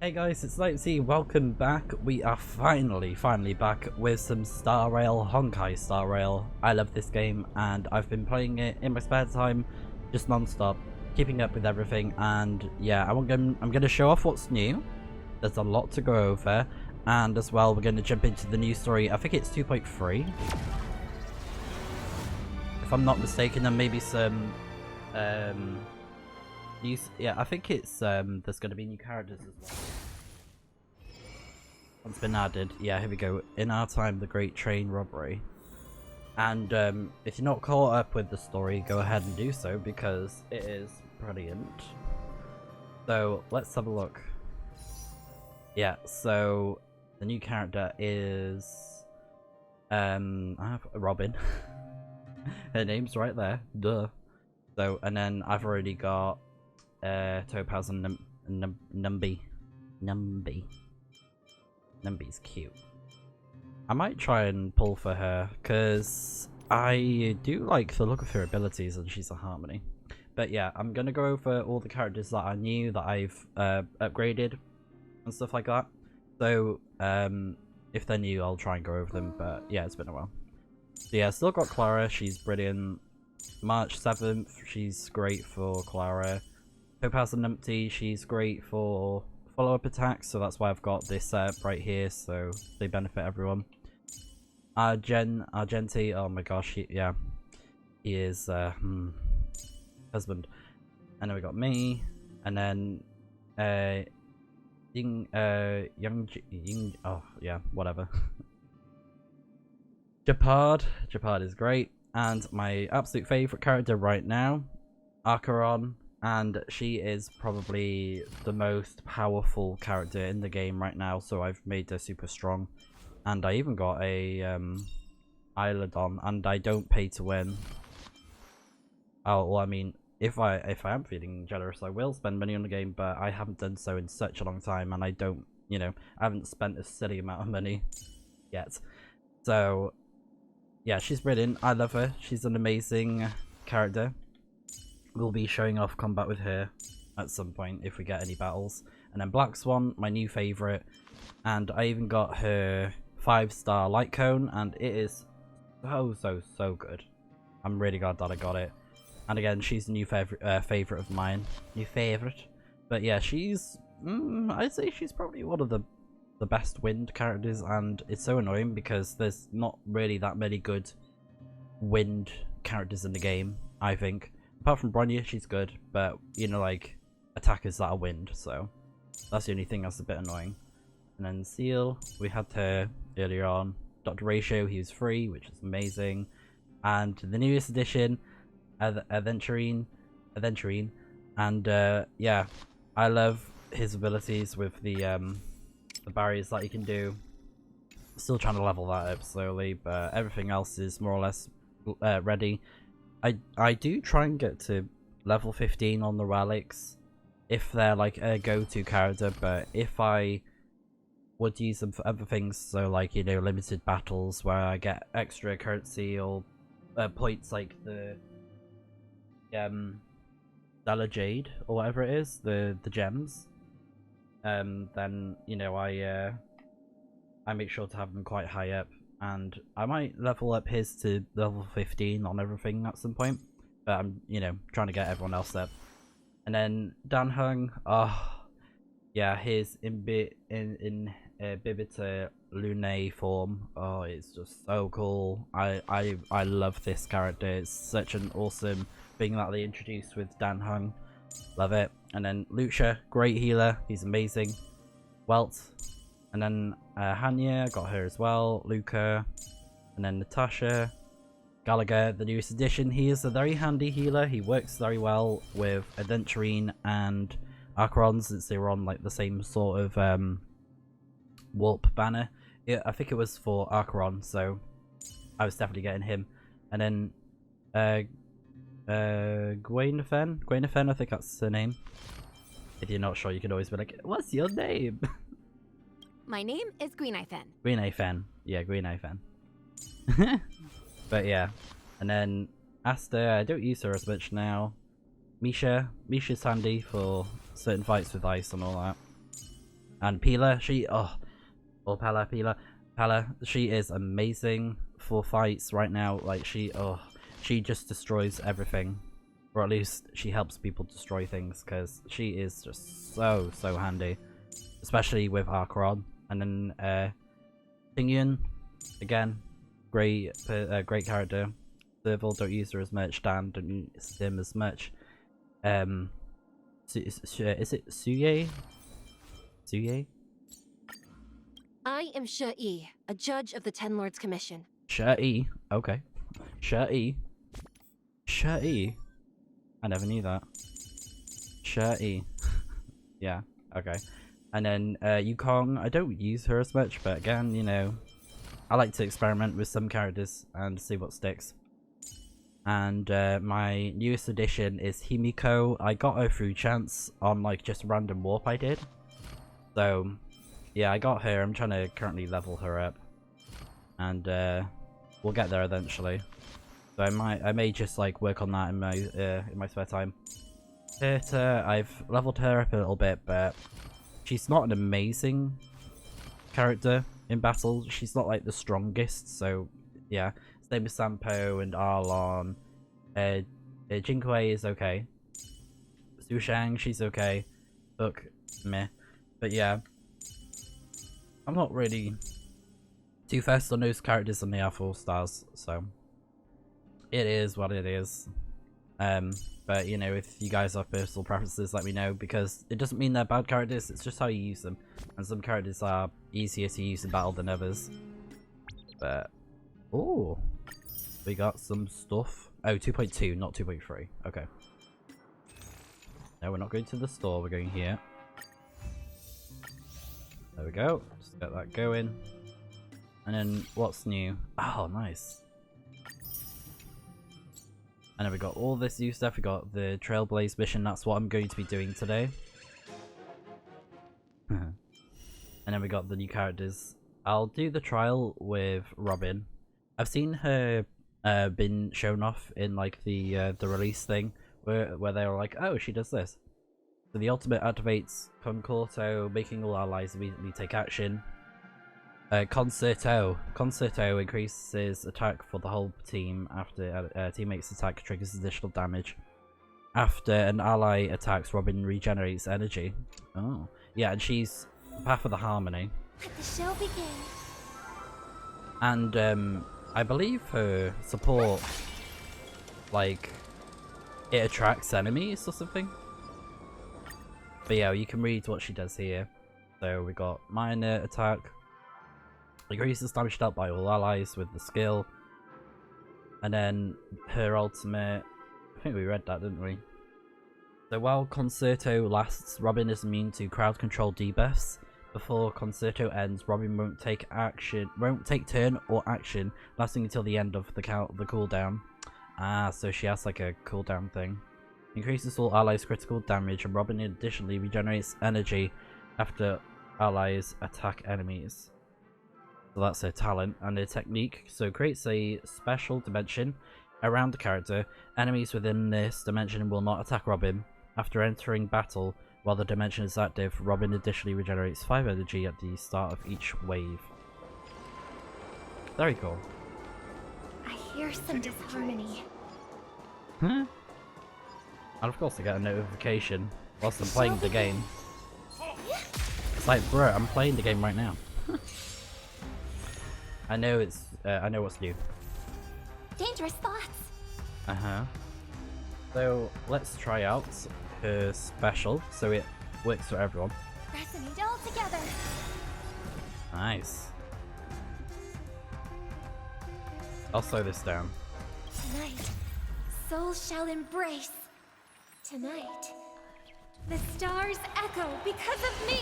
Hey guys, it's Snipezy, welcome back. We are finally back with some Star Rail, Honkai Star Rail. I love this game and I've been playing it in my spare time, just non-stop, keeping up with everything. And yeah, I'm gonna show off what's new. There's a lot to go over, and as well we're gonna jump into the new story. I think it's 2.3, if I'm not mistaken, and maybe some yeah, I think it's there's going to be new characters as well. It's been added. Yeah, here we go. In Our Time, the Great Train Robbery. And if you're not caught up with the story, go ahead and do so because it is brilliant. So let's have a look. Yeah, so the new character is I have Robin. Her name's right there. Duh. So and then I've already got Topaz and Numby. Numby's cute. I might try and pull for her because I do like the look of her abilities and she's a harmony. But yeah, I'm gonna go over all the characters that are new that I've upgraded and stuff like that. So if they're new, I'll try and go over them. But yeah, it's been a while. So yeah, still got Clara. She's brilliant. March 7th, she's great for Clara. Topaz and Numpty, she's great for follow-up attacks, so that's why I've got this right here, so they benefit everyone. Argenti, oh my gosh, he is husband. And then we got me, and then Ying, oh yeah, whatever. Japard is great, and my absolute favorite character right now, Acheron. And she is probably the most powerful character in the game right now, so I've made her super strong. And I even got a Isladon, and I don't pay to win. Oh, well, I mean, if I am feeling generous, I will spend money on the game, but I haven't done so in such a long time, and I don't, you know, I haven't spent a silly amount of money yet. So, yeah, she's brilliant. I love her. She's an amazing character. We'll be showing off combat with her at some point if we get any battles. And then Black Swan, my new favourite, and I even got her 5-star light cone, and it is so good. I'm really glad that I got it. And again, she's a new favourite of mine. New favourite. But yeah, she's I'd say she's probably one of the best wind characters, and it's so annoying because there's not really that many good wind characters in the game, I think. Apart from Bronya, she's good, but you know, like attackers that are wind, so that's the only thing that's a bit annoying. And then Seal, we had her earlier on. Dr. Ratio, he was free, which is amazing. And the newest edition, Aventurine, and yeah, I love his abilities with the barriers that he can do. Still trying to level that up slowly, but everything else is more or less ready. I do try and get to level 15 on the relics if they're like a go-to character, but if I would use them for other things, so like, you know, limited battles where I get extra currency or points like the Stellar Jade or whatever it is, the gems, then you know I make sure to have them quite high up. And I might level up his to level 15 on everything at some point. But I'm, you know, trying to get everyone else up. And then Dan Hung, oh, yeah, his Bibita Lune form. Oh, it's just so cool. I love this character. It's such an awesome thing that they introduced with Dan Hung. Love it. And then Lucia, great healer. He's amazing. Welt. And then Hanya, got her as well. Luca. And then Natasha. Gallagher, the newest addition. He is a very handy healer. He works very well with Aventurine and Acheron, since they were on like the same sort of warp banner. Yeah, I think it was for Acheron, so I was definitely getting him. And then Gwenethen, I think that's her name. If you're not sure, you can always be like, what's your name? My name is Gwenethen. Gwenethen. Yeah, Gwenethen. But yeah. And then Asta, I don't use her as much now. Misha's handy for certain fights with ice and all that. And Pila, Pala, she is amazing for fights right now. Like she just destroys everything, or at least she helps people destroy things, because she is just so handy, especially with Archeron. And then Tingyun, again, great character. Serval, don't use her as much. Dan, don't use him as much. Is it Suye? Suye? I am Sha'i, a judge of the Ten Lords Commission. Sha'i, okay. Sha'i. I never knew that. Sha'i. Yeah, okay. And then Yukong, I don't use her as much, but again, you know, I like to experiment with some characters and see what sticks. And my newest addition is Himiko. I got her through chance on like just random warp I did. So yeah, I got her. I'm trying to currently level her up, and we'll get there eventually. So I may just like work on that in my spare time. Theater, I've leveled her up a little bit, but she's not an amazing character in battle. She's not like the strongest, so yeah. Same with Sampo and Arlon. Jinkwei is okay. Su Shang, she's okay. Hook, meh. But yeah, I'm not really too fast on those characters and they are 4 stars, so it is what it is. But you know, if you guys have personal preferences, let me know, because it doesn't mean they're bad characters, it's just how you use them. And some characters are easier to use in battle than others. But oh, we got some stuff. Oh, 2.2, not 2.3. Okay. No, we're not going to the store, we're going here. There we go. Just get that going. And then what's new? Oh, nice. And then we got all this new stuff. We got the Trailblaze mission. That's what I'm going to be doing today. And then we got the new characters. I'll do the trial with Robin. I've seen her been shown off in like the release thing where they were like, oh, she does this. So the ultimate activates Concorto, making all allies immediately take action. Concerto increases attack for the whole team after a teammate's attack triggers additional damage. After an ally attacks, Robin regenerates energy. Oh, yeah, and she's Path of the Harmony. Let the show begin. And I believe her support, like, it attracts enemies or something. But yeah, you can read what she does here. So we got minor attack. Increases damage dealt by all allies with the skill. And then her ultimate, I think we read that, didn't we? So while Concerto lasts, Robin is immune to crowd control debuffs. Before Concerto ends, Robin won't take turn or action, lasting until the end of the cooldown. Ah, so she has like a cooldown thing. Increases all allies' critical damage, and Robin additionally regenerates energy after allies attack enemies. So that's her talent. And her technique, so creates a special dimension around the character. Enemies within this dimension will not attack Robin. After entering battle, while the dimension is active, Robin additionally regenerates 5 energy at the start of each wave. Very cool. I hear some disharmony. Huh? And of course I get a notification whilst I'm playing the game. It's like, bro, I'm playing the game right now. I know it's, I know what's new. Dangerous thoughts. Uh-huh. So, let's try out her special, so it works for everyone. Resonate all together. Nice. I'll slow this down. Tonight, souls shall embrace. Tonight, the stars echo because of me.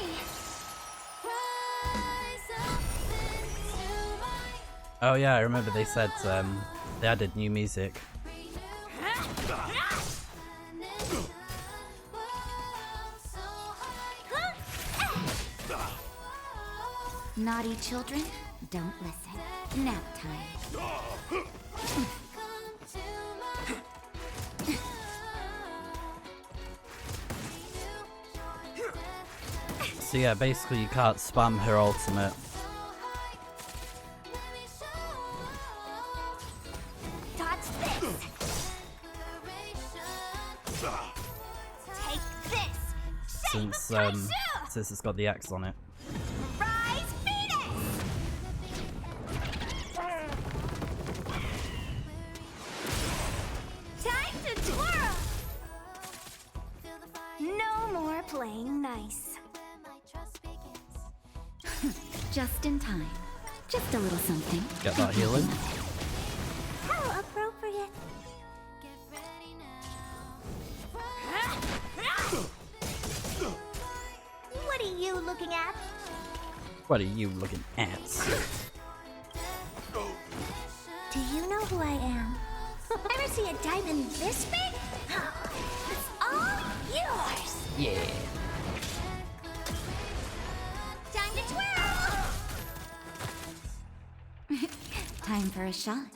Oh yeah, I remember they said they added new music. Naughty children, don't listen. Nap time. So yeah, basically you can't spam her ultimate. Dodge this. Take this. Since it's got the X on it. Rise, Venus. Time to twirl. No more playing nice. Just in time. Just a little something. Get that healing. How appropriate. What are you looking at? What are you looking at? Do you know who I am? Ever see a diamond this big? It's all yours. Yeah. Time to twirl. Time for a shot.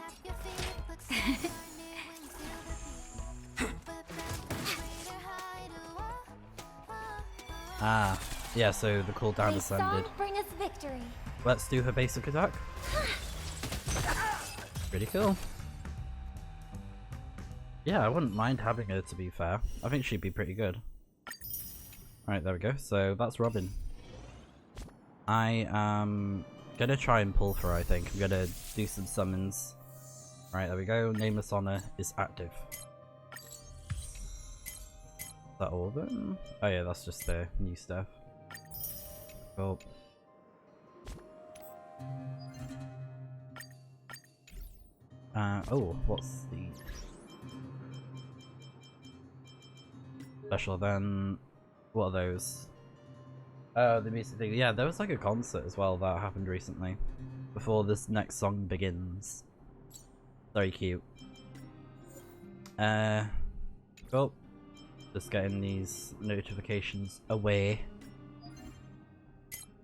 Ah, yeah, so the cooldown May descended. song bring us victory. Let's do her basic attack. Pretty cool. Yeah, I wouldn't mind having her, to be fair. I think she'd be pretty good. Alright, there we go. So that's Robin. I am gonna try and pull for her, I think. I'm gonna do some summons. Right, there we go. Nameless Honor is active. Is that all of them? Oh yeah, that's just the new stuff. Cool. Oh, what's the special then? What are those? Oh, the music thing. Yeah, there was like a concert as well that happened recently. Before this next song begins. Very cute. Cool. Just getting these notifications away.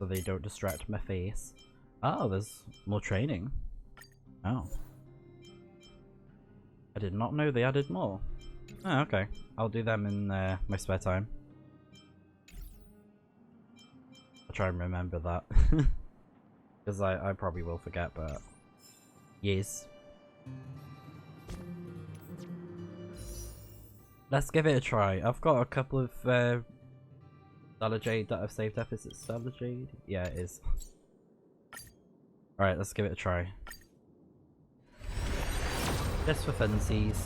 So they don't distract my face. Oh, there's more training. Oh. I did not know they added more. Oh, okay. I'll do them in my spare time. I'll try and remember that. Because I probably will forget, but... Yes. Let's give it a try. I've got a couple of Stellar Jade that I've saved up. Is it Stellar Jade? Yeah, it is. Alright, let's give it a try. Just for funsies.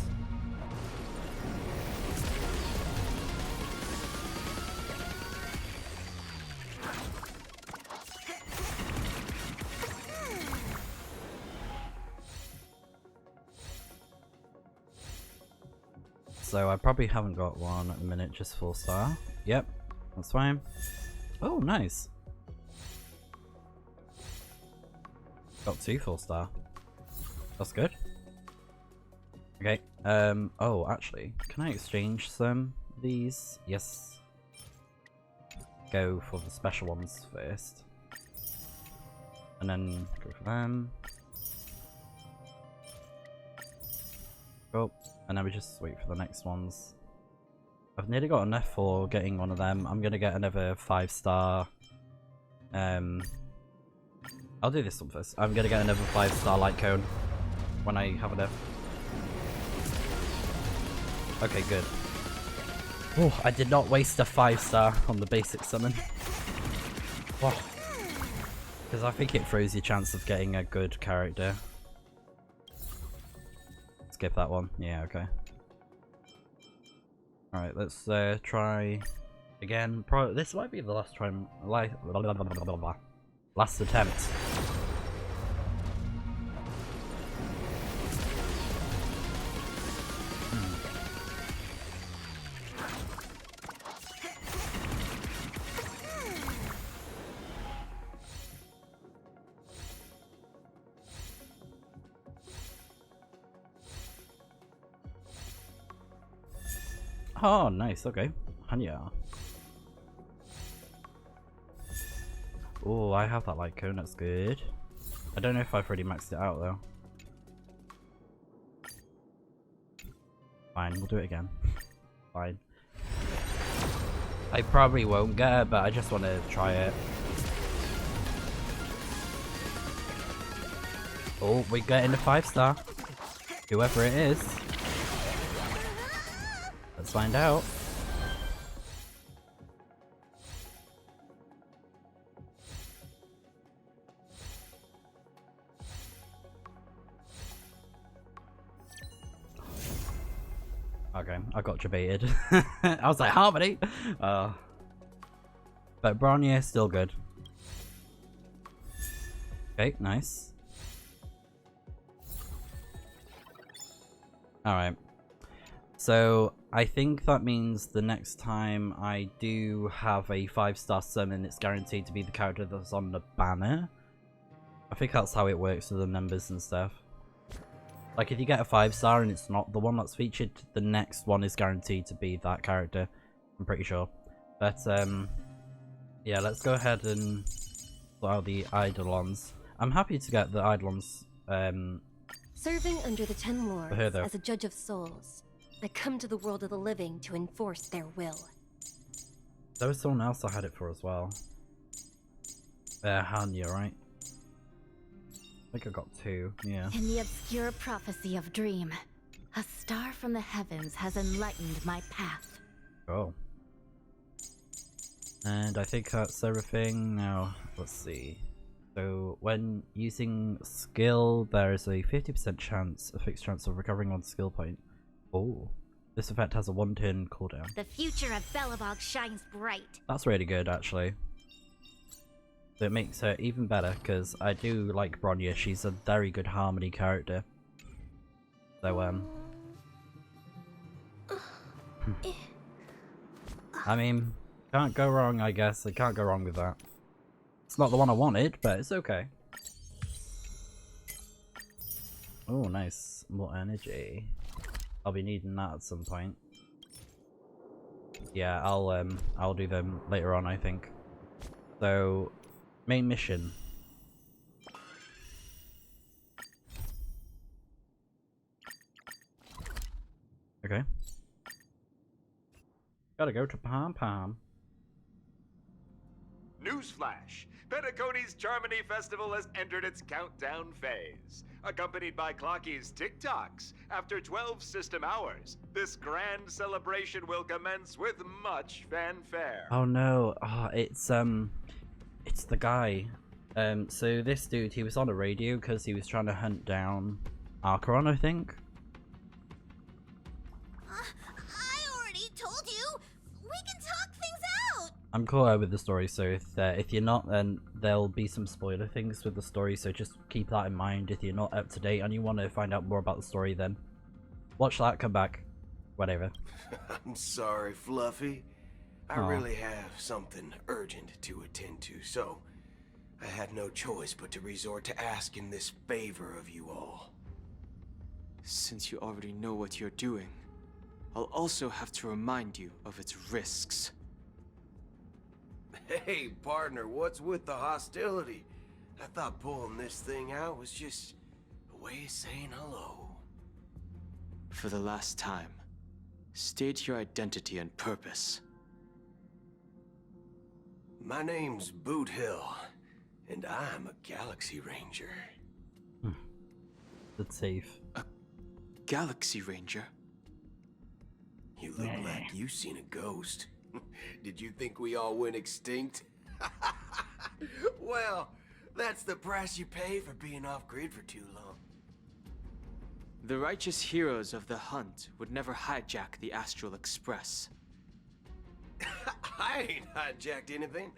So I probably haven't got one at the minute, just 4-star. Yep, that's fine. Oh, nice. Got 2 4-star. That's good. Okay, oh, actually, can I exchange some of these? Yes. Go for the special ones first. And then go for them. Cool. And then we just wait for the next ones. I've nearly got enough for getting one of them. I'm gonna get another 5-star. I'll do this one first. I'm gonna get another 5-star light cone when I have enough. Okay, good. Oh, I did not waste a 5-star on the basic summon. Because I think it throws your chance of getting a good character. Skip that one. Yeah, okay. Alright, let's try again. This might be the last try. Last attempt. Oh, nice, okay. Hanya. Oh, I have that light cone, that's good. I don't know if I've already maxed it out though. Fine, we'll do it again. Fine. I probably won't get it, but I just want to try it. Oh, we're getting a 5-star. Whoever it is. Let's find out. Okay, I got debated. I was like, Harmony! But Bronya, still good. Okay, nice. Alright. So, I think that means the next time I do have a 5-star summon, it's guaranteed to be the character that's on the banner. I think that's how it works with the numbers and stuff. Like, if you get a 5-star and it's not the one that's featured, the next one is guaranteed to be that character. I'm pretty sure. But, yeah, let's go ahead and sort out the Eidolons. I'm happy to get the Eidolons, Serving under the Ten Lords her, though. as a judge of souls, I come to the world of the living to enforce their will. There was someone else I had it for as well. Hanya, right? I think I got 2, yeah. In the obscure prophecy of Dream, a star from the heavens has enlightened my path. Oh. And I think that's everything. Now, let's see. So, when using skill, there is a 50% chance, a fixed chance of recovering one skill point. Oh. This effect has a 1-turn cooldown. The future of Belobog shines bright. That's really good, actually. So it makes her even better, because I do like Bronya. She's a very good Harmony character. So, I mean, can't go wrong, I guess. I can't go wrong with that. It's not the one I wanted, but it's okay. Oh, nice. More energy. I'll be needing that at some point. Yeah, I'll do them later on, I think. So, main mission. Okay. Gotta go to Pom Pom. Newsflash! Penacony's Charmony Festival has entered its countdown phase. Accompanied by Clocky's TikToks, after 12 system hours, this grand celebration will commence with much fanfare. Oh no, it's the guy. So this dude, he was on a radio because he was trying to hunt down Archeron, I think. I already told you! We can talk things out! I'm caught up with the story, so if you're not, then there'll be some spoiler things with the story, so just keep that in mind. If you're not up to date and you want to find out more about the story, then watch that, come back, whatever. I'm sorry, Fluffy. I really have something urgent to attend to, so I had no choice but to resort to asking this favor of you all. Since you already know what you're doing, I'll also have to remind you of its risks. Hey, partner, what's with the hostility? I thought pulling this thing out was just a way of saying hello. For the last time, state your identity and purpose. My name's Boot Hill, and I'm a Galaxy Ranger. That's safe. A Galaxy Ranger? You look like you've seen a ghost. Did you think we all went extinct? Well, that's the price you pay for being off-grid for too long. The righteous heroes of the hunt would never hijack the Astral Express. I ain't hijacked anything.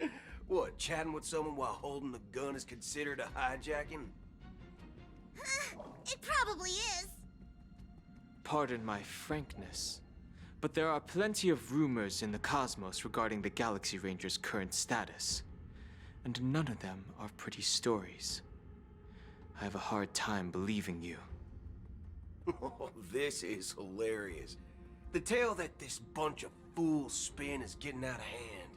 What, chatting with someone while holding the gun is considered a hijacking? It probably is. Pardon my frankness, but there are plenty of rumors in the cosmos regarding the Galaxy Ranger's current status, and none of them are pretty stories. I have a hard time believing you. Oh, this is hilarious. The tale that this bunch of fools spin is getting out of hand.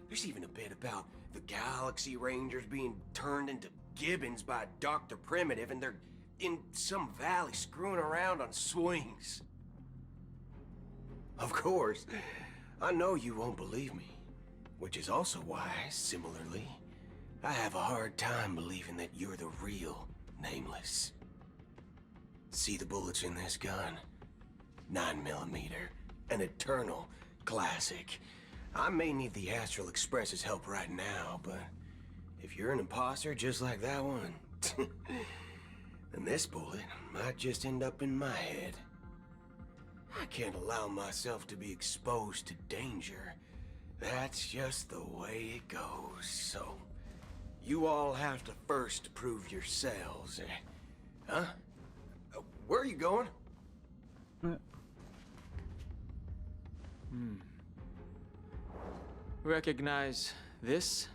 There's even a bit about the Galaxy Rangers being turned into gibbons by Dr. Primitive, and they're in some valley screwing around on swings. Of course, I know you won't believe me, Which is also why, similarly, I have a hard time believing that you're the real Nameless. See the bullets in this gun? 9mm, an eternal classic. I may need the Astral Express's help right now, but if you're an imposter just like that one, then this bullet might just end up in my head. I can't allow myself to be exposed to danger. That's just the way it goes, so you all have to first prove yourselves, Huh? Where are you going? Recognize this?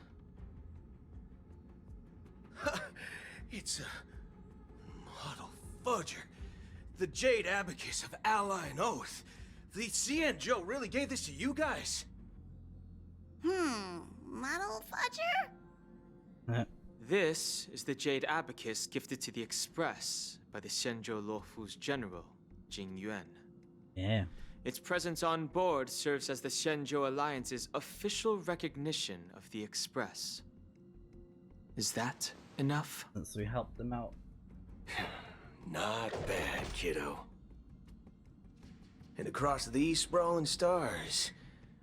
It's a model fudger. The Jade Abacus of Ally and Oath. The Cian Joe really gave this to you guys? Model fudger? This is the Jade Abacus gifted to the Express by the Shenzhou Luofu's general, Jing Yuan. Yeah. Its presence on board serves as the Shenzhou Alliance's official recognition of the Express. Is that enough? Since we helped them out. Not bad, kiddo. And across these sprawling stars,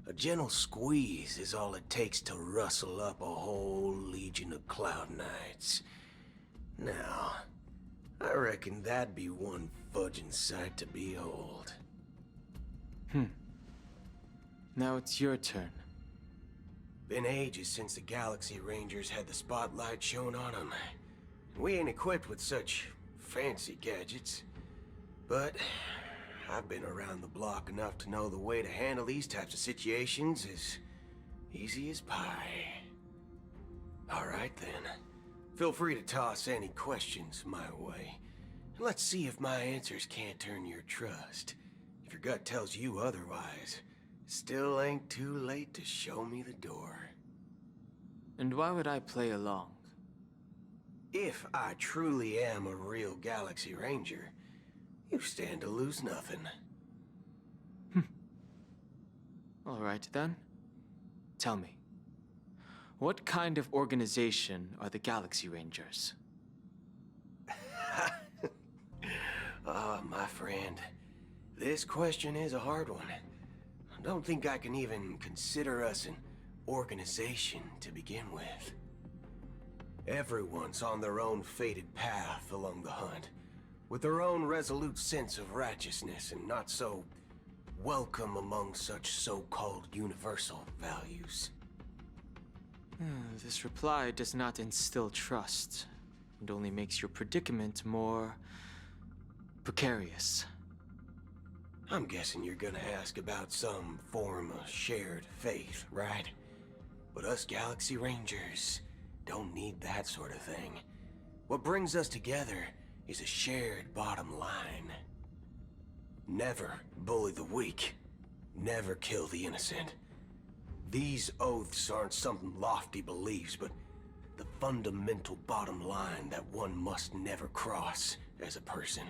a gentle squeeze is all it takes to rustle up a whole legion of Cloud Knights. Now, I reckon that'd be one fudging sight to behold. Now it's your turn. Been ages since the Galaxy Rangers had the spotlight shown on them. We ain't equipped with such fancy gadgets. But I've been around the block enough to know the way to handle these types of situations is easy as pie. Alright then. Feel free to toss any questions my way. Let's see if my answers can't turn your trust. If your gut tells you otherwise, still ain't too late to show me the door. And why would I play along? If I truly am a real Galaxy Ranger, you stand to lose nothing. Alright then. Tell me, what kind of organization are the Galaxy Rangers? My friend, this question is a hard one. I don't think I can even consider us an organization to begin with. Everyone's on their own fated path along the hunt, with their own resolute sense of righteousness and not so welcome among such so-called universal values. This reply does not instill trust, and only makes your predicament more precarious. I'm guessing you're gonna ask about some form of shared faith, right? But us Galaxy Rangers don't need that sort of thing. What brings us together is a shared bottom line. Never bully the weak. Never kill the innocent. These oaths aren't some lofty beliefs, but the fundamental bottom line that one must never cross as a person.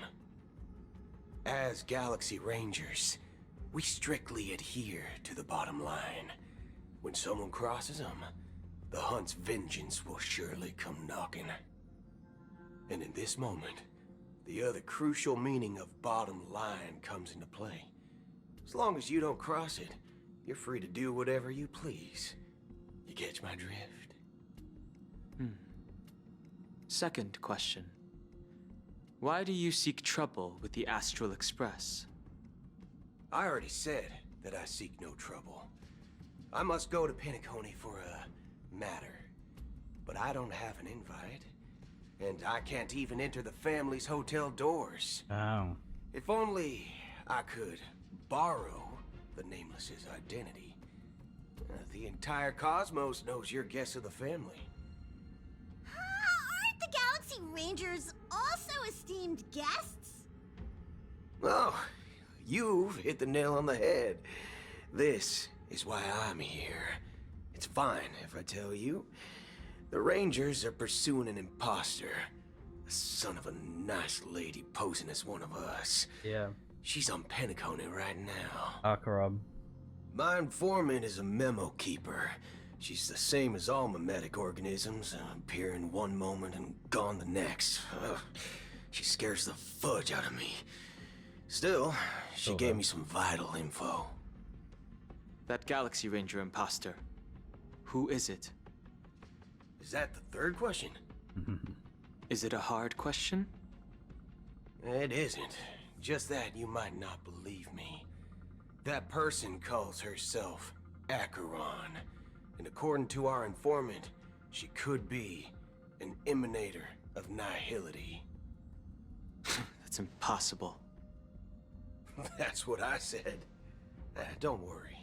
As Galaxy Rangers, we strictly adhere to the bottom line. When someone crosses them, the hunt's vengeance will surely come knocking. And in this moment, the other crucial meaning of bottom line comes into play. As long as you don't cross it, you're free to do whatever you please. You catch my drift? Second question. Why do you seek trouble with the Astral Express? I already said that I seek no trouble. I must go to Penacony for a matter. But I don't have an invite. And I can't even enter the family's hotel doors. Oh. If only I could borrow the Nameless's identity. The entire cosmos knows you're guests of the family. Aren't the Galaxy Rangers also esteemed guests? Oh, you've hit the nail on the head. This is why I'm here. It's fine if I tell you. The Rangers are pursuing an imposter. A son of a nice lady posing as one of us. Yeah. She's on Penacony right now. Akaram. My informant is a memo keeper, She's the same as all mimetic organisms, appearing one moment and gone the next. Ugh. She scares the fudge out of me. Still, she gave me some vital info. That Galaxy Ranger imposter. Who is it? Is that the third question? Is it a hard question? It isn't. Just that you might not believe me. That person calls herself Acheron. And according to our informant, she could be an emanator of nihility. That's impossible. That's what I said. Don't worry.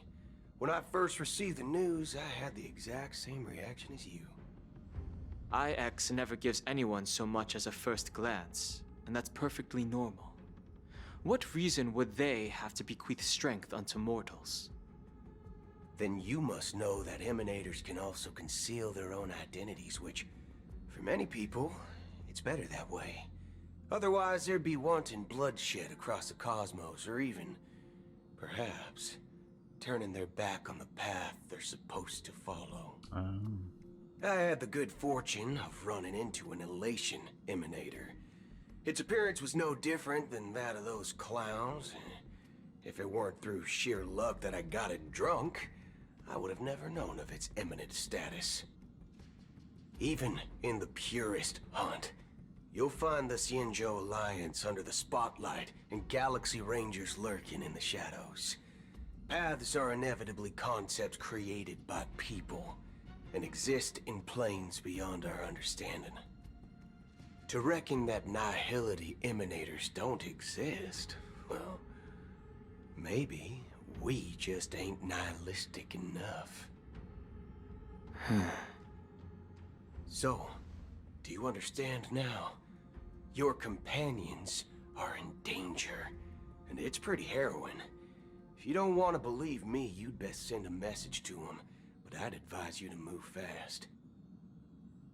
When I first received the news, I had the exact same reaction as you. IX never gives anyone so much as a first glance, and that's perfectly normal. What reason would they have to bequeath strength unto mortals? Then you must know that emanators can also conceal their own identities, which, for many people, it's better that way. Otherwise, there'd be wanton bloodshed across the cosmos, or even, perhaps, turning their back on the path they're supposed to follow. I had the good fortune of running into an elation emanator. Its appearance was no different than that of those clowns. If it weren't through sheer luck that I got it drunk, I would have never known of its eminent status. Even in the purest hunt, you'll find the Xianzhou Alliance under the spotlight and Galaxy Rangers lurking in the shadows. Paths are inevitably concepts created by people and exist in planes beyond our understanding. To reckon that nihility emanators don't exist, well, maybe we just ain't nihilistic enough. So, do you understand now? Your companions are in danger, and it's pretty harrowing. If you don't want to believe me, you'd best send a message to them, but I'd advise you to move fast.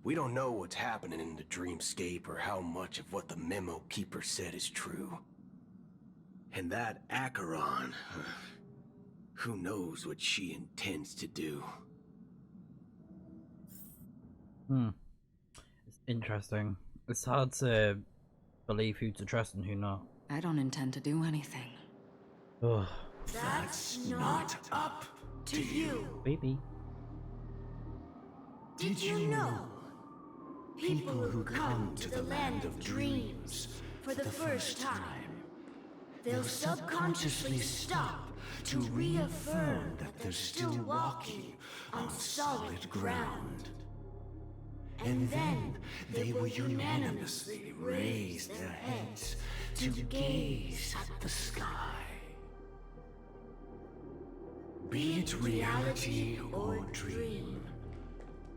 We don't know what's happening in the dreamscape or how much of what the memo keeper said is true. And that Acheron, who knows what she intends to do? It's interesting. It's hard to believe who to trust and who not. I don't intend to do anything. Ugh. That's not up to you. Baby. Did you know? People who come to the land of dreams for the first time, they'll subconsciously stop to reaffirm that they're still walking on solid ground. And then they will unanimously raise their heads to gaze at the sky. Be it reality or dream,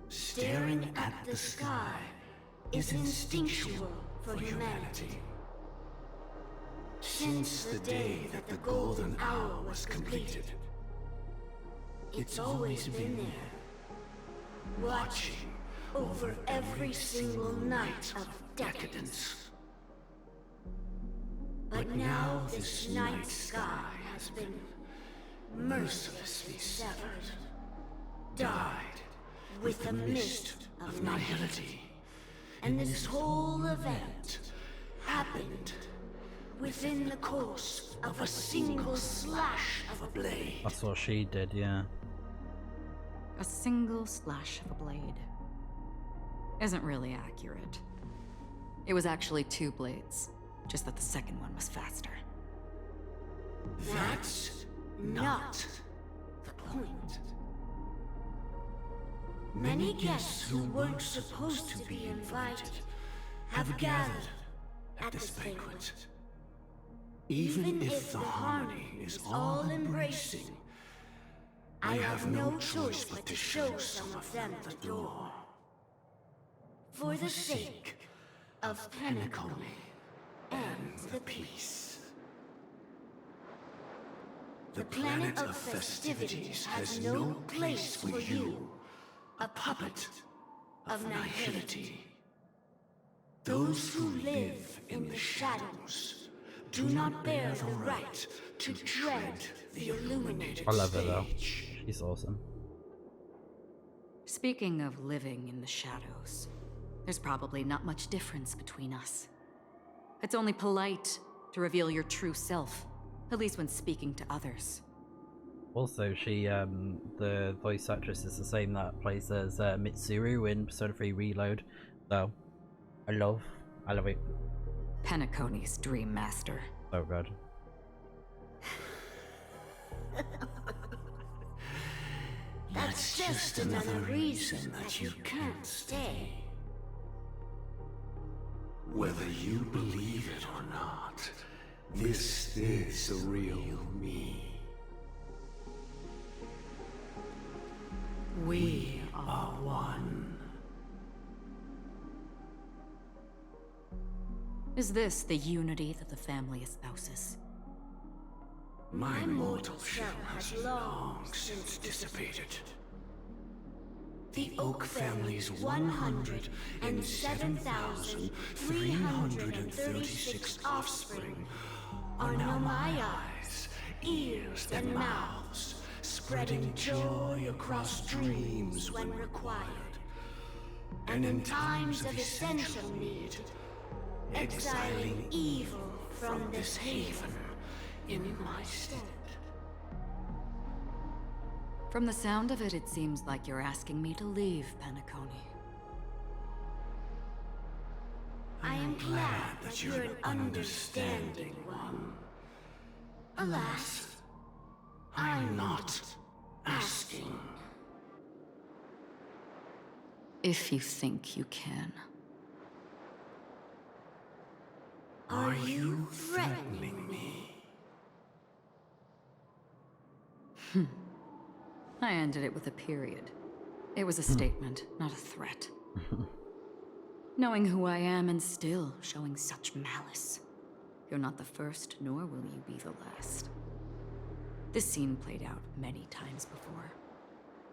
staring at the sky is instinctual for humanity. Since the day that the golden hour was completed, it's always been there, watching over every single night of decadence. But now this night sky has been mercilessly severed, dyed with the mist of nihility. And this whole event happened within the course of a single slash of a blade. That's what she did, yeah. A single slash of a blade. Isn't really accurate. It was actually 2 blades, just that the second one was faster. That's not the point. Many guests who weren't supposed to be invited have gathered at this banquet. Even if the harmony is all-embracing, I have no choice but to show some of them the door. For the sake of Pinnacle and the peace. The planet of festivities has no place for you, a puppet of nihility. Those who live in the shadows do not bear the right to tread the illuminated I love her though. stage. She's awesome. Speaking of living in the shadows, there's probably not much difference between us. It's only polite to reveal your true self, at least when speaking to others. Also, the voice actress is the same that plays as Mitsuru in Persona 3 Reload. So, I love it. Penacony's Dream Master. So good. That's just another reason that you can't stay. Whether you believe it or not, this is the real me. We are one. Is this the unity that the family espouses? My mortal shell has long since dissipated. The Oak family's 107,336 offspring are now my eyes, ears, and mouths, spreading joy across dreams when required, and in times of essential need, exiling evil from this haven in my stead. From the sound of it, it seems like you're asking me to leave, Penacony. I am glad that you're an understanding one. Alas, I'm not asking. If you think you can. Are you threatening me? I ended it with a period. It was a statement, not a threat. Knowing who I am and still showing such malice. You're not the first, nor will you be the last. This scene played out many times before.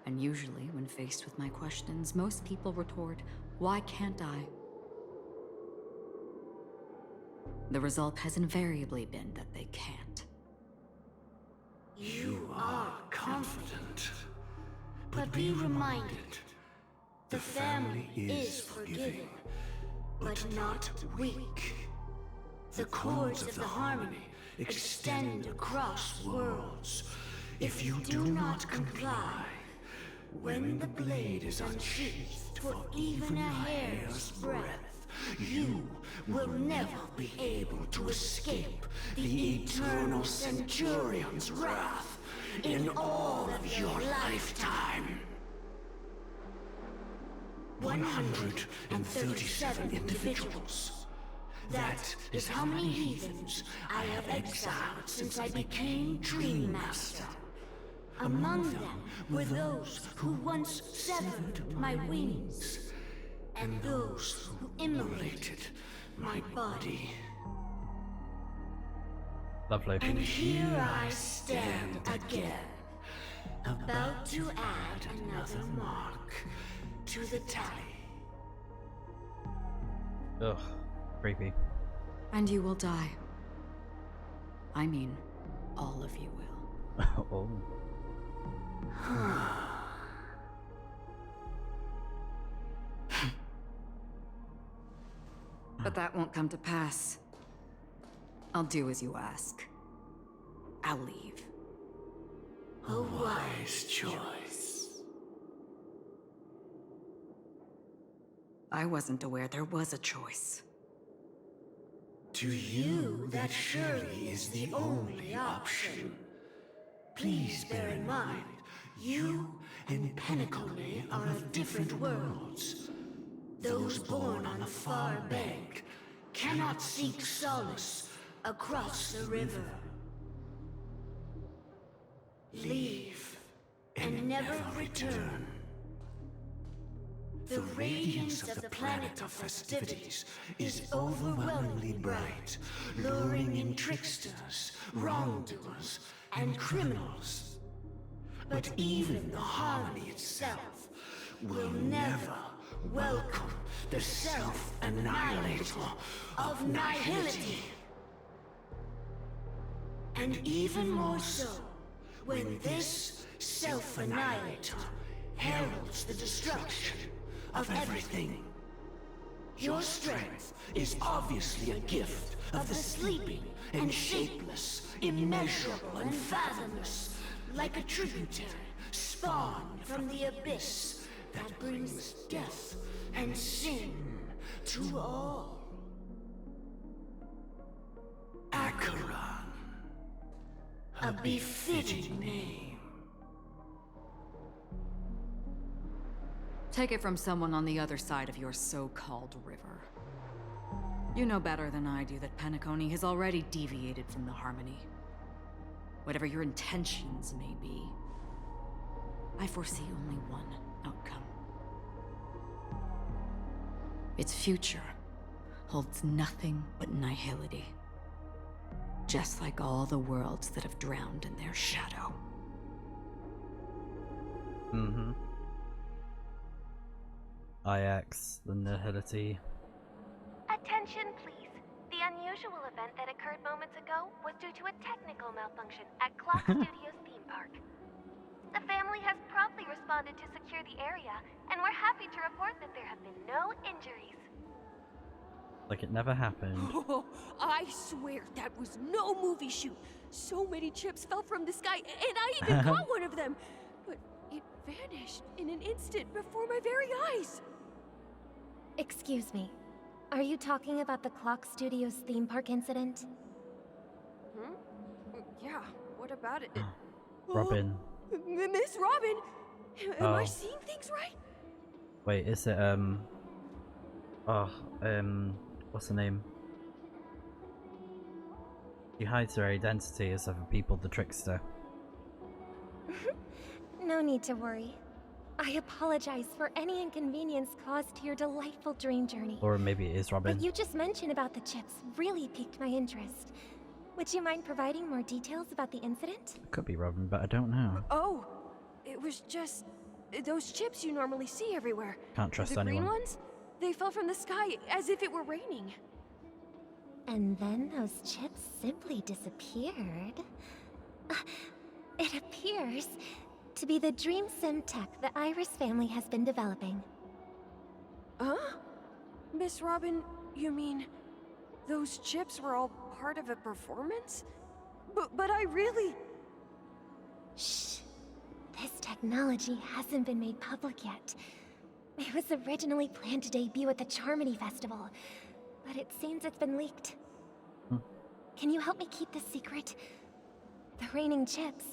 And usually, when faced with my questions, most people retort, "Why can't I?" The result has invariably been that they can't. You are confident. But be reminded, the family is forgiving, but not weak. The cords of the harmony extend across worlds. If you do not comply, when the blade is unsheathed for even a hair's breadth, you will never be able to escape the eternal Centurion's wrath in all of your lifetime. 137 individuals. That is how many heathens I have exiled since I became Dream Master. Among them were those who once severed my wings, and those who immolated my body. Lovely. And here I stand again, about to add another mark to the tally. Ugh, creepy. And you will die. I mean, all of you will. Oh. But that won't come to pass. I'll do as you ask. I'll leave. A wise choice. I wasn't aware there was a choice. To you, that surely is the only option. Please bear in mind, you and Penacony are of different worlds. Those born on the far bank cannot seek solace across the river. Leave and never return. The radiance of the planet of festivities is overwhelmingly bright, luring in tricksters, wrongdoers, and criminals. But even the harmony itself will never welcome the self-annihilator of nihility. And even more so, when this self-annihilator heralds the destruction of everything. Your strength is obviously a gift of the sleeping and shapeless, immeasurable and fathomless, like a tributary spawned from the abyss that brings death and sin to all. Acheron, a befitting name. Take it from someone on the other side of your so-called river. You know better than I do that Penacony has already deviated from the Harmony. Whatever your intentions may be, I foresee only one outcome. Its future holds nothing but nihility. Just like all the worlds that have drowned in their shadow. Mm-hmm. IX, the nihility. Attention, please. The unusual event that occurred moments ago was due to a technical malfunction at Clock Studios theme park. The family has promptly responded to secure the area, and we're happy to report that there have been no injuries. Like it never happened. Oh, I swear that was no movie shoot. So many chips fell from the sky, and I even caught one of them. But it vanished in an instant before my very eyes. Excuse me. Are you talking about the Clock Studios theme park incident? Hmm? Yeah, what about it? Robin. Miss Robin! Am I Oh. seeing things right? Wait, is it, what's the name? She hides her identity as other people, the trickster. No need to worry. I apologize for any inconvenience caused to your delightful dream journey. Or maybe it is Robin. What you just mentioned about the chips really piqued my interest. Would you mind providing more details about the incident? It could be Robin, but I don't know. Oh, it was just those chips you normally see everywhere. Can't trust the anyone. green ones? They fell from the sky as if it were raining. And then those chips simply disappeared. It appears to be the Dream Sim tech the Iris family has been developing. Huh? Miss Robin, you mean those chips were all part of a performance? But I really... Shh. This technology hasn't been made public yet. It was originally planned to debut at the Charmony Festival, but it seems it's been leaked. Can you help me keep this secret? The raining chips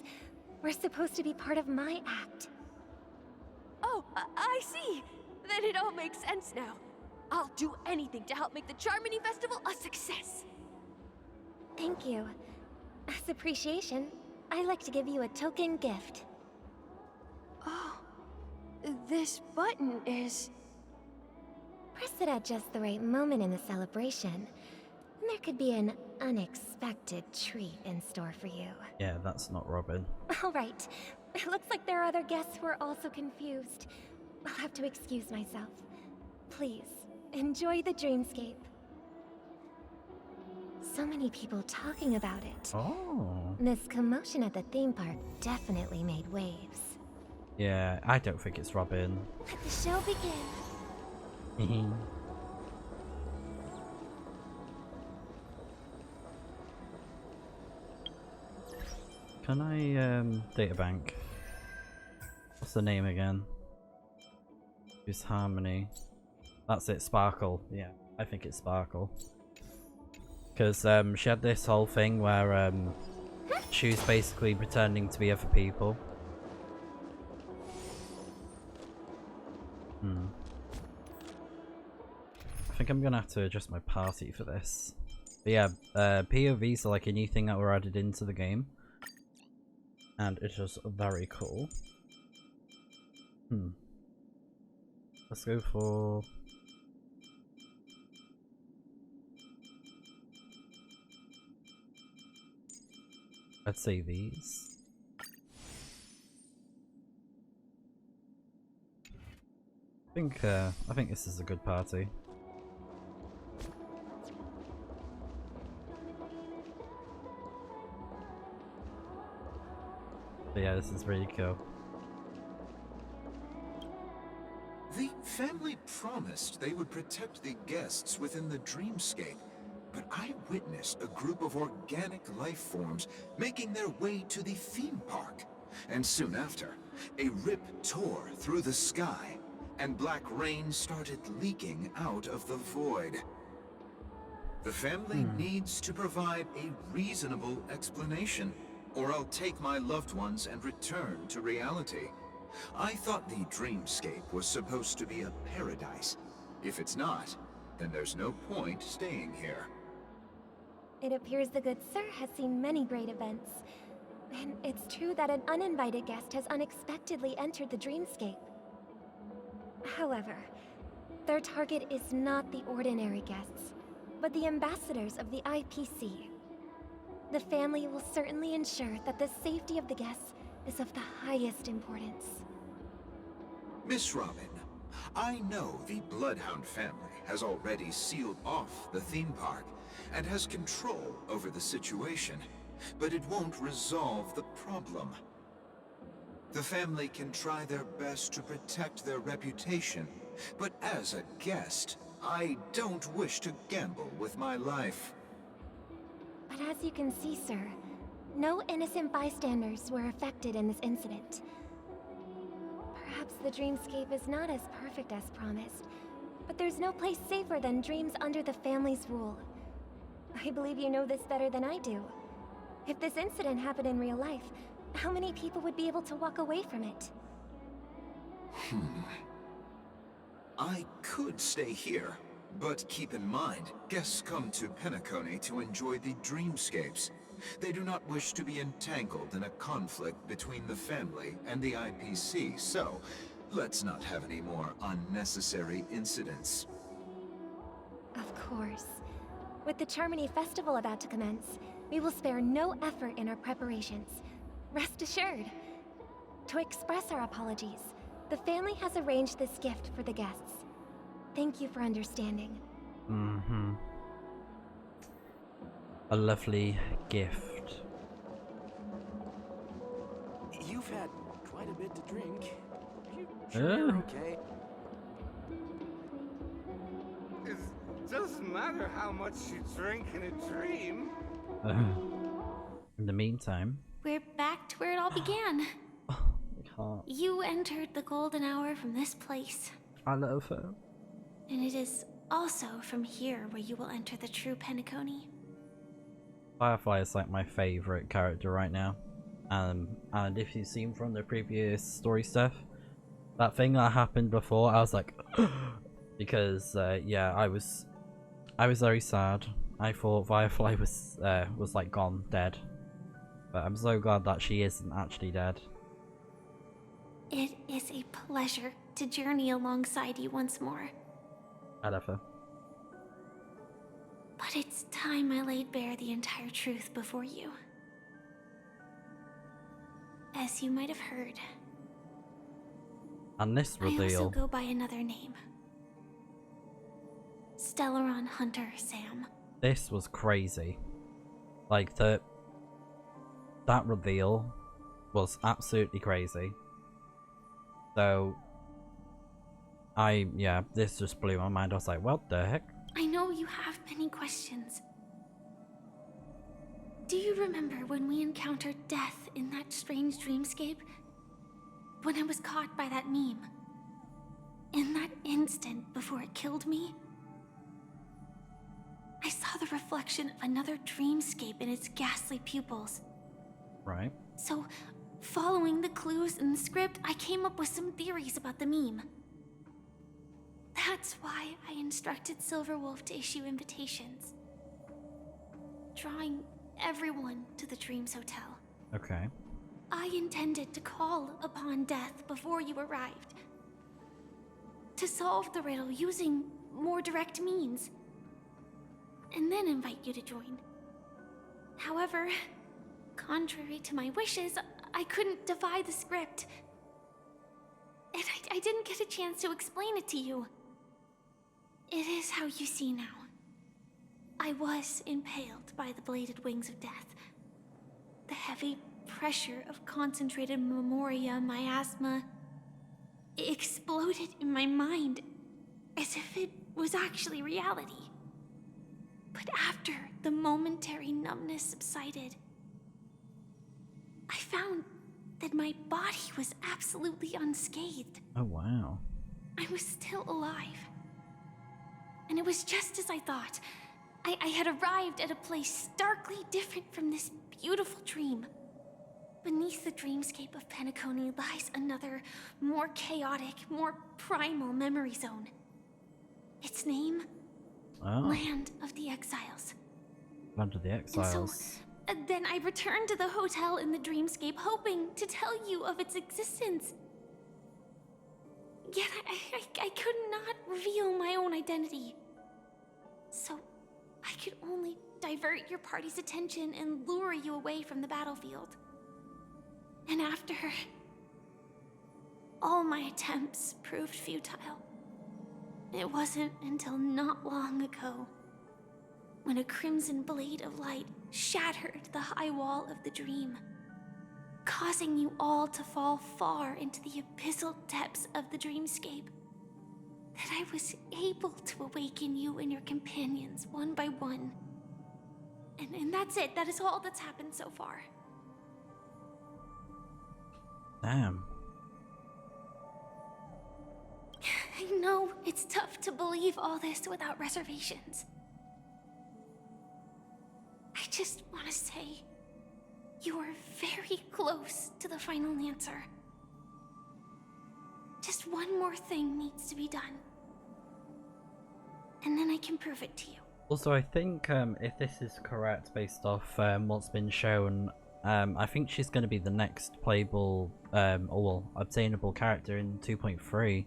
were supposed to be part of my act. Oh, I see. Then it all makes sense now. I'll do anything to help make the Charmony Festival a success. Thank you. As appreciation, I'd like to give you a token gift. Oh, this button is... Press it at just the right moment in the celebration, and there could be an unexpected treat in store for you. Yeah, that's not Robin. All right. It looks like there are other guests who are also confused. I'll have to excuse myself. Please, enjoy the dreamscape. So many people talking about it. Oh. This commotion at the theme park definitely made waves. Yeah, I don't think it's Robin. Let the show begin. Can I, databank? What's the name again? Use Harmony. That's it, Sparkle. Yeah, I think it's Sparkle. Because, she had this whole thing where, she was basically pretending to be other people. I think I'm gonna have to adjust my party for this. But yeah, POVs are like a new thing that were added into the game. And it's just very cool. Let's go for... Let's say these. I think this is a good party. But yeah, this is really cool. family promised they would protect the guests within the dreamscape, but I witnessed a group of organic life forms making their way to the theme park. And soon after, a rip tore through the sky, and black rain started leaking out of the void. The family needs to provide a reasonable explanation, or I'll take my loved ones and return to reality. I thought the dreamscape was supposed to be a paradise. If it's not, then there's no point staying here. It appears the good sir has seen many great events. And it's true that an uninvited guest has unexpectedly entered the dreamscape. However, their target is not the ordinary guests, but the ambassadors of the IPC. The family will certainly ensure that the safety of the guests is of the highest importance. Miss Robin, I know the Bloodhound family has already sealed off the theme park and has control over the situation, but it won't resolve the problem. The family can try their best to protect their reputation, but as a guest, I don't wish to gamble with my life. But as you can see, sir, no innocent bystanders were affected in this incident. Perhaps the dreamscape is not as perfect as promised, but there's no place safer than dreams under the family's rule. I believe you know this better than I do. If this incident happened in real life, how many people would be able to walk away from it? I could stay here, but keep in mind, guests come to Penacony to enjoy the dreamscapes. They do not wish to be entangled in a conflict between the family and the IPC, so let's not have any more unnecessary incidents. Of course. With the Charmony Festival about to commence, we will spare no effort in our preparations. Rest assured. To express our apologies, the family has arranged this gift for the guests. Thank you for understanding. A lovely gift. You've had quite a bit to drink. You sure you're okay? It doesn't matter how much you drink in a dream. In the meantime, We're back to where it all began. I can't. You entered the golden hour from this place, I love her. and it is also from here where you will enter the true Penacony. Firefly is like my favorite character right now, and if you've seen from the previous story stuff, that thing that happened before, I was like, because yeah, I was very sad. I thought Firefly was like gone, dead, but I'm so glad that she isn't actually dead. It is a pleasure to journey alongside you once more. I love her. But it's time I laid bare the entire truth before you. As you might have heard, And this I also reveal, go by another name. Stellaron Hunter Sam. this was crazy. Like that reveal was absolutely crazy. So this just blew my mind. I was like, what the heck? I know you have many questions. Do you remember when we encountered death in that strange dreamscape? When I was caught by that meme? In that instant before it killed me? I saw the reflection of another dreamscape in its ghastly pupils. Right. So, following the clues in the script, I came up with some theories about the meme. That's why I instructed Silverwolf to issue invitations, drawing everyone to the Dreams Hotel. Okay. I intended to call upon death before you arrived, to solve the riddle using more direct means, and then invite you to join. However, contrary to my wishes, I couldn't defy the script, and I didn't get a chance to explain it to you. It is how you see now. I was impaled by the bladed wings of death. The heavy pressure of concentrated memoria miasma exploded in my mind as if it was actually reality. But after the momentary numbness subsided, I found that my body was absolutely unscathed. Oh, wow. I was still alive. And it was just as I thought. I had arrived at a place starkly different from this beautiful dream. Beneath the dreamscape of Penacony lies another, more chaotic, more primal memory zone. Its name? Land of the Exiles. Land of the Exiles. And so, then I returned to the hotel in the dreamscape, hoping to tell you of its existence. Yet I could not reveal my own identity. So I could only divert your party's attention and lure you away from the battlefield. And after all my attempts proved futile, it wasn't until not long ago when a crimson blade of light shattered the high wall of the dream, causing you all to fall far into the abyssal depths of the dreamscape, that I was able to awaken you and your companions one by one. And that's it. That is all that's happened so far. Damn. I know it's tough to believe all this without reservations. I just want to say, you are very close to the final answer. Just one more thing needs to be done. And then I can prove it to you. Also, I think if this is correct based off what's been shown, I think she's going to be the next playable or obtainable character in 2.3.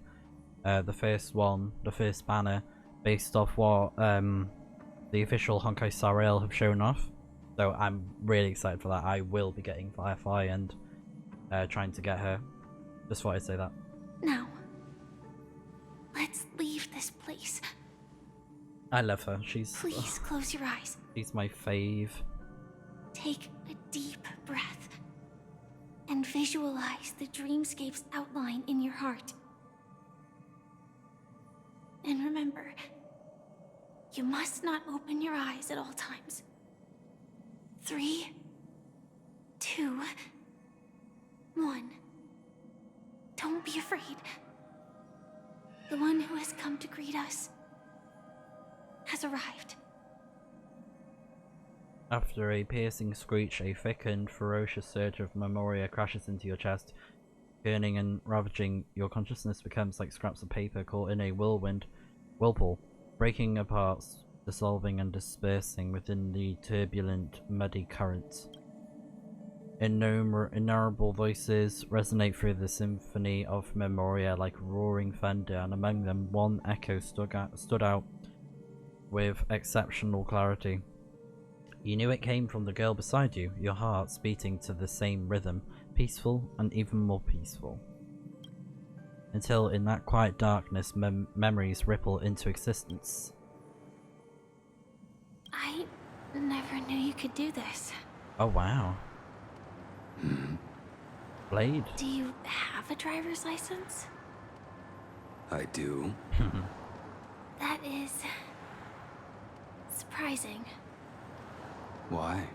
The first one, the first banner, based off what the official Honkai Star Rail have shown off. So I'm really excited for that. I will be getting Firefly and trying to get her. Just thought I'd say that. Now, let's leave this place. I love her. Please close your eyes. She's my fave. Take a deep breath and visualize the dreamscape's outline in your heart. And remember, you must not open your eyes at all times. 3, 2, 1. Don't be afraid. The one who has come to greet us has arrived. After a piercing screech, a thick and ferocious surge of memoria crashes into your chest. Churning and ravaging, your consciousness becomes like scraps of paper caught in a whirlpool, breaking apart, dissolving and dispersing within the turbulent, muddy current. Innumerable voices resonate through the symphony of memoria like roaring thunder, and among them one echo stood out with exceptional clarity. You knew it came from the girl beside you, your hearts beating to the same rhythm, peaceful and even more peaceful. Until in that quiet darkness, memories ripple into existence. I never knew you could do this. Oh wow. Blade? Do you have a driver's license? I do. That is surprising. Why?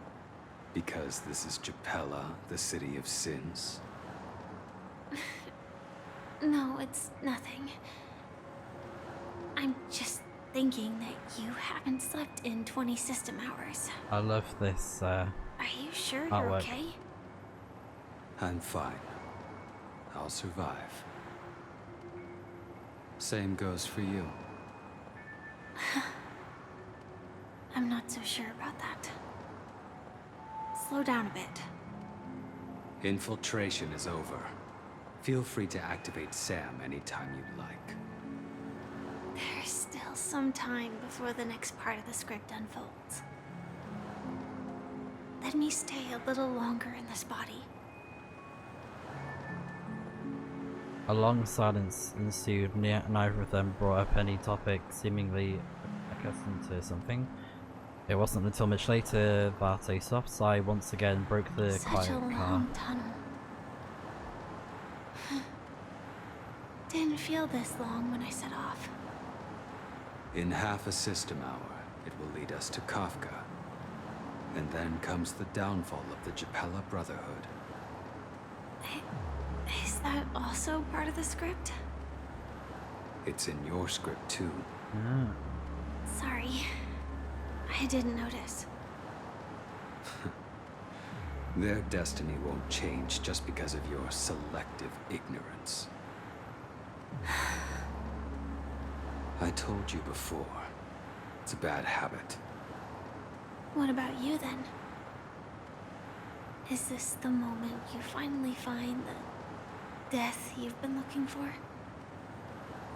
Because this is Japella, the city of sins? No, it's nothing. I'm just thinking that you haven't slept in 20 system hours. I love this Are you sure artwork. you're okay? I'm fine. I'll survive. Same goes for you. I'm not so sure about that. Slow down a bit. Infiltration is over. Feel free to activate Sam anytime you'd like. There's still some time before the next part of the script unfolds. Let me stay a little longer in this body. A long silence ensued. Neither of them brought up any topic, seemingly accustomed to something. It wasn't until much later that a soft sigh once again broke the Such quiet a car. long tunnel. Didn't feel this long when I set off. In half a system hour, it will lead us to Kafka. And then comes the downfall of the Japella Brotherhood. Is that also part of the script? It's in your script too. Sorry. I didn't notice. Their destiny won't change just because of your selective ignorance. I told you before, it's a bad habit. What about you then? Is this the moment you finally find the death you've been looking for?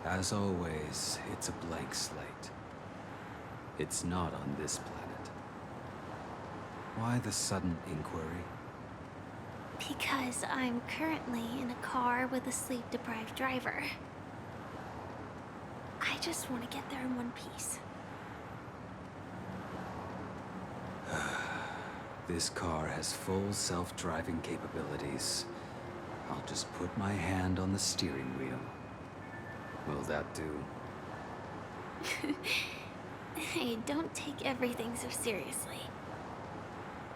As always, it's a blank slate. It's not on this planet. Why the sudden inquiry? Because I'm currently in a car with a sleep-deprived driver. I just want to get there in one piece. This car has full self-driving capabilities. I'll just put my hand on the steering wheel. Will that do? Hey, don't take everything so seriously.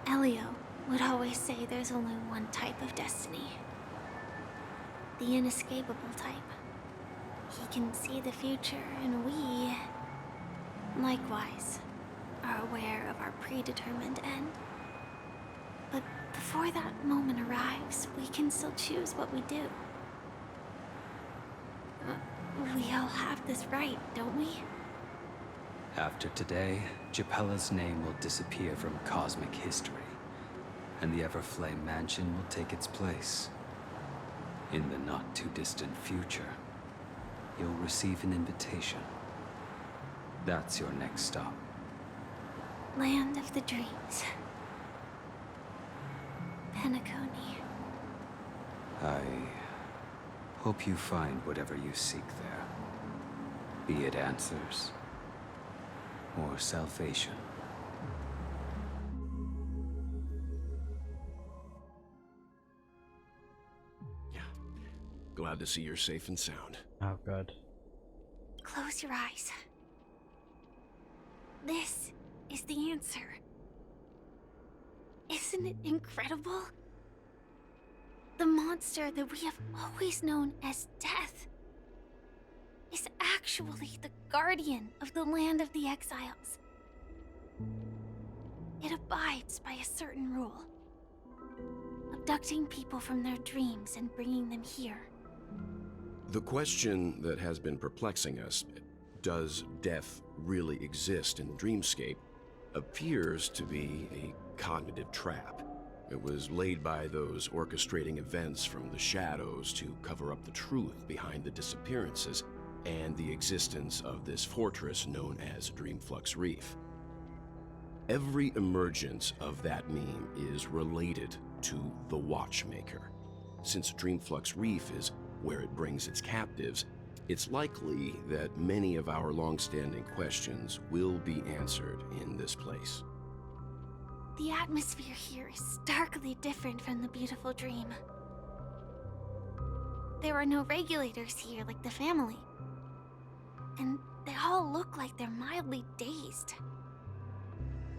Elio would always say there's only one type of destiny. The inescapable type. He can see the future, and we, likewise, are aware of our predetermined end. But before that moment arrives, we can still choose what we do. We all have this right, don't we? After today, Japella's name will disappear from cosmic history, and the Everflame Mansion will take its place. In the not-too-distant future, you'll receive an invitation. That's your next stop. Land of the Dreams. Penacony. I hope you find whatever you seek there. Be it answers or salvation. Yeah. Glad to see you're safe and sound. Oh, good. Close your eyes. This is the answer. Isn't it incredible? The monster that we have always known as Death is actually the guardian of the land of the exiles. It abides by a certain rule. Abducting people from their dreams and bringing them here. The question that has been perplexing us, does death really exist in the dreamscape, appears to be a cognitive trap. It was laid by those orchestrating events from the shadows to cover up the truth behind the disappearances and the existence of this fortress known as Dreamflux Reef. Every emergence of that meme is related to the Watchmaker. Since Dreamflux Reef is where it brings its captives, it's likely that many of our long-standing questions will be answered in this place. The atmosphere here is starkly different from the beautiful dream. There are no regulators here like the family. And they all look like they're mildly dazed.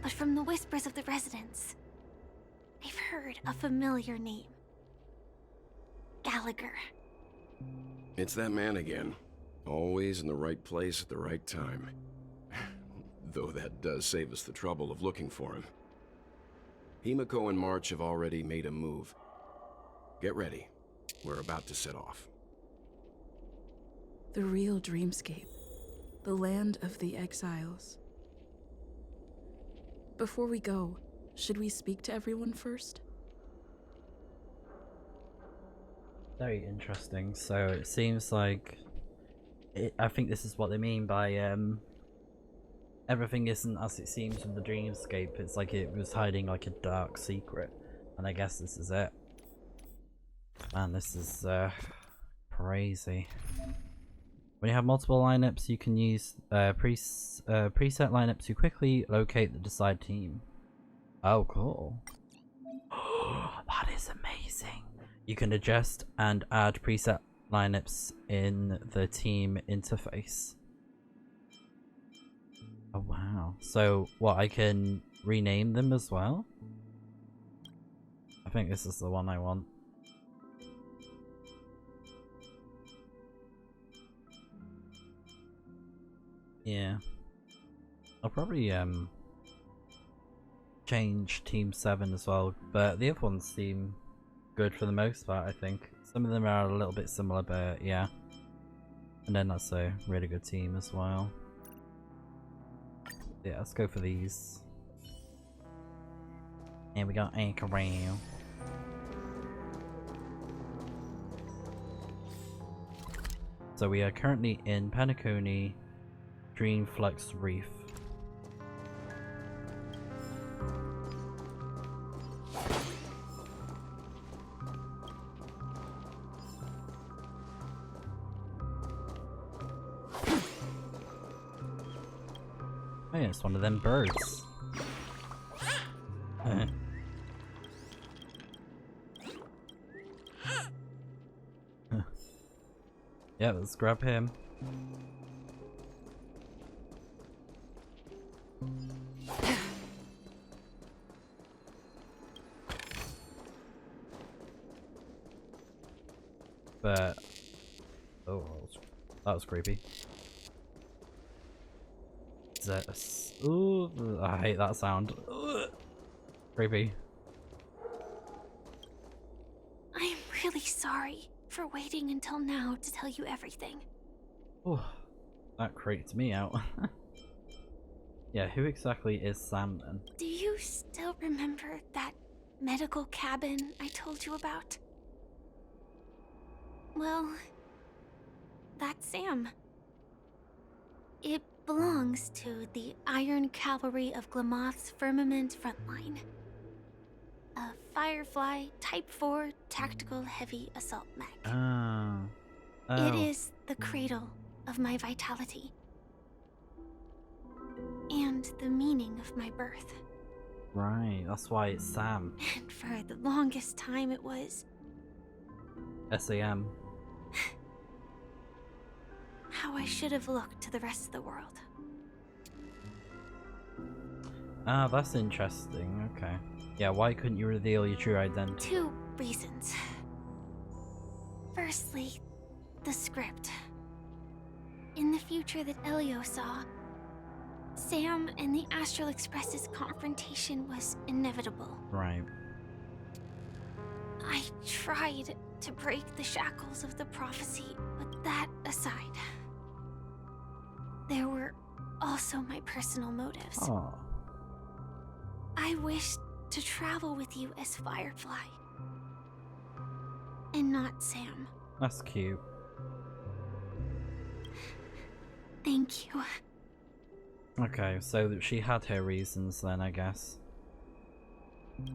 But from the whispers of the residents, I've heard a familiar name. Gallagher. It's that man again. Always in the right place at the right time. Though that does save us the trouble of looking for him. Himiko and March have already made a move. Get ready. We're about to set off. The real dreamscape. The land of the exiles. Before we go, should we speak to everyone first? Very interesting. So it seems like I think this is what they mean by everything isn't as it seems in the dreamscape. It's like it was hiding like a dark secret, and I guess this is it. Man, this is crazy. When you have multiple lineups, you can use preset lineups to quickly locate the desired team. Oh, cool. That is amazing. You can adjust and add preset lineups in the team interface. now. So, what, I can rename them as well? I think this is the one I want. Yeah. I'll probably change Team 7 as well, but the other ones seem good for the most part, I think. Some of them are a little bit similar, but yeah. And then that's a really good team as well. Yeah, let's go for these. And we got Anchor Rail. So we are currently in Penacony Dreamflux Reef. Oh yeah, it's one of them birds. Yeah, let's grab him. But oh, that was creepy. Ooh, I hate that sound. Ugh. Creepy. I'm really sorry for waiting until now to tell you everything. Oh, that creeped me out. Yeah, who exactly is Sam then? Do you still remember that medical cabin I told you about? Well, that's Sam. It belongs to the Iron Cavalry of Glamoth's Firmament Frontline. A Firefly Type 4 Tactical Heavy Assault Mech. Oh. It is the cradle of my vitality. And the meaning of my birth. Right, that's why it's Sam. And for the longest time it was... SAM. how I should have looked to the rest of the world. Ah, that's interesting, okay. Yeah, why couldn't you reveal your true identity? 2 reasons. Firstly, the script. In the future that Elio saw, Sam and the Astral Express's confrontation was inevitable. Right. I tried to break the shackles of the prophecy, but that aside, there were also my personal motives. Oh. I wished to travel with you as Firefly, and not Sam. That's cute. Thank you. Okay, so she had her reasons then, I guess.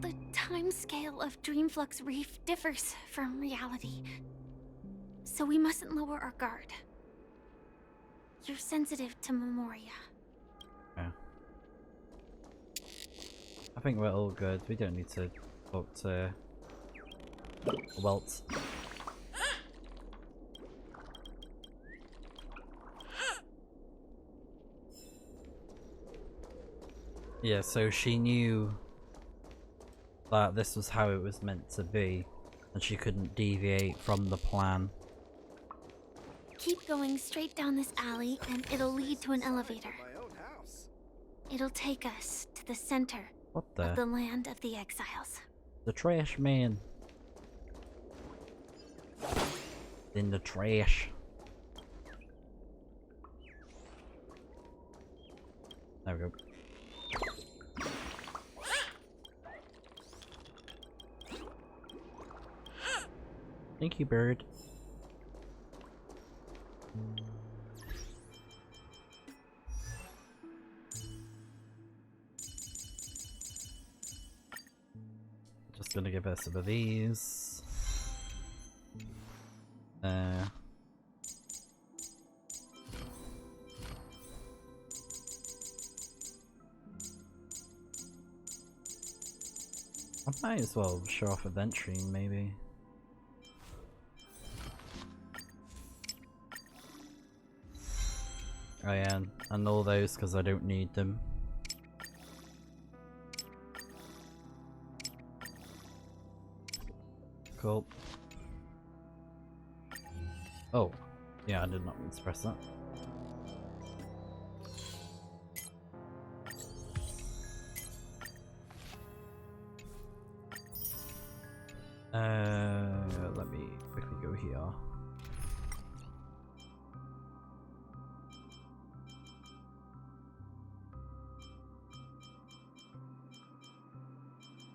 The timescale of Dreamflux Reef differs from reality, so we mustn't lower our guard. You're sensitive to Memoria. Yeah. I think we're all good. We don't need to talk to Welt. Yeah, so she knew that this was how it was meant to be, and she couldn't deviate from the plan. Keep going straight down this alley, and it'll lead to an elevator. It'll take us to the center of the land of the exiles. The trash man. In the trash. There we go. Thank you, bird. Just gonna give her some of these. I might as well show off adventuring, maybe. Oh yeah, and all those because I don't need them. Cool. Oh, yeah, I did not mean to press that. Let me quickly go here.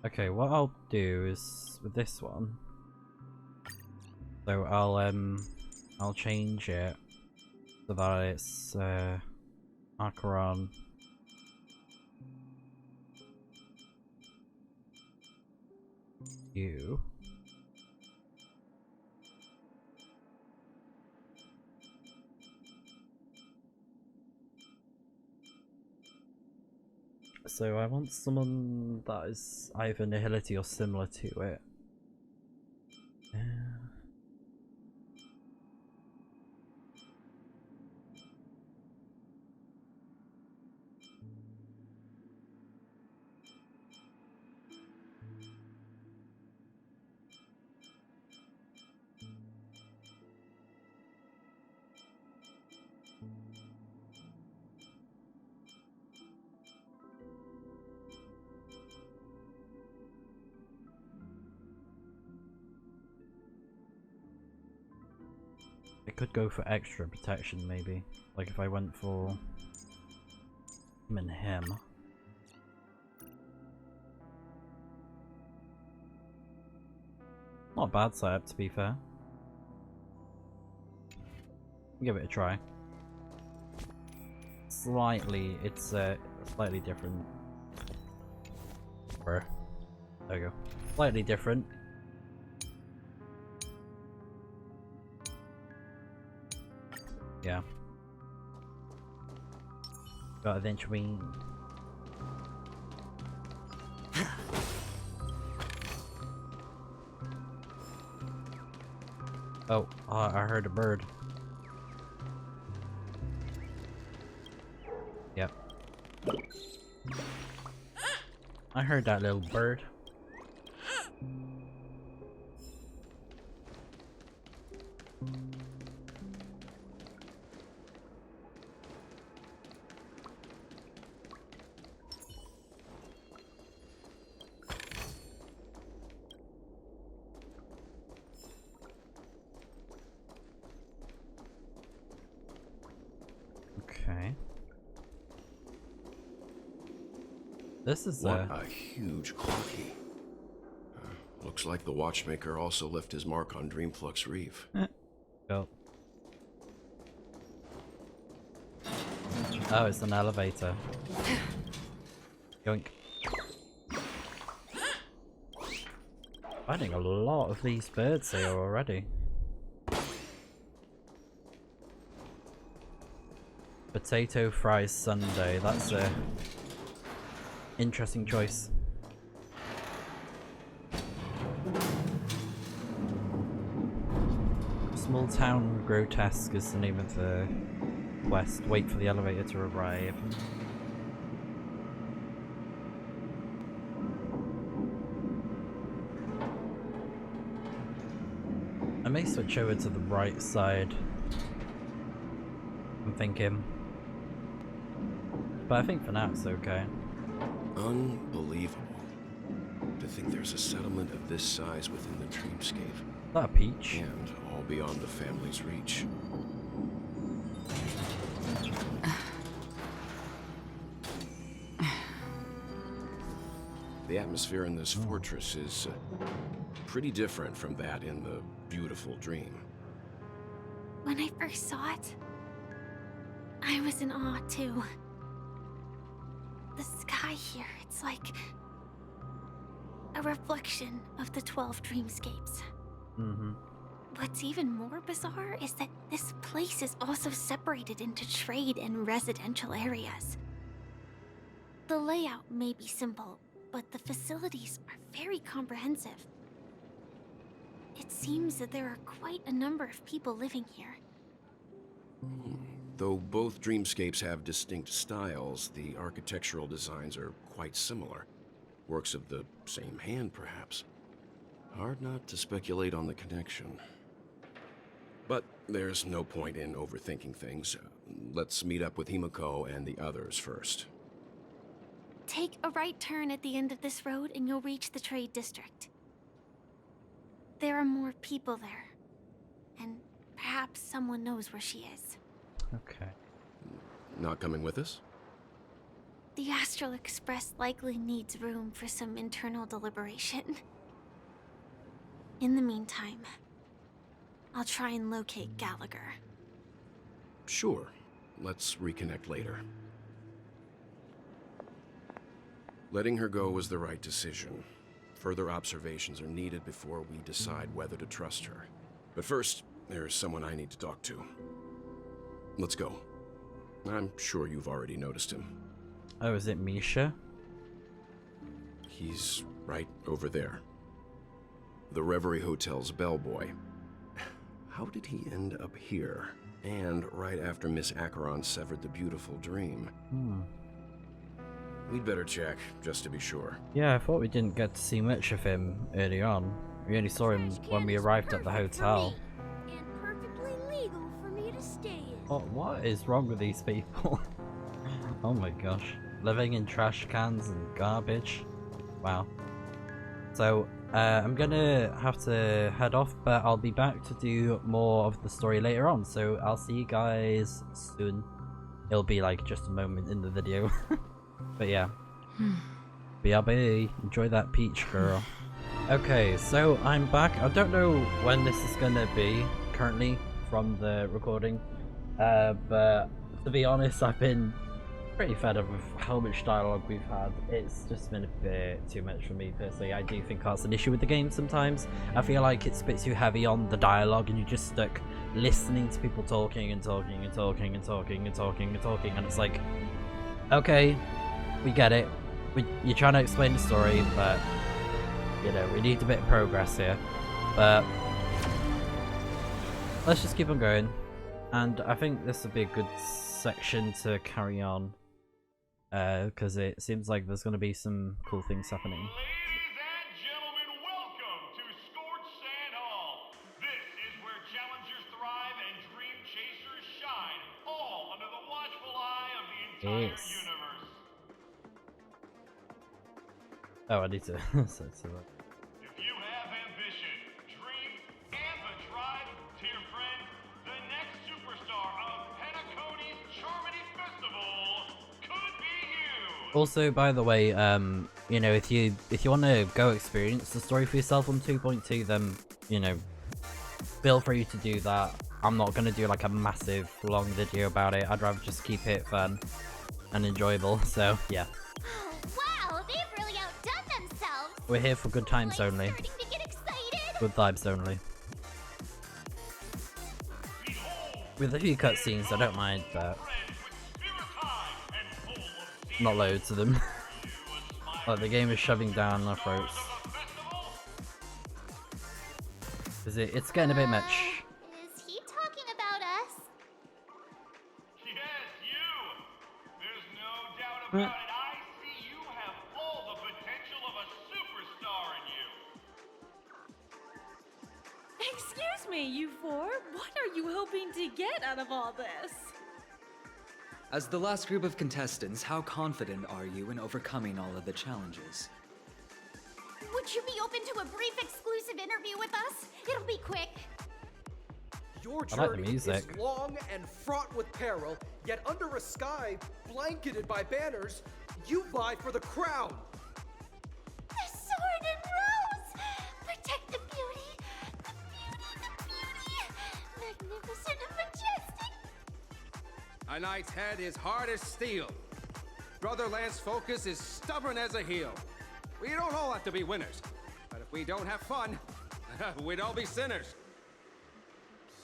Okay, what I'll do is with this one. So I'll change it so that it's Acheron. You. So I want someone that is either Nihility or similar to it. I could go for extra protection maybe, like if I went for him and him. Not a bad setup to be fair. Give it a try. Slightly, it's slightly different. There we go. Slightly different. Yeah. But eventually. Oh, I heard a bird. Yep. I heard that little bird. Okay. This is what a huge clocky. Looks like the Watchmaker also left his mark on Dreamflux Reef. Go. Oh, it's an elevator. Yoink. Finding a lot of these birds here already. Potato fries sundae. That's a interesting choice. Small Town Grotesque is the name of the quest. Wait for the elevator to arrive. I may switch over to the right side. I'm thinking. But I think for now it's okay. Unbelievable. To think there's a settlement of this size within the dreamscape. Is that a peach? And all beyond the family's reach. The atmosphere in this fortress is pretty different from that in the beautiful dream. When I first saw it, I was in awe too. The sky here, it's like a reflection of the 12 dreamscapes. Mm-hmm. What's even more bizarre is that this place is also separated into trade and residential areas. The layout may be simple, but the facilities are very comprehensive. It seems that there are quite a number of people living here. Though both dreamscapes have distinct styles, the architectural designs are quite similar. Works of the same hand, perhaps. Hard not to speculate on the connection. But there's no point in overthinking things. Let's meet up with Himiko and the others first. Take a right turn at the end of this road and you'll reach the trade district. There are more people there. And perhaps someone knows where she is. Okay. Not coming with us? The Astral Express likely needs room for some internal deliberation. In the meantime, I'll try and locate Gallagher. Sure. Let's reconnect later. Letting her go was the right decision. Further observations are needed before we decide whether to trust her. But first, there's someone I need to talk to. Let's go. I'm sure you've already noticed him. Oh, is it Misha? He's right over there. The Reverie Hotel's bellboy. How did he end up here? And right after Miss Acheron severed the beautiful dream. We'd better check, just to be sure. Yeah, I thought we didn't get to see much of him early on. We only saw him when we arrived at the hotel. And perfectly legal for me to stay in. Oh, what is wrong with these people? Oh my gosh. Living in trash cans and garbage. Wow. So, I'm gonna have to head off, but I'll be back to do more of the story later on. So, I'll see you guys soon. It'll be like just a moment in the video. But yeah. BRB. Enjoy that peach, girl. Okay, so I'm back. I don't know when this is gonna be currently from the recording. But to be honest, I've been pretty fed up with how much dialogue we've had. It's just been a bit too much for me personally. I do think that's an issue with the game sometimes. I feel like it's a bit too heavy on the dialogue and you're just stuck listening to people talking and talking and talking and talking and talking and talking, and it's like, okay, we get it. You're trying to explain the story, but you know, we need a bit of progress here. But let's just keep on going. And I think this would be a good section to carry on, because it seems like there's going to be some cool things happening. Ladies and gentlemen, welcome to Scorched Sand Hall. This is where challengers thrive and dream chasers shine, all under the watchful eye of the entire Yes. universe. Oh, I need to. so, If you have ambition, dream, and the drive, dear friend, the next superstar of Penacony's Charmony Festival could be you. Also, by the way, you know, if you want to go experience the story for yourself on 2.2, then you know, feel free to do that. I'm not gonna do like a massive long video about it. I'd rather just keep it fun and enjoyable. So yeah. Wow, they've really outdone themselves. We're here for good times only. Starting to get excited. Good vibes only. With a few cutscenes, I don't mind, but not loads of them. Like the game is shoving down our throats. It's getting a bit much. Is he talking about us? Yes, you. There's no doubt about it. I see you have all the potential of a superstar in you. Excuse me, you four. What are you hoping to get out of all this? As the last group of contestants, how confident are you in overcoming all of the challenges? Would you be open to a brief exclusive interview with us? It'll be quick. Your I like the journey music. is long and fraught with peril, yet under a sky blanketed by banners, you vie for the crown. The sword and rose! Protect the beauty! The beauty, the beauty! Magnificent and majestic! A knight's head is hard as steel. Brother Lance Focus is stubborn as a heel. We don't all have to be winners, but if we don't have fun, we'd all be sinners.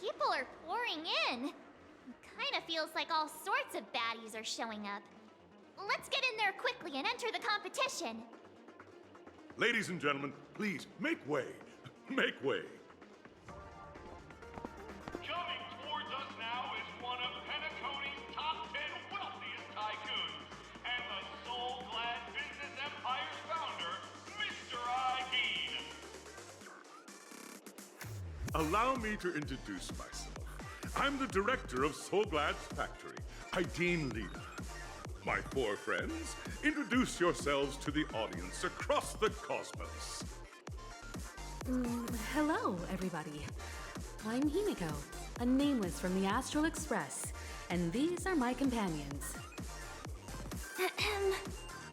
People are pouring in. Kinda feels like all sorts of baddies are showing up. Let's get in there quickly and enter the competition. Ladies and gentlemen, please make way. Make way. Coming towards us now is one of Penacony's top 10 wealthiest tycoons and the soul-glad business empire's founder, Mr. Ideed. Allow me to introduce myself. I'm the director of Soulglad's factory, Ideen Leader. My 4 friends, introduce yourselves to the audience across the cosmos. Hello, everybody. I'm Himiko, a nameless from the Astral Express, and these are my companions.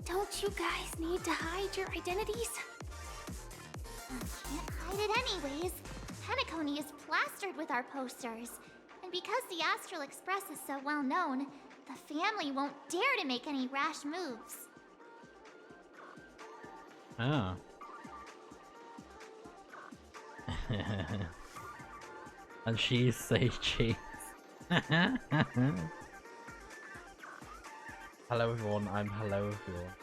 Don't you guys need to hide your identities? Can't hide it anyways. Penacony is plastered with our posters. And because the Astral Express is so well known, the family won't dare to make any rash moves. Oh. And she's say cheese. Hello everyone, I'm hello everyone.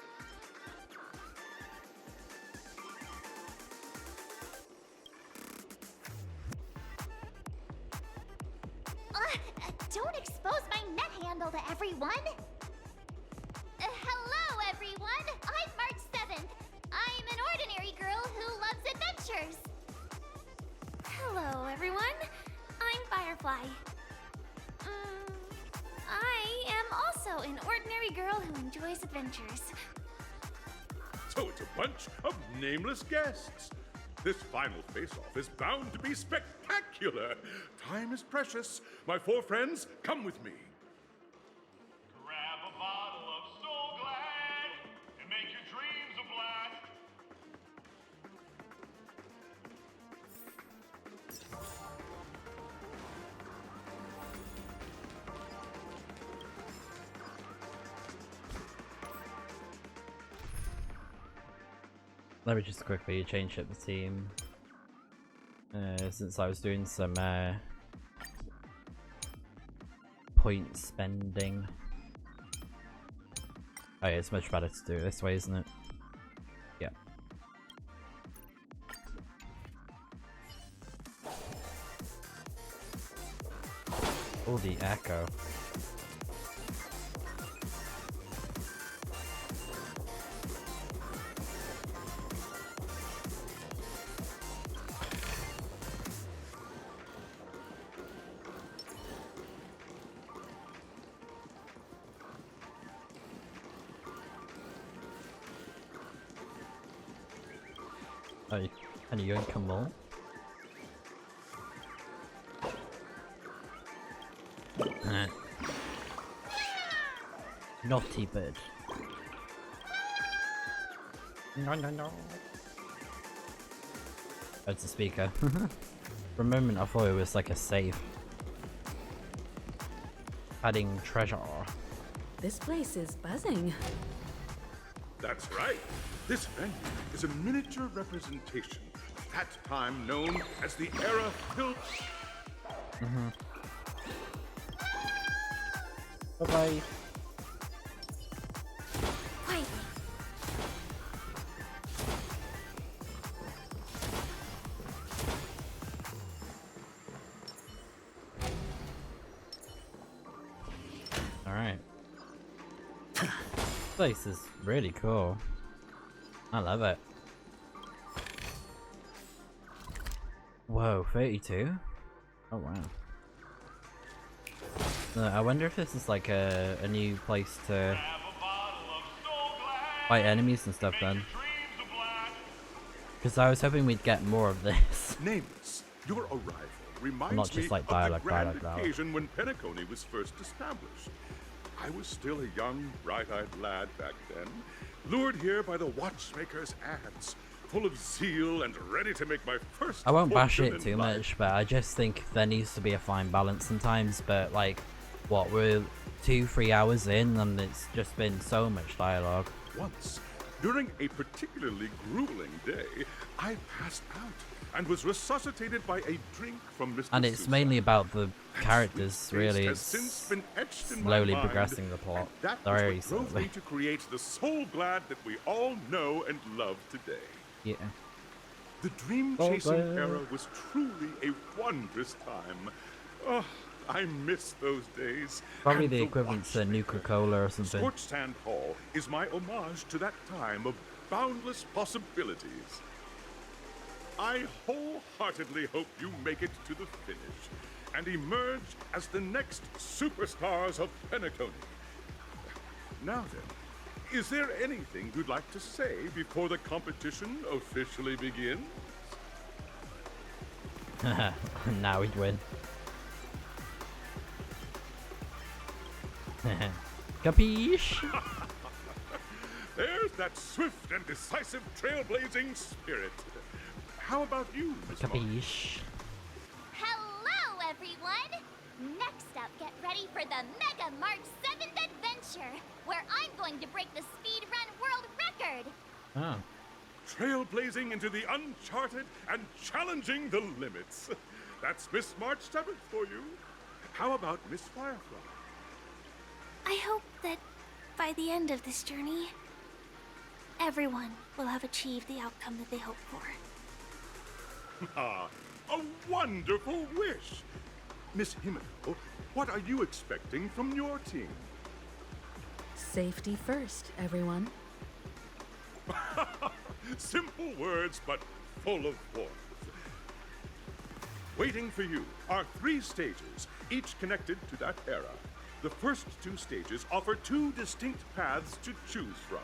Don't expose my net handle to everyone! Hello, everyone! I'm March 7th. I'm an ordinary girl who loves adventures. Hello, everyone. I'm Firefly. I am also an ordinary girl who enjoys adventures. So it's a bunch of nameless guests. This final face-off is bound to be spectacular. Time is precious. My 4 friends, come with me. Grab a bottle of Soul Glad and make your dreams a blast. Let me just quickly change up the team. Since I was doing some point spending. Oh yeah, it's much better to do it this way, isn't it? Yeah. Oh, the echo. Oh, can you yoink them all? Naughty bird. No, no, no. Oh, it's a speaker. For a moment I thought it was like a safe. Adding treasure. This place is buzzing. That's right. This venue is a miniature representation of that time known as the era filled. Bye-bye. Wait. Alright. This place is really cool. I love it. Whoa, 32? Oh wow. I wonder if this is like a new place to fight enemies and stuff then. Because I was hoping we'd get more of this. Nameless, your arrival reminds Not just me like of dialogue, the grand dialogue. occasion when Penacony was first established. I was still a young, bright-eyed lad back then, lured here by the Watchmaker's ads, full of zeal and ready to make my first I won't bash fortune it in too life. much, but I just think there needs to be a fine balance sometimes. But like, what, we're 2-3 hours in and it's just been so much dialogue. Once, during a particularly grueling day, I passed out and was resuscitated by a drink from Mr. And it's Susan. mainly about the characters, really. Has It's since been etched in my slowly mind, progressing the plot. and that Very was what drove slowly. me to create the Soul Glad that we all know and love today. Yeah. The dream Soul chasing Glad. era was truly a wondrous time. Oh, I miss those days. Probably And the equivalent to Nuka-Cola or something. Scorched Sand Hall is my homage to that time of boundless possibilities. I wholeheartedly hope you make it to the finish and emerge as the next superstars of Penacony. Now then, is there anything you'd like to say before the competition officially begins? Now he'd win. Capiche? There's that swift and decisive trailblazing spirit. How about you, Miss March? Capiche? Hello, everyone! Next up, get ready for the Mega March 7th adventure, where I'm going to break the speedrun world record! Oh. Trailblazing into the uncharted and challenging the limits. That's Miss March 7th for you. How about Miss Firefly? I hope that by the end of this journey, everyone will have achieved the outcome that they hope for. Ah, a wonderful wish! Miss Himiko, what are you expecting from your team? Safety first, everyone. Simple words, but full of warmth. Waiting for you are 3 stages, each connected to that era. The first 2 stages offer 2 distinct paths to choose from,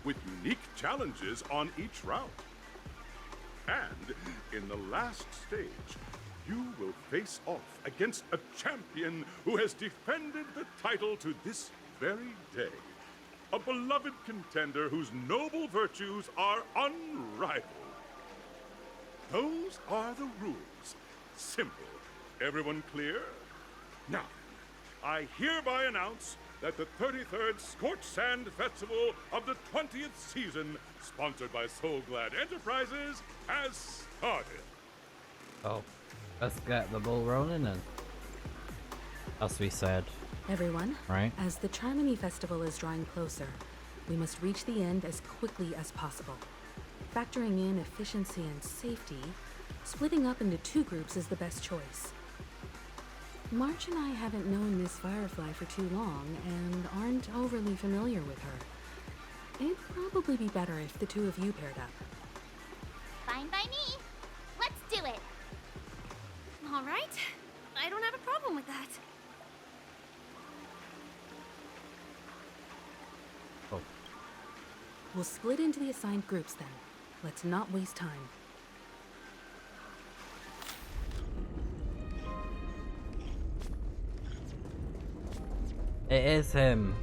with unique challenges on each route. And in the last stage, you will face off against a champion who has defended the title to this very day. A beloved contender whose noble virtues are unrivaled. Those are the rules. Simple. Everyone clear? Now, I hereby announce that the 33rd Scorched Sand Festival of the 20th season, sponsored by Soul Glad Enterprises, has started. Oh, let's get the ball rolling then. As we said. Everyone, right? As the Charmony Festival is drawing closer, we must reach the end as quickly as possible. Factoring in efficiency and safety, splitting up into 2 groups is the best choice. March and I haven't known Miss Firefly for too long and aren't overly familiar with her. It'd probably be better if the 2 of you paired up. Fine by me. Let's do it. All right. I don't have a problem with that. Oh. We'll split into the assigned groups then. Let's not waste time. It is him.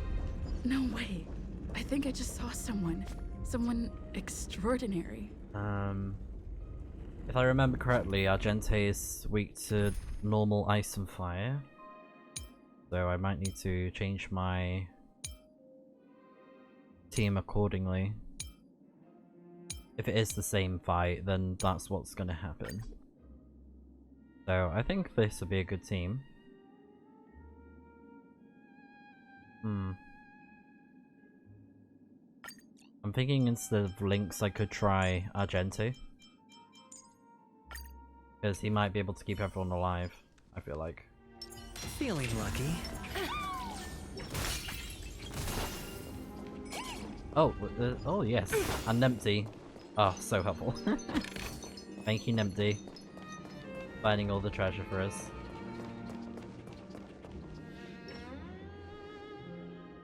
No way. I think I just saw someone. Someone extraordinary. If I remember correctly, Argente is weak to normal ice and fire. So I might need to change my team accordingly. If it is the same fight, then that's what's gonna happen. So I think this would be a good team. I'm thinking instead of Lynx I could try Argente. Because he might be able to keep everyone alive, I feel like. Feeling lucky. Oh, oh yes, and Nempty. Oh, so helpful. Thank you, Nempty. Finding all the treasure for us.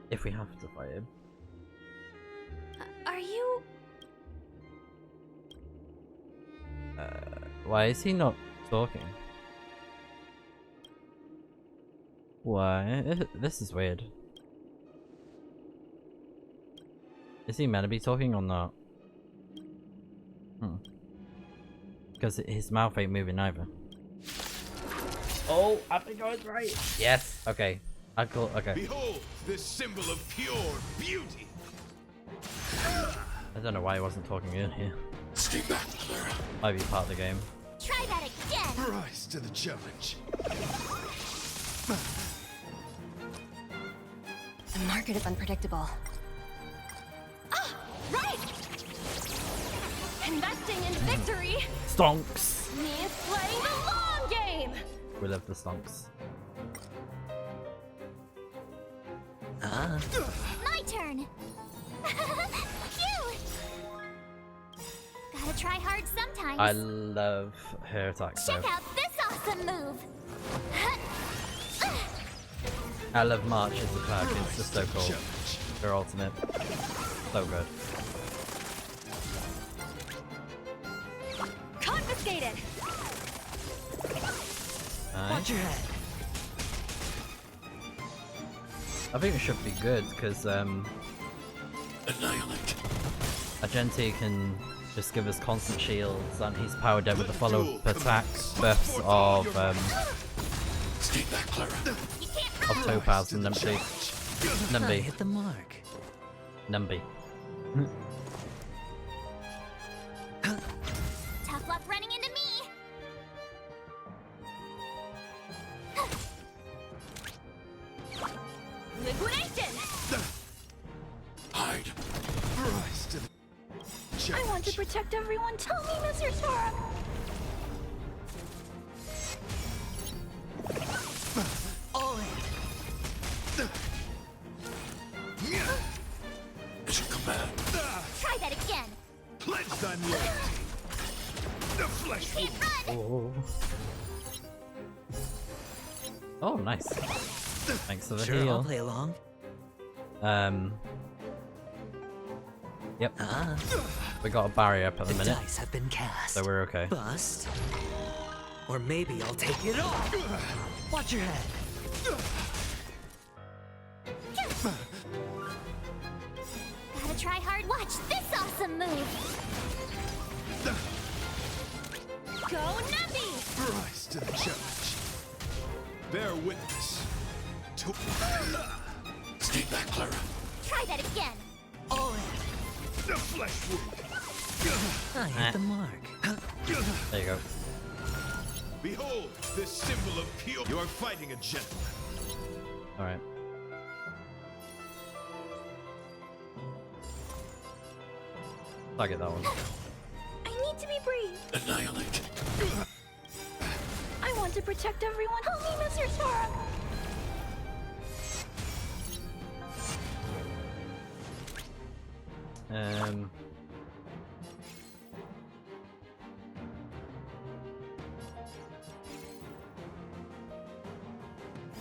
If we have to fight him. Are you... Why is he not talking? Why? This is weird. Is he meant to be talking or not? Because his mouth ain't moving either. Oh, I think I was right. Yes. Okay. Okay. Behold, this symbol of pure beauty. I don't know why he wasn't talking in here. Stay back, Clara. Might be part of the game. Try that again. Rise to the challenge. The market is unpredictable. Ah, right. Investing in victory Stonks. means playing the long game. We love the stonks. My turn. Phew. Gotta try hard sometimes. I love her attack. Check out this awesome move. I love March's attack. It's just so cool. Her ultimate, so good. Confiscated. Nice. Watch your head. I think it should be good because Agenti can just give us constant shields, and he's powered up with the follow-up attack buffs of Topaz and Numby. Numby. Hit the mark. Numby. Tough luck running into me. Liquidation! Hide. Rise to the I want to protect everyone. Tell me, Mr. Sora. All in. At your command. Try that again. Pledge thy loyalty. The flesh wound. Oh. Oh, nice. Thanks for the Sure, heal. I'll play along. Yep. We got a barrier up at the minute, Dice have been cast. so we're okay. Bust. Or maybe I'll take it all. Watch your head. Gotta try hard. Watch this awesome move. Go Numby! Rise to the challenge. Bear witness. To stay back, Clara. Try that again. All in. The flesh wound. I hit the mark. There you go. Behold, this symbol of pure. You are fighting a gentleman. Alright. I'll get that one. I need to be brave. Annihilate. I want to protect everyone. Help me, Mr. Sora.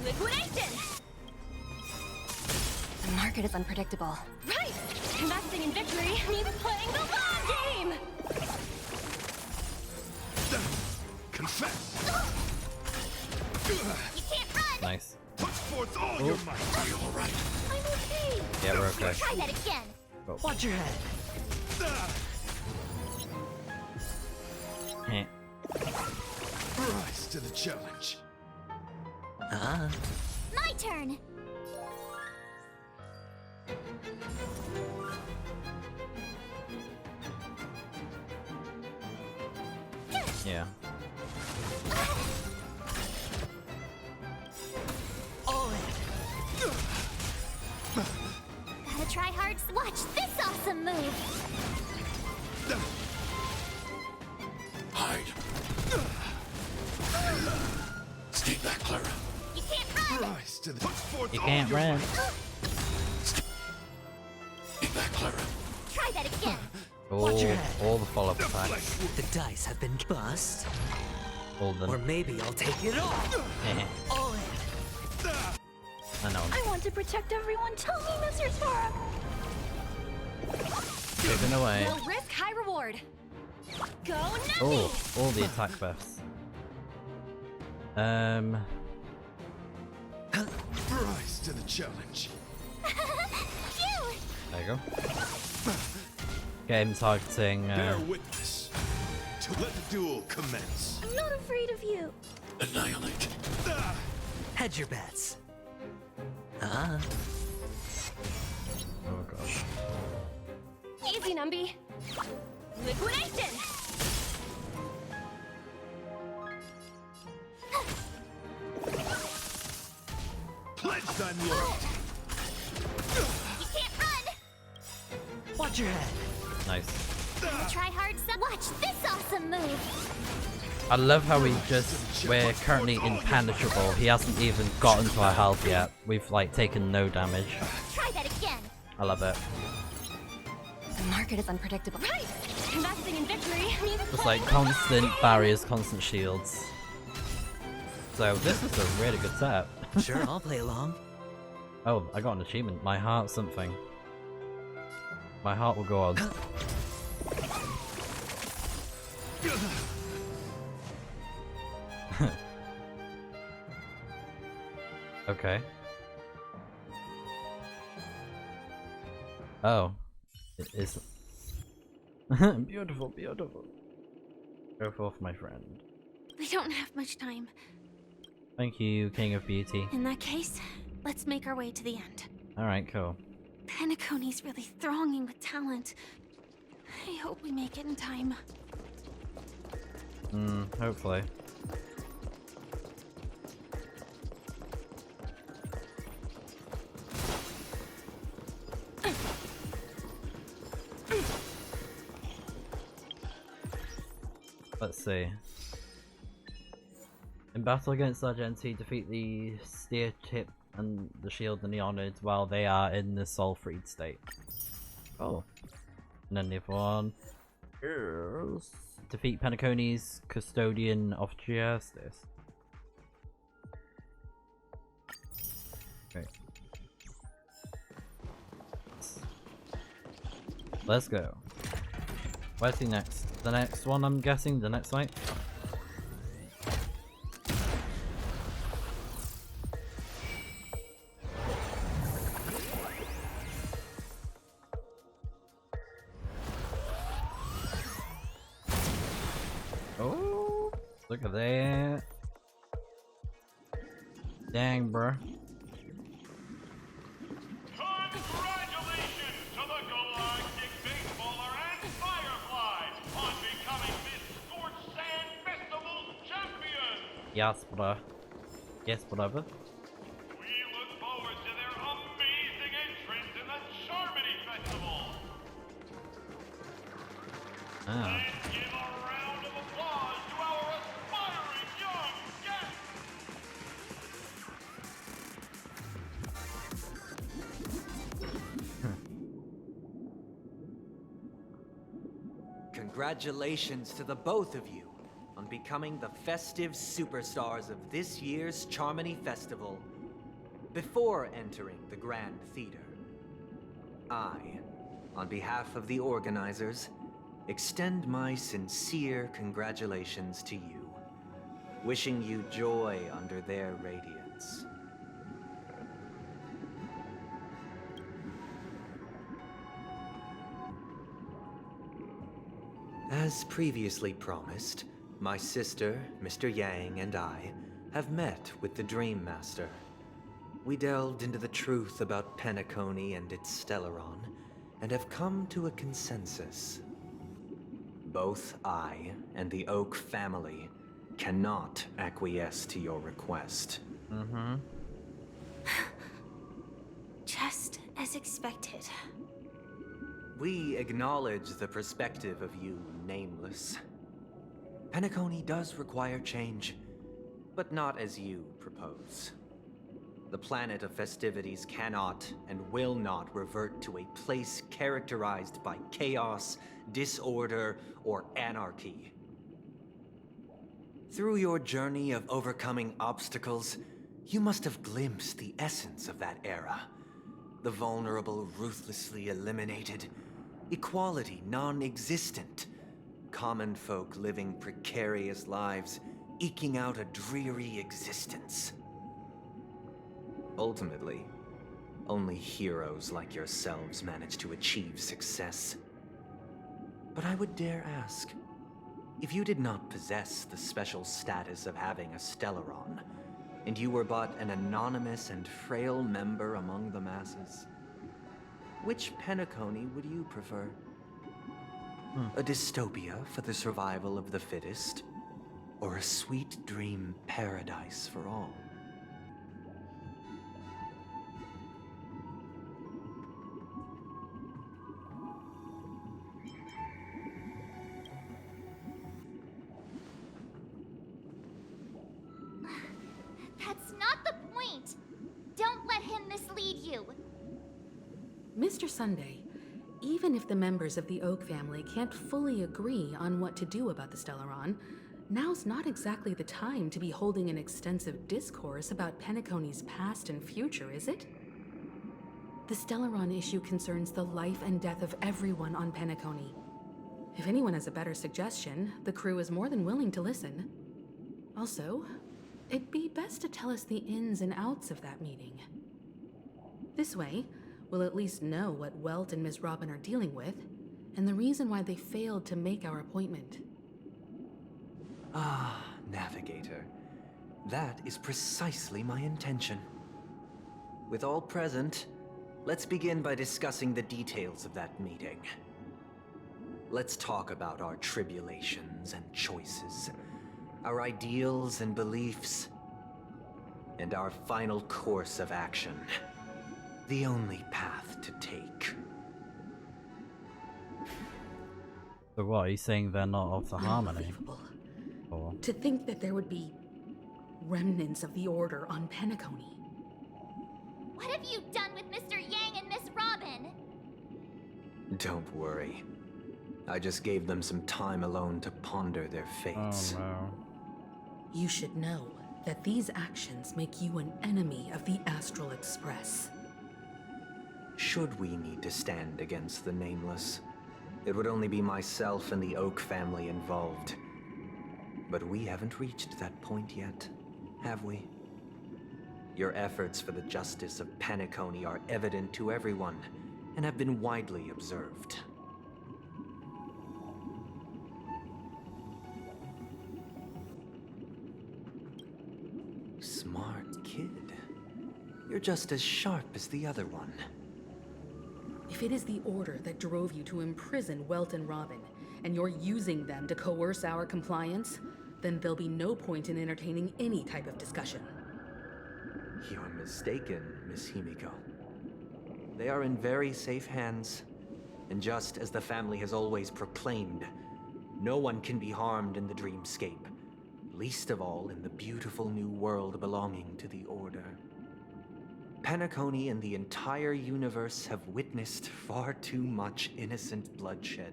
Liquidation! The market is unpredictable. Right! Investing in victory means playing the long game! Confess. You can't run. Nice. Put forth all your might. Are you all right? I'm okay. Yeah, we're okay. Try that again. Oh. Watch your head. Heh. Rise to the challenge. My turn. Yeah. All in. Gotta try hard. Watch this awesome move. Hide. Stay back, Clara. You can't run. Rise to the. Put forth You all can't your run. might. Stay back, Clara. Try that again. Watch your head. All the follow-up attacks. The dice have been bust. All them. Or maybe I'll take it all. Heh. All in. I know. I want to protect everyone. Tell me, Mr. Sora. Giving away. No risk, high reward. Go Numby! Oh, all the attack buffs. Rise to the challenge. Phew! There you go. Get him targeting. Bear witness. To let the duel commence. I'm not afraid of you. Annihilate. Hedge your bets. Oh gosh. Easy, Numby. Liquidation! Pledge thy loyalty. You can't run. Watch your head. Nice. Gotta try hard. Watch this awesome move. I love how we're currently impenetrable. He hasn't even gotten to our health yet. We've like taken no damage. Try that again. I love it. The market is unpredictable. Right! Investing in victory means Just like constant barriers, constant shields. So this is a really good setup. Sure, I'll play along. Oh, I got an achievement. My heart something. My heart will go on. Okay. Oh. It is. Beautiful, beautiful. Go forth, my friend. We don't have much time. Thank you, King of Beauty. In that case, let's make our way to the end. Alright, cool. Penacony's really thronging with talent. I hope we make it in time. Hopefully. Let's see. In battle against Argenti, defeat the steer tip and the shield and the honored while they are in the soul freed state. Oh. And then the other one is defeat Penacony's custodian of justice. Okay. Let's go. Where's he next? The next one, I'm guessing? The next fight? Oh, look at that. Dang, bruh. Yes, bruh. Yes, brother. We look forward to their amazing entrance in the Charmony Festival. Ah. Let's give a round of applause to our aspiring young guests. Congratulations to the both of you on becoming the festive superstars of this year's Charmony Festival. Before entering the Grand Theater, I, on behalf of the organizers, extend my sincere congratulations to you, wishing you joy under their radiance. As previously promised, my sister, Mr. Yang, and I have met with the Dream Master. We delved into the truth about Penacony and its Stellaron, and have come to a consensus. Both I and the Oak family cannot acquiesce to your request. Just as expected. We acknowledge the perspective of you, Nameless. Penacony does require change, but not as you propose. The planet of festivities cannot and will not revert to a place characterized by chaos, disorder, or anarchy. Through your journey of overcoming obstacles, you must have glimpsed the essence of that era. The vulnerable ruthlessly eliminated, equality non-existent, common folk living precarious lives, eking out a dreary existence. Ultimately, only heroes like yourselves manage to achieve success. But I would dare ask, if you did not possess the special status of having a Stellaron, and you were but an anonymous and frail member among the masses, which Penacony would you prefer? A dystopia for the survival of the fittest, or a sweet dream paradise for all? That's not the point! Don't let him mislead you! Mr. Sunday, even Even if the members of the Oak family can't fully agree on what to do about the Stellaron, now's not exactly the time to be holding an extensive discourse about Penacony's past and future, is it? The Stellaron issue concerns the life and death of everyone on Penacony. If anyone has a better suggestion, the crew is more than willing to listen. Also, it'd be best to tell us the ins and outs of that meeting. This way, we'll at least know what Welt and Miss Robin are dealing with, and the reason why they failed to make our appointment. Ah, Navigator. That is precisely my intention. With all present, let's begin by discussing the details of that meeting. Let's talk about our tribulations and choices, our ideals and beliefs, and our final course of action. The only path to take. So what, are you saying they're not of the Harmony? Or... To think that there would be remnants of the Order on Penacony. What have you done with Mr. Yang and Miss Robin? Don't worry. I just gave them some time alone to ponder their fates. Oh no. You should know that these actions make you an enemy of the Astral Express. Should we need to stand against the Nameless, it would only be myself and the Oak family involved. But we haven't reached that point yet, have we? Your efforts for the justice of Penacony are evident to everyone, and have been widely observed. Smart kid. You're just as sharp as the other one. If it is the Order that drove you to imprison Welt and Robin, and you're using them to coerce our compliance, then there'll be no point in entertaining any type of discussion. You're mistaken, Miss Himiko. They are in very safe hands, and just as the family has always proclaimed, no one can be harmed in the dreamscape, least of all in the beautiful new world belonging to the Order. Penacony and the entire universe have witnessed far too much innocent bloodshed.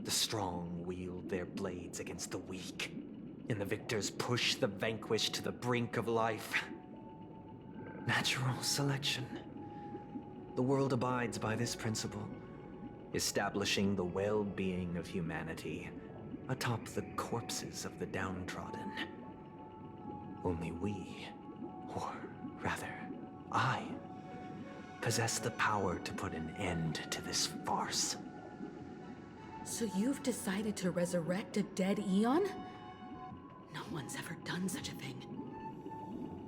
The strong wield their blades against the weak, and the victors push the vanquished to the brink of life. Natural selection. The world abides by this principle, establishing the well-being of humanity atop the corpses of the downtrodden. Only we, or rather, I, possess the power to put an end to this farce. So you've decided to resurrect a dead Eon? No one's ever done such a thing.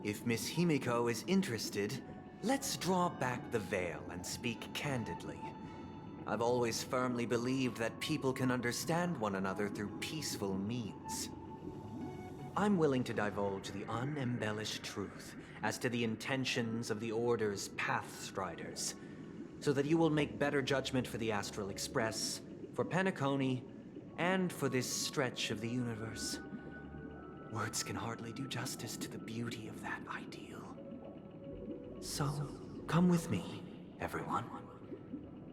If Miss Himiko is interested, let's draw back the veil and speak candidly. I've always firmly believed that people can understand one another through peaceful means. I'm willing to divulge the unembellished truth as to the intentions of the Order's Pathstriders, so that you will make better judgment for the Astral Express, for Penacony, and for this stretch of the universe. Words can hardly do justice to the beauty of that ideal. So, come with me, everyone.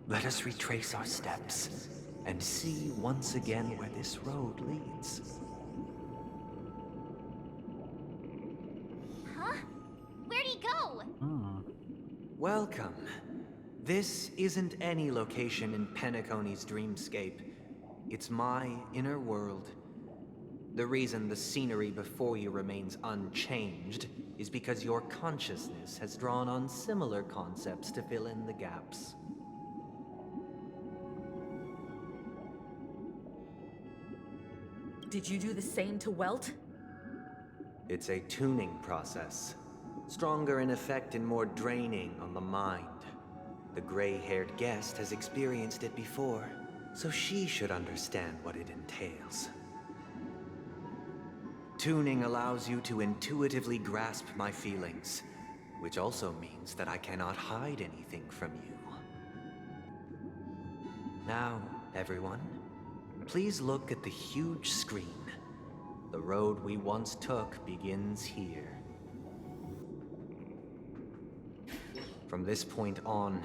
Let us retrace our steps, and see once again where this road leads. Huh? Where'd he go? Welcome. This isn't any location in Penacony's dreamscape. It's my inner world. The reason the scenery before you remains unchanged is because your consciousness has drawn on similar concepts to fill in the gaps. Did you do the same to Welt? It's a tuning process. Stronger in effect and more draining on the mind. The gray-haired guest has experienced it before, so she should understand what it entails. Tuning allows you to intuitively grasp my feelings, which also means that I cannot hide anything from you. Now, everyone, please look at the huge screen. The road we once took begins here. From this point on,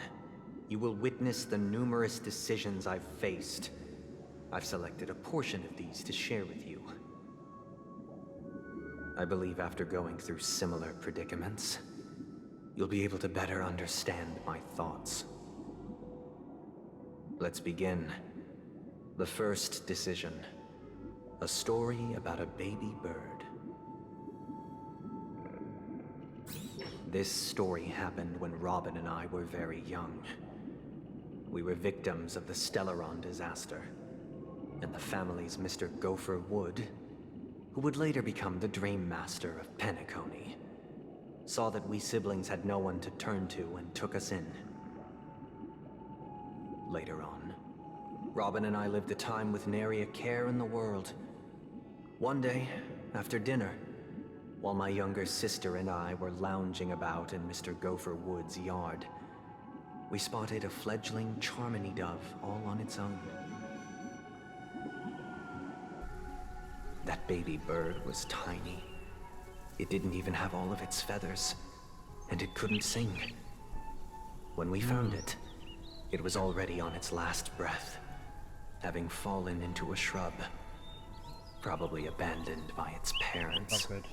you will witness the numerous decisions I've faced. I've selected a portion of these to share with you. I believe after going through similar predicaments, you'll be able to better understand my thoughts. Let's begin. The first decision. A story about a baby bird. This story happened when Robin and I were very young. We were victims of the Stellaron disaster, and the family's Mr. Gopher Wood, who would later become the Dream Master of Penacony, saw that we siblings had no one to turn to and took us in. Later on, Robin and I lived a time with nary a care in the world. One day, after dinner, while my younger sister and I were lounging about in Mr. Gopher Wood's yard, we spotted a fledgling Charmony dove all on its own. That baby bird was tiny. It didn't even have all of its feathers, and it couldn't sing. When we found it, it was already on its last breath, having fallen into a shrub, probably abandoned by its parents. Not good.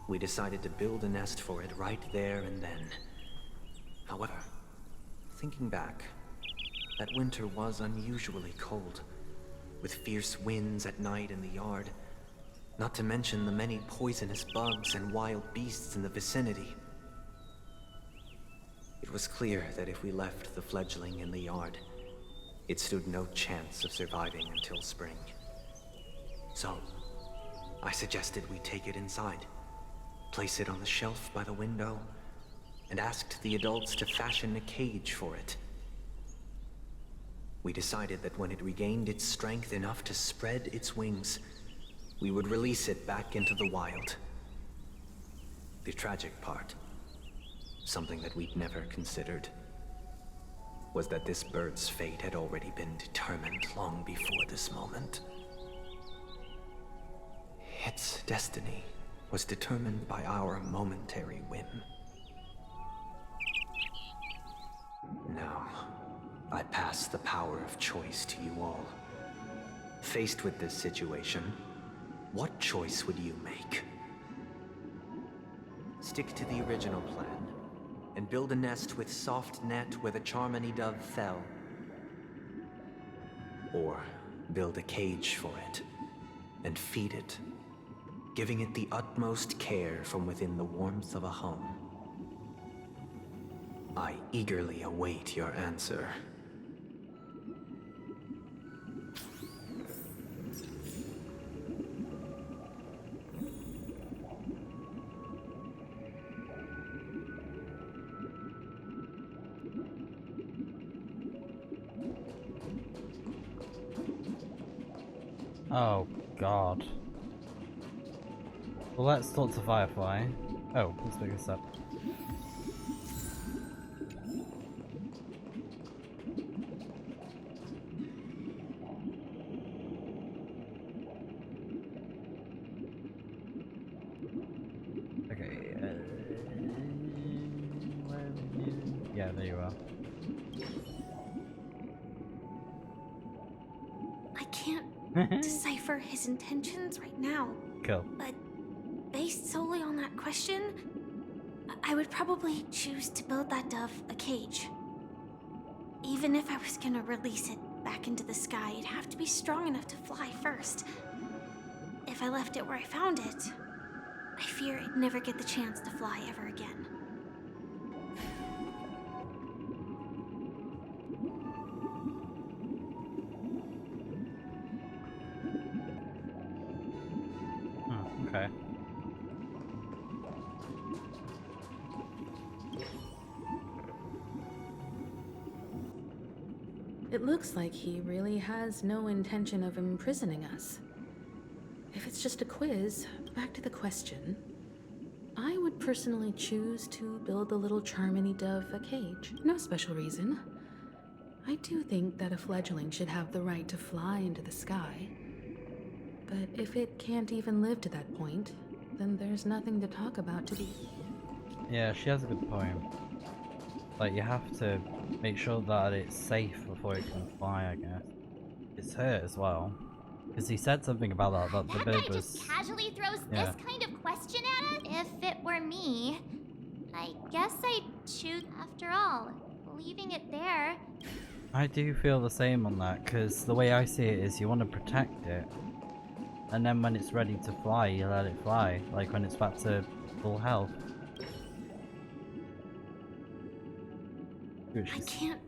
We decided to build a nest for it right there and then. However, thinking back, that winter was unusually cold, with fierce winds at night in the yard, not to mention the many poisonous bugs and wild beasts in the vicinity. It was clear that if we left the fledgling in the yard, it stood no chance of surviving until spring. So, I suggested we take it inside, place it on the shelf by the window, and asked the adults to fashion a cage for it. We decided that when it regained its strength enough to spread its wings, we would release it back into the wild. The tragic part, something that we'd never considered, was that this bird's fate had already been determined long before this moment. Its destiny was determined by our momentary whim. Now, I pass the power of choice to you all. Faced with this situation, what choice would you make? Stick to the original plan, and build a nest with soft net where the Charmony dove fell. Or build a cage for it, and feed it, giving it the utmost care from within the warmth of a home. I eagerly await your answer. Oh, God. Well, let's talk to Firefly. Oh, let's pick this up. Okay, where are you? Yeah, there you are. I can't decipher his intentions right now. Cool. But based solely on that question, I would probably choose to build that dove a cage. Even if I was gonna release it back into the sky, it'd have to be strong enough to fly first. If I left it where I found it, I fear it'd never get the chance to fly ever again. Okay. It looks like he really has no intention of imprisoning us. If it's just a quiz, back to the question. I would personally choose to build the little Charmony dove a cage. No special reason. I do think that a fledgling should have the right to fly into the sky. But if it can't even live to that point, then there's nothing to talk about to be... Yeah, she has a good point. Like, you have to make sure that it's safe before it can fly, I guess. It's hurt as well. Because he said something about that the bird Guy was... just casually throws yeah. this kind of question at us? If it were me, I guess I'd choose after all. Leaving it there. I do feel the same on that, because the way I see it is you want to protect it. And then when it's ready to fly, you let it fly. Like when it's back to full health. I can't.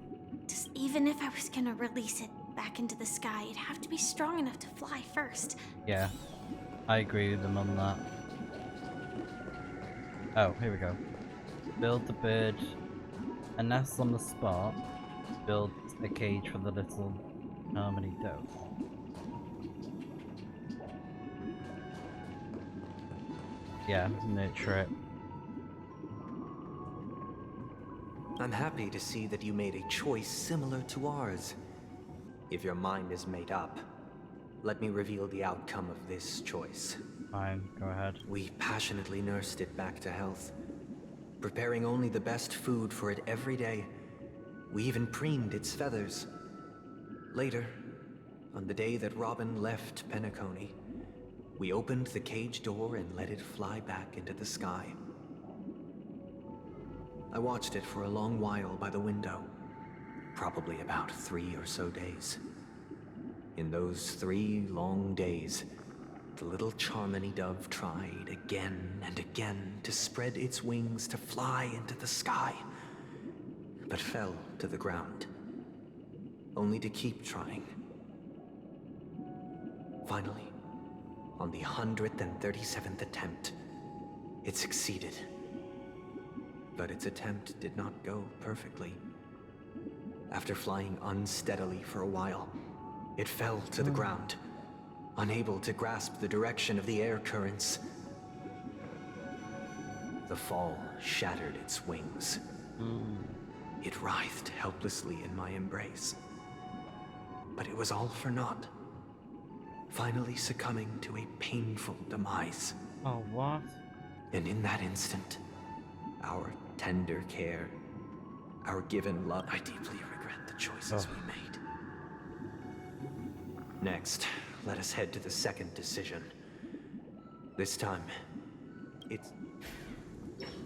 Just even if I was gonna release it back into the sky, it'd have to be strong enough to fly first. Yeah, I agree with them on that. Oh, here we go. Build the bird a nest on the spot. Build a cage for the little harmony dove. Yeah, nurture it. I'm happy to see that you made a choice similar to ours. If your mind is made up, let me reveal the outcome of this choice. Fine, go ahead. We passionately nursed it back to health, preparing only the best food for it every day. We even preened its feathers. Later, on the day that Robin left Penacony, we opened the cage door and let it fly back into the sky. I watched it for a long while by the window, probably about 3 or so days. In those 3 long days, the little Charmony dove tried again and again to spread its wings to fly into the sky, but fell to the ground, only to keep trying. Finally, on the 137th attempt, it succeeded. But its attempt did not go perfectly. After flying unsteadily for a while, it fell to the ground, unable to grasp the direction of the air currents. The fall shattered its wings. It writhed helplessly in my embrace. But it was all for naught, finally succumbing to a painful demise. Oh, what? And in that instant, our tender care, our given love, I deeply regret the choices we made. Next, let us head to the second decision. This time,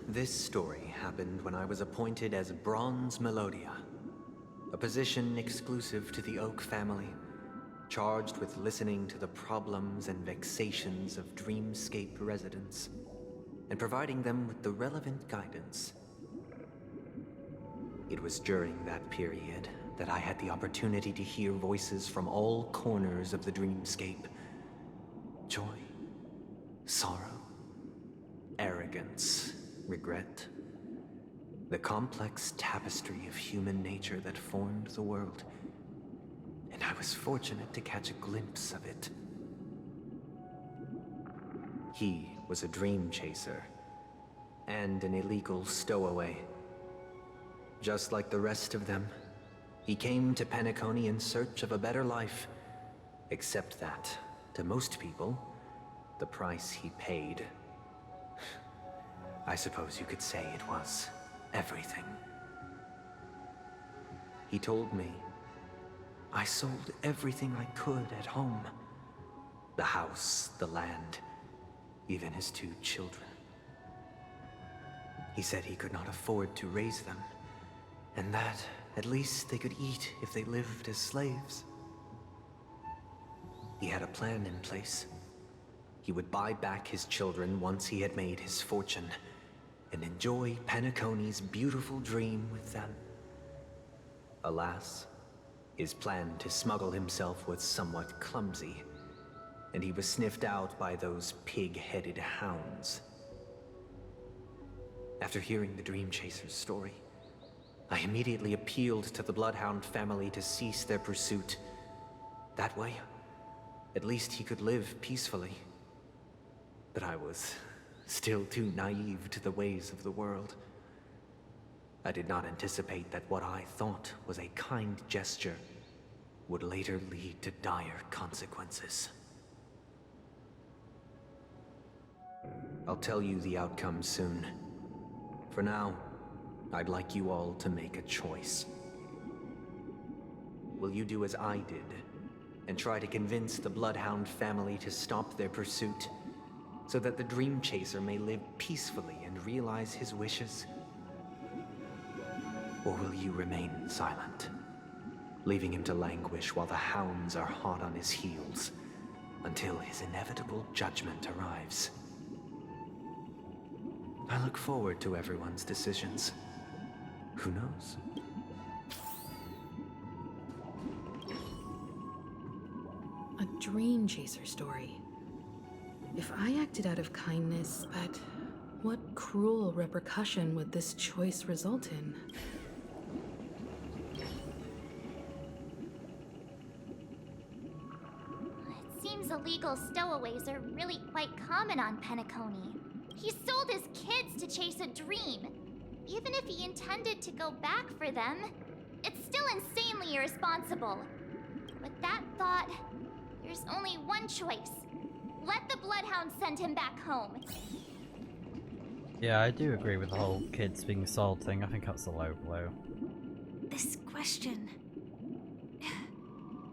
this story happened when I was appointed as Bronze Melodia, a position exclusive to the Oak family, charged with listening to the problems and vexations of Dreamscape residents, and providing them with the relevant guidance. It was during that period that I had the opportunity to hear voices from all corners of the Dreamscape. Joy, sorrow, arrogance, regret. The complex tapestry of human nature that formed the world. And I was fortunate to catch a glimpse of it. He was a dream chaser and an illegal stowaway. Just like the rest of them, he came to Penacony in search of a better life. Except that, to most people, the price he paid, I suppose you could say it was everything. He told me I sold everything I could at home. The house, the land, even his 2 children. He said he could not afford to raise them, and that at least they could eat if they lived as slaves. He had a plan in place. He would buy back his children once he had made his fortune, and enjoy Penacony's beautiful dream with them. Alas, his plan to smuggle himself was somewhat clumsy, and he was sniffed out by those pig-headed hounds. After hearing the Dream Chaser's story, I immediately appealed to the Bloodhound family to cease their pursuit. That way, at least he could live peacefully. But I was still too naive to the ways of the world. I did not anticipate that what I thought was a kind gesture would later lead to dire consequences. I'll tell you the outcome soon. For now, I'd like you all to make a choice. Will you do as I did and try to convince the Bloodhound family to stop their pursuit so that the Dream Chaser may live peacefully and realize his wishes? Or will you remain silent, leaving him to languish while the hounds are hot on his heels until his inevitable judgment arrives? I look forward to everyone's decisions. Who knows? A Dream Chaser story. If I acted out of kindness, but what cruel repercussion would this choice result in? It seems illegal stowaways are really quite common on Penacony. He sold his kids to chase a dream. Even if he intended to go back for them, it's still insanely irresponsible. With that thought, there's only one choice. Let the Bloodhound send him back home. Yeah, I do agree with the whole kids being sold thing. I think that's a low blow. This question.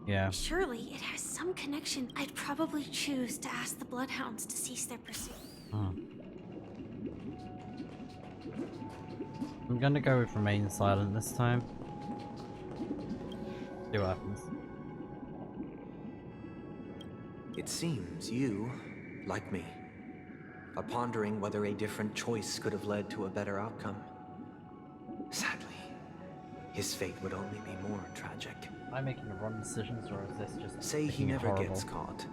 Yeah. Surely it has some connection. I'd probably choose to ask the Bloodhounds to cease their pursuit. I'm gonna go with remain silent this time. See what happens. It seems you, like me, are pondering whether a different choice could have led to a better outcome. Sadly, his fate would only be more tragic. Am I making the wrong decisions, or is this just Say he thinking never horrible? gets caught.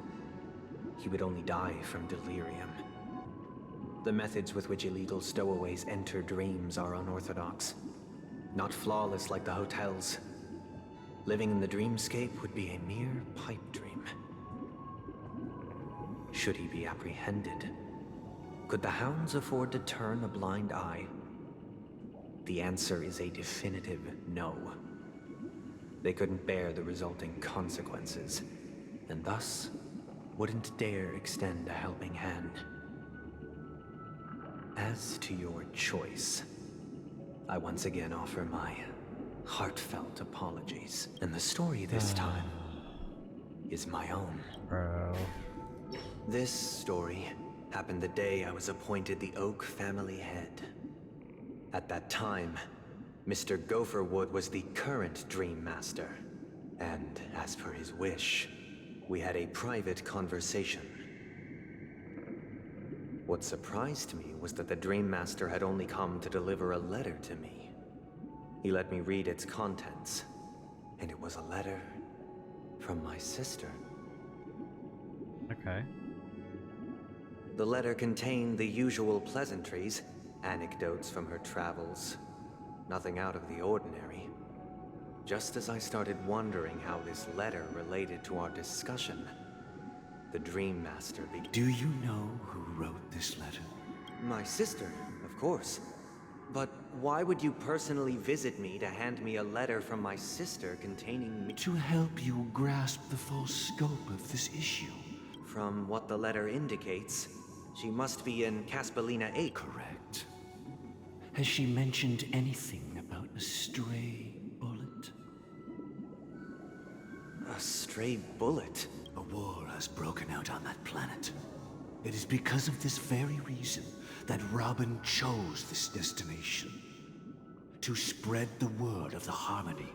He would only die from delirium. The methods with which illegal stowaways enter dreams are unorthodox. Not flawless like the hotels. Living in the dreamscape would be a mere pipe dream. Should he be apprehended? Could the hounds afford to turn a blind eye? The answer is a definitive no. They couldn't bear the resulting consequences, and thus wouldn't dare extend a helping hand. As to your choice, I once again offer my heartfelt apologies, and the story this time is my own. Bro. This story happened the day I was appointed the Oak family head. At that time, Mr. Gopherwood was the current Dream Master, and as per his wish, we had a private conversation. What surprised me was that the Dream Master had only come to deliver a letter to me. He let me read its contents, and it was a letter from my sister. Okay. The letter contained the usual pleasantries, anecdotes from her travels. Nothing out of the ordinary. Just as I started wondering how this letter related to our discussion, the Dream Master began. Do you know who wrote this letter? My sister, of course. But why would you personally visit me to hand me a letter from my sister containing... To help you grasp the full scope of this issue. From what the letter indicates, she must be in Caspelina 8. Correct. Has she mentioned anything about a stray bullet? A stray bullet? A war has broken out on that planet. It is because of this very reason that Robin chose this destination. To spread the word of the Harmony.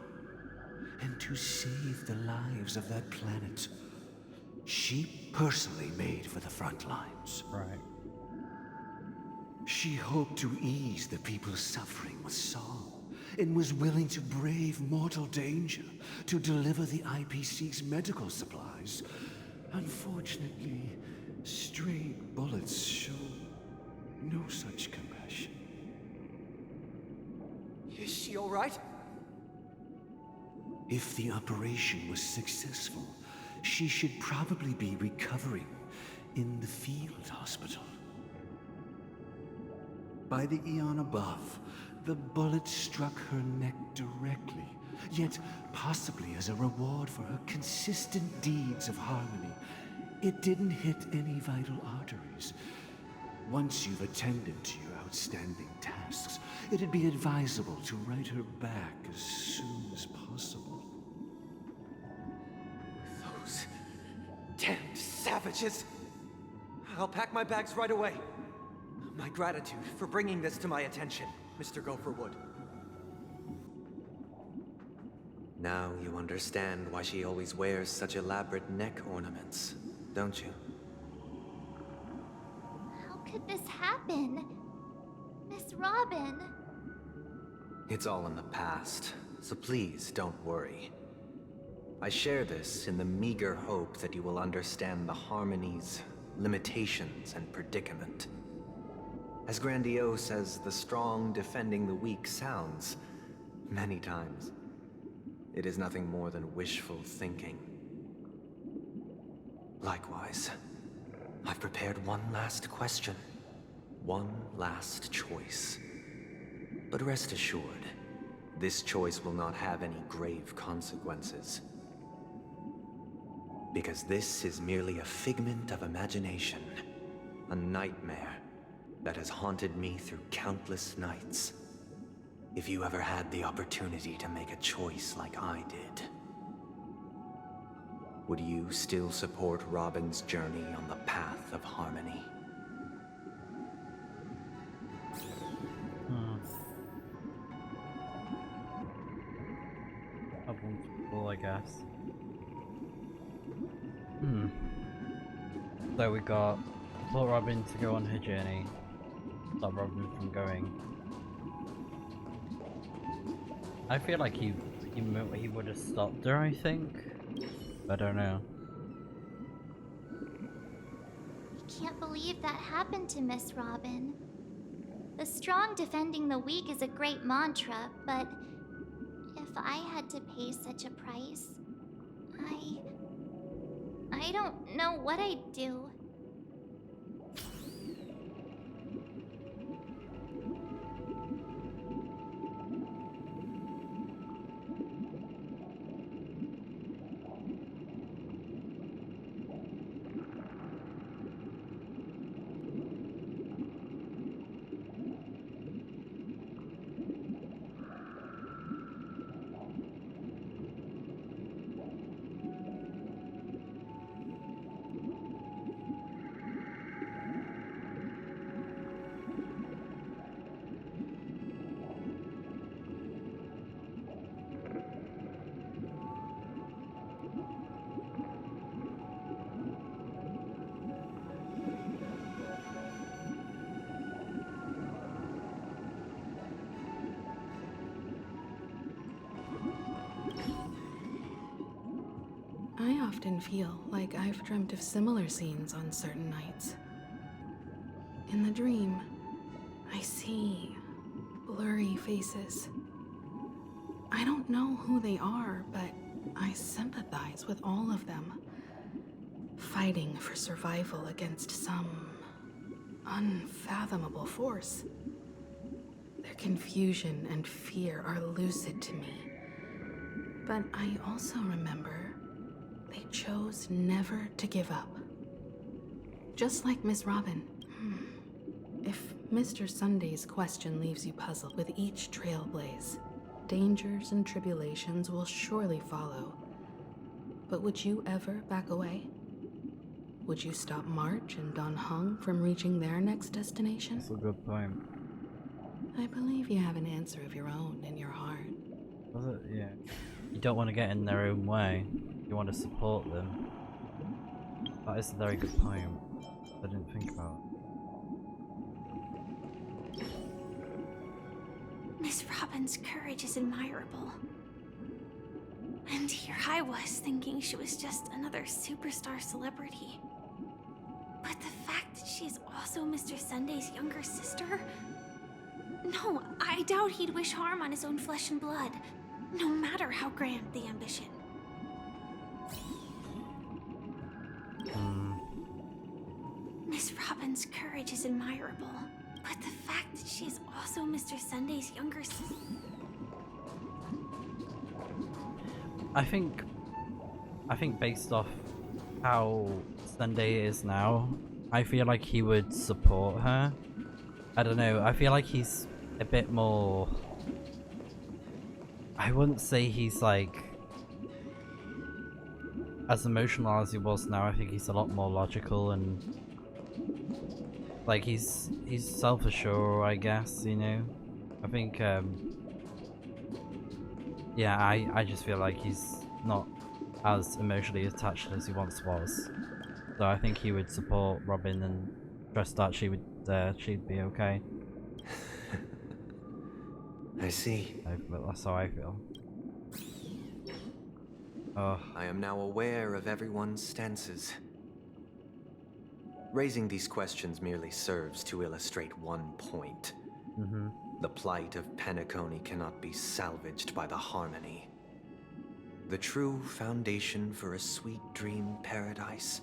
And to save the lives of that planet. She personally made for the front lines. Right. She hoped to ease the people's suffering with song, and was willing to brave mortal danger to deliver the IPC's medical supplies. Unfortunately, stray bullets show no such compassion. Is she all right? If the operation was successful, she should probably be recovering in the field hospital. By the eon above, the bullet struck her neck directly, yet possibly as a reward for her consistent deeds of harmony. It didn't hit any vital arteries. Once you've attended to your outstanding tasks, it'd be advisable to write her back as soon as possible. Those damned savages! I'll pack my bags right away. My gratitude for bringing this to my attention, Mr. Gopherwood. Now you understand why she always wears such elaborate neck ornaments, don't you? How could this happen? Miss Robin. It's all in the past, so please don't worry. I share this in the meager hope that you will understand the Harmony's limitations and predicament. As grandiose as the strong defending the weak sounds, many times, it is nothing more than wishful thinking. Likewise, I've prepared one last question, one last choice. But rest assured, this choice will not have any grave consequences. Because this is merely a figment of imagination, a nightmare that has haunted me through countless nights. If you ever had the opportunity to make a choice like I did, would you still support Robin's journey on the path of harmony? Uncomfortable, I guess. So we got support Robin to go on her journey, stop Robin from going. I feel like he would have stopped her, I think. I don't know. I can't believe that happened to Miss Robin. The strong defending the weak is a great mantra, but if I had to pay such a price, I don't know what I'd do. I often feel like I've dreamt of similar scenes on certain nights. In the dream, I see blurry faces. I don't know who they are, but I sympathize with all of them, fighting for survival against some unfathomable force. Their confusion and fear are lucid to me, but I also remember they chose never to give up. Just like Miss Robin. If Mr. Sunday's question leaves you puzzled with each trailblaze, dangers and tribulations will surely follow. But would you ever back away? Would you stop March and Don Hung from reaching their next destination? That's a good point. I believe you have an answer of your own in your heart. Was it? Yeah. You don't want to get in their own way. You want to support them. That is a very good point. I didn't think about it. Miss Robin's courage is admirable. And here I was thinking she was just another superstar celebrity. But the fact that she's also Mr. Sunday's younger sister? No, I doubt he'd wish harm on his own flesh and blood, no matter how grand the ambition. Miss Robin's courage is admirable, but the fact that she's also Mr. Sunday's younger sister... I think based off how Sunday is now, I feel like he would support her. I don't know, I feel like he's a bit more... I wouldn't say he's like as emotional as he was now. I think he's a lot more logical and like he's self-assured, I guess, you know. I think yeah, I just feel like he's not as emotionally attached as he once was. So I think he would support Robin and trust that she'd be okay. I see. That's how I feel. I am now aware of everyone's stances. Raising these questions merely serves to illustrate one point. The plight of Penacony cannot be salvaged by the Harmony. The true foundation for a sweet dream paradise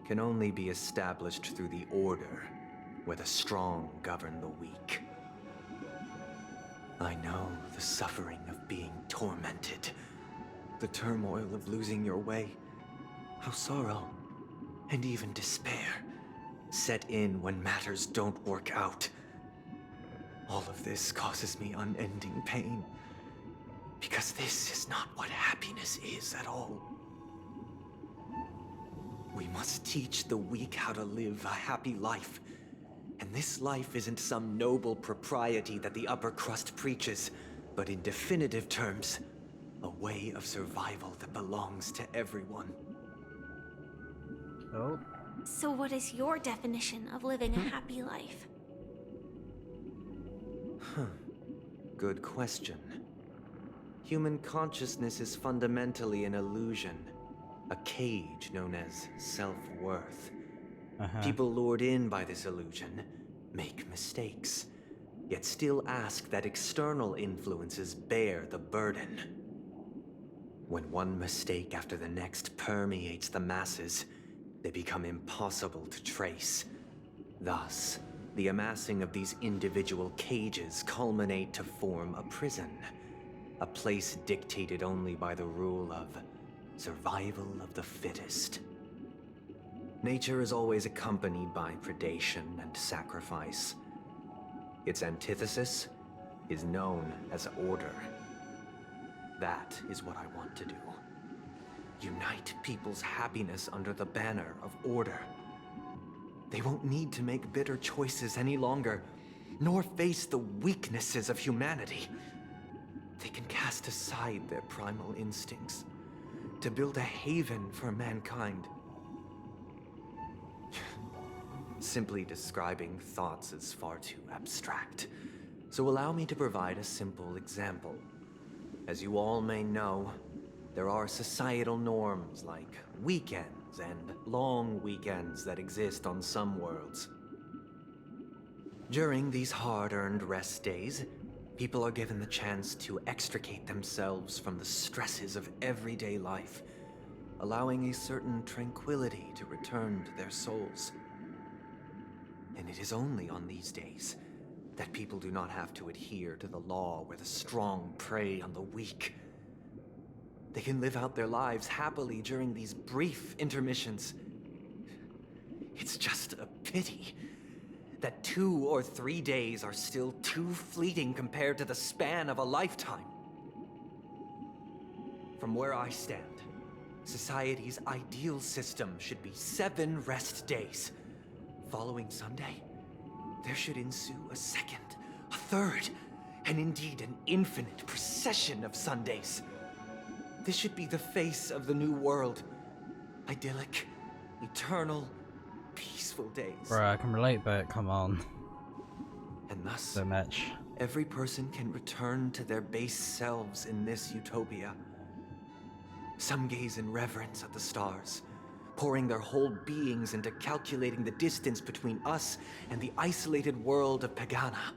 can only be established through the Order, where the strong govern the weak. I know the suffering of being tormented, the turmoil of losing your way, how sorrow and even despair set in when matters don't work out. All of this causes me unending pain, because this is not what happiness is at all. We must teach the weak how to live a happy life. And this life isn't some noble propriety that the upper crust preaches, but in definitive terms, a way of survival that belongs to everyone. Oh. So what is your definition of living a happy life? Good question. Human consciousness is fundamentally an illusion, a cage known as self-worth. People lured in by this illusion make mistakes, yet still ask that external influences bear the burden. When one mistake after the next permeates the masses, they become impossible to trace. Thus, the amassing of these individual cages culminate to form a prison, a place dictated only by the rule of survival of the fittest. Nature is always accompanied by predation and sacrifice. Its antithesis is known as order. That is what I want to do. Unite people's happiness under the banner of order. They won't need to make bitter choices any longer, nor face the weaknesses of humanity. They can cast aside their primal instincts to build a haven for mankind. Simply describing thoughts is far too abstract, so allow me to provide a simple example. As you all may know, there are societal norms like weekends and long weekends that exist on some worlds. During these hard-earned rest days, people are given the chance to extricate themselves from the stresses of everyday life, allowing a certain tranquility to return to their souls. And it is only on these days that people do not have to adhere to the law where the strong prey on the weak. They can live out their lives happily during these brief intermissions. It's just a pity that 2 or 3 days are still too fleeting compared to the span of a lifetime. From where I stand, society's ideal system should be 7 rest days. Following Sunday, there should ensue a second, a third, and indeed an infinite procession of Sundays. This should be the face of the new world. Idyllic, eternal, peaceful days. Bro, I can relate, but come on. And thus, so much. Every person can return to their base selves in this utopia. Some gaze in reverence at the stars, pouring their whole beings into calculating the distance between us and the isolated world of Pagana.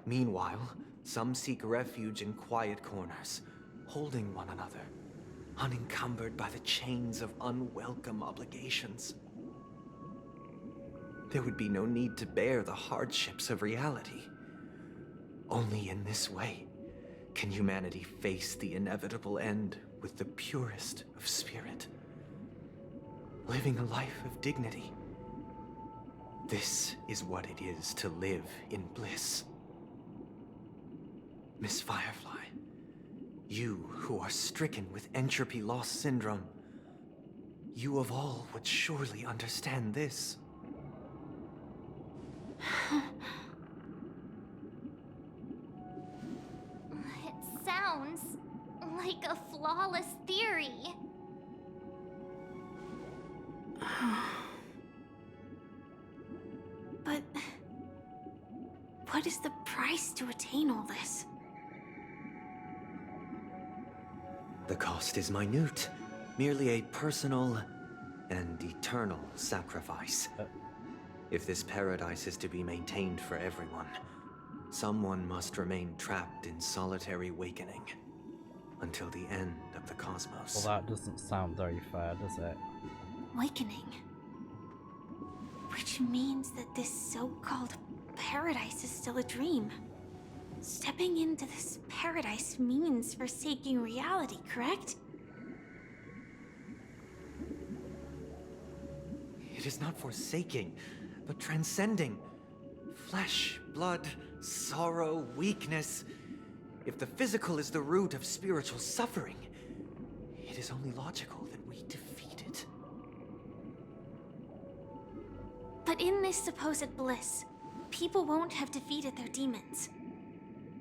Meanwhile, some seek refuge in quiet corners, holding one another, unencumbered by the chains of unwelcome obligations. There would be no need to bear the hardships of reality. Only in this way can humanity face the inevitable end with the purest of spirit. Living a life of dignity. This is what it is to live in bliss. Miss Firefly, you who are stricken with entropy loss syndrome, you of all would surely understand this. It sounds like a flawless theory. But what is the price to attain all this? The cost is minute, merely a personal and eternal sacrifice. If this paradise is to be maintained for everyone, someone must remain trapped in solitary awakening until the end of the cosmos. Well, that doesn't sound very fair, does it? Awakening. Which means that this so-called paradise is still a dream. Stepping into this paradise means forsaking reality, correct? It is not forsaking, but transcending. Flesh, blood, sorrow, weakness. If the physical is the root of spiritual suffering, it is only logical that we defeat it. But in this supposed bliss, people won't have defeated their demons.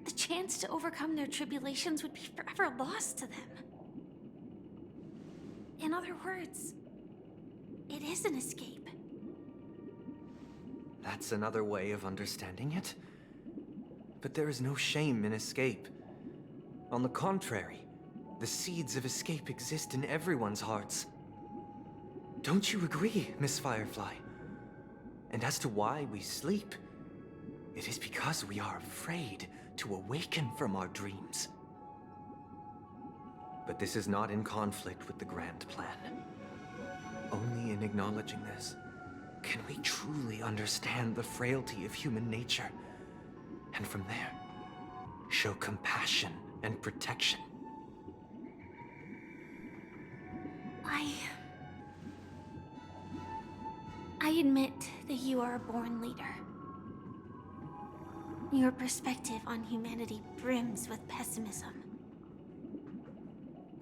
The chance to overcome their tribulations would be forever lost to them. In other words, it is an escape. That's another way of understanding it. But there is no shame in escape. On the contrary, the seeds of escape exist in everyone's hearts. Don't you agree, Miss Firefly? And as to why we sleep, it is because we are afraid to awaken from our dreams. But this is not in conflict with the grand plan. Only in acknowledging this can we truly understand the frailty of human nature, and from there, show compassion and protection. I admit that you are a born leader. Your perspective on humanity brims with pessimism.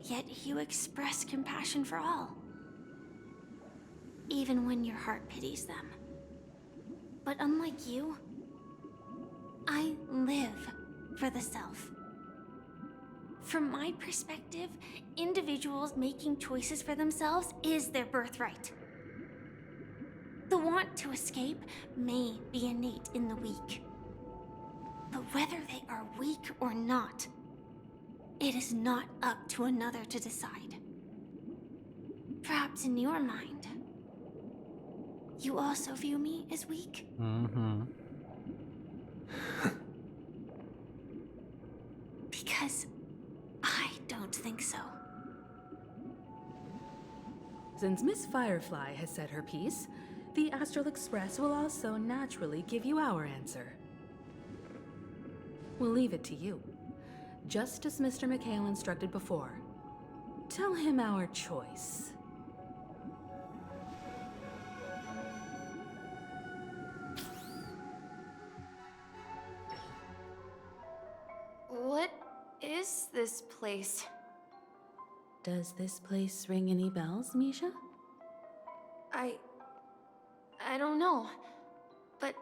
Yet you express compassion for all, even when your heart pities them. But unlike you, I live for the self. From my perspective, individuals making choices for themselves is their birthright. The want to escape may be innate in the weak. But whether they are weak or not, it is not up to another to decide. Perhaps in your mind, you also view me as weak? Mm-hmm. Because I don't think so. Since Miss Firefly has said her piece, the Astral Express will also naturally give you our answer. We'll leave it to you, just as Mr. McHale instructed before. Tell him our choice. What is this place? Does this place ring any bells, Misha? I don't know, but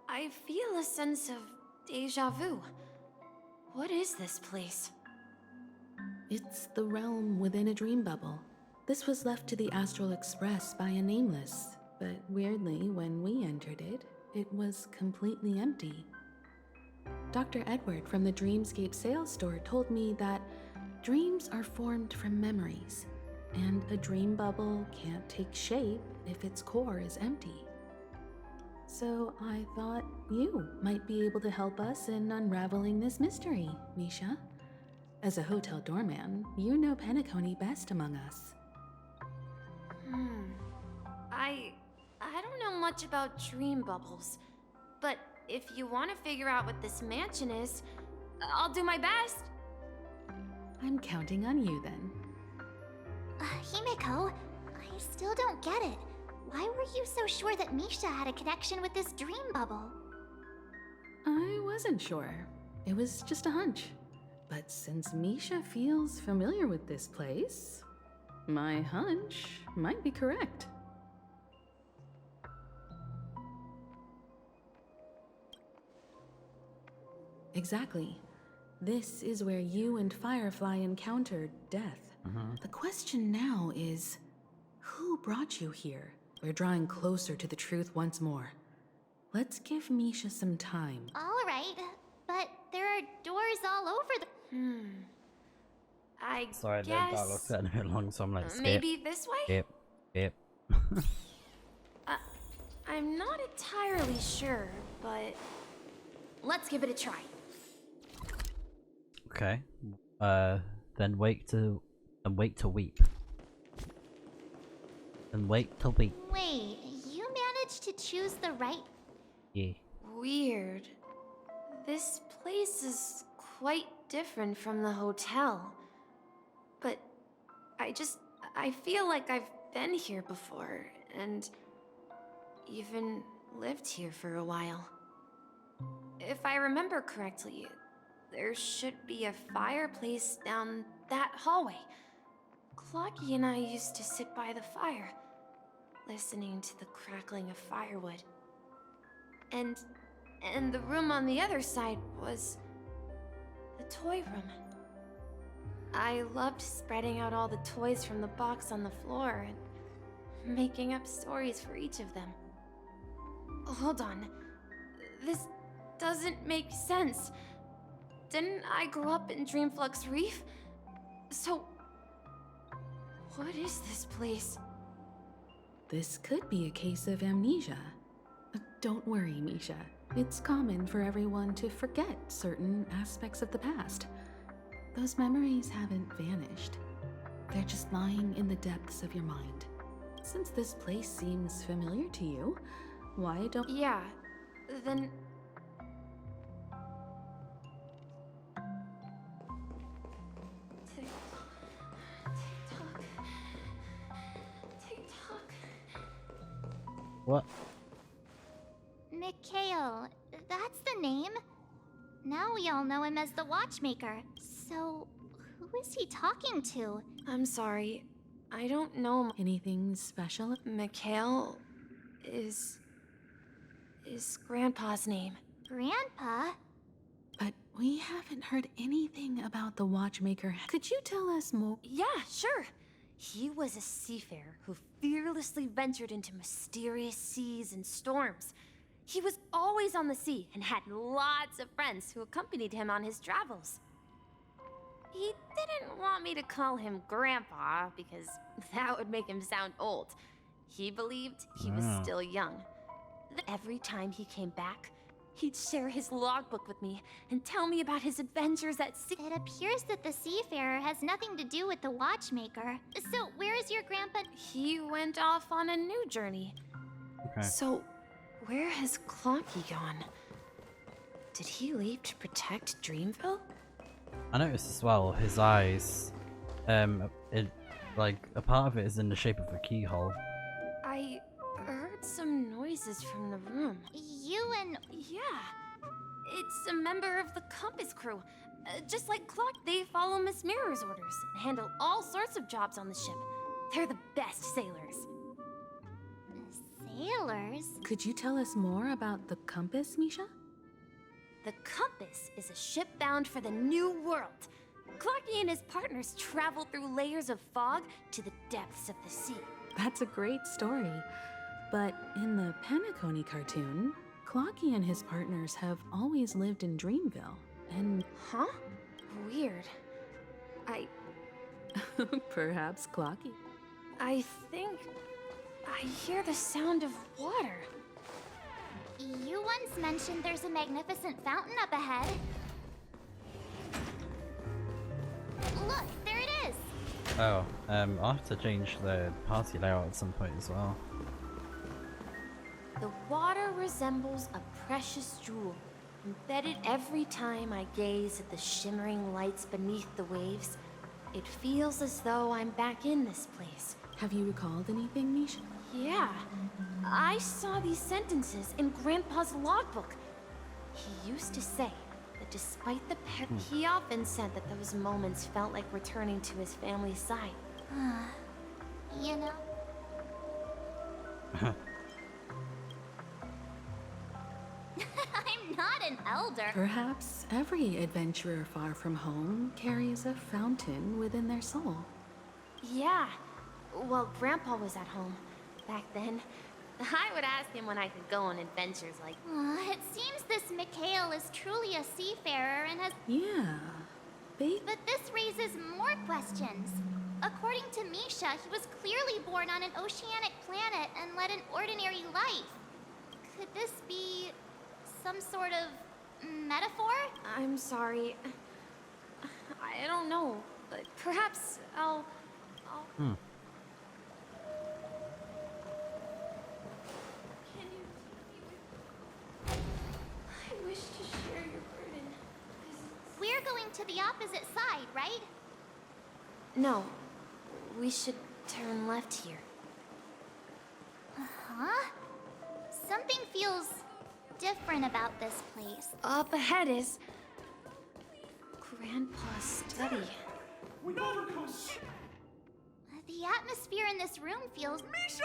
I feel a sense of deja vu. What is this place? It's the realm within a dream bubble. This was left to the Astral Express by a nameless, but weirdly, when we entered it, it was completely empty. Dr. Edward from the Dreamscape sales store told me that dreams are formed from memories, and a dream bubble can't take shape if its core is empty. So I thought you might be able to help us in unraveling this mystery, Misha. As a hotel doorman, you know Penacony best among us. I don't know much about dream bubbles, but if you want to figure out what this mansion is, I'll do my best. I'm counting on you then. Himeko, I still don't get it. Why were you so sure that Misha had a connection with this dream bubble? I wasn't sure. It was just a hunch. But since Misha feels familiar with this place, my hunch might be correct. Exactly. This is where you and Firefly encountered death. The question now is, who brought you here? We're drawing closer to the truth once more. Let's give Misha some time. All right, but there are doors all over the... I Sorry, the guess... dialogue's getting a bit long, so I'm like, skip. Maybe this way? Skip. Skip. I'm not entirely sure, but let's give it a try. Okay. Then wait to weep. Then wait to weep. Wait, you managed to choose the right... Yeah. Weird. This place is quite different from the hotel. But I feel like I've been here before, and even lived here for a while. If I remember correctly, there should be a fireplace down that hallway. Clocky and I used to sit by the fire, listening to the crackling of firewood. And the room on the other side was the toy room. I loved spreading out all the toys from the box on the floor and making up stories for each of them. Hold on. This doesn't make sense. Didn't I grow up in Dreamflux Reef? So, what is this place? This could be a case of amnesia. Don't worry, Misha. It's common for everyone to forget certain aspects of the past. Those memories haven't vanished. They're just lying in the depths of your mind. Since this place seems familiar to you, why don't... Yeah, then... What? Mikhail, that's the name. Now we all know him as the Watchmaker. So, who is he talking to? I'm sorry. I don't know. Anything special? Mikhail is Grandpa's name. Grandpa? But we haven't heard anything about the Watchmaker. Could you tell us more? Yeah, sure. He was a seafarer who fearlessly ventured into mysterious seas and storms. He was always on the sea and had lots of friends who accompanied him on his travels. He didn't want me to call him Grandpa because that would make him sound old. He believed he was still young. Every time he came back, he'd share his logbook with me and tell me about his adventures at sea. It appears that the seafarer has nothing to do with the Watchmaker. So, where is your grandpa? He went off on a new journey. Okay. So, where has Clocky gone? Did he leave to protect Dreamville? I noticed as well his eyes. Like a part of it is in the shape of a keyhole. I heard some noises from the room. You and... Yeah. It's a member of the Compass crew. Just like Clock, they follow Miss Mirror's orders and handle all sorts of jobs on the ship. They're the best sailors. Sailors? Could you tell us more about the Compass, Misha? The Compass is a ship bound for the New World. Clocky and his partners travel through layers of fog to the depths of the sea. That's a great story. But in the Penacony cartoon, Clocky and his partners have always lived in Dreamville, and... Huh? Weird. Perhaps Clocky. I think... I hear the sound of water. You once mentioned there's a magnificent fountain up ahead. Look, there it is! Oh, I'll have to change the party layout at some point as well. The water resembles a precious jewel, embedded every time I gaze at the shimmering lights beneath the waves. It feels as though I'm back in this place. Have you recalled anything, Misha? Yeah. I saw these sentences in Grandpa's logbook. He used to say, that despite the he often said that those moments felt like returning to his family's side. You know? I'm not an elder. Perhaps every adventurer far from home carries a fountain within their soul. Yeah. Well, Grandpa was at home back then. I would ask him when I could go on adventures like... It seems this Mikhail is truly a seafarer and has... Yeah. But this raises more questions. According to Misha, he was clearly born on an oceanic planet and led an ordinary life. Could this be some sort of metaphor? I'm sorry. I don't know, but perhaps I'll... I wish to share your burden. We're going to the opposite side, right? No. We should turn left here. Huh? Something feels different about this place. Up ahead is... Grandpa's study. We overcome. The atmosphere in this room feels... Misha!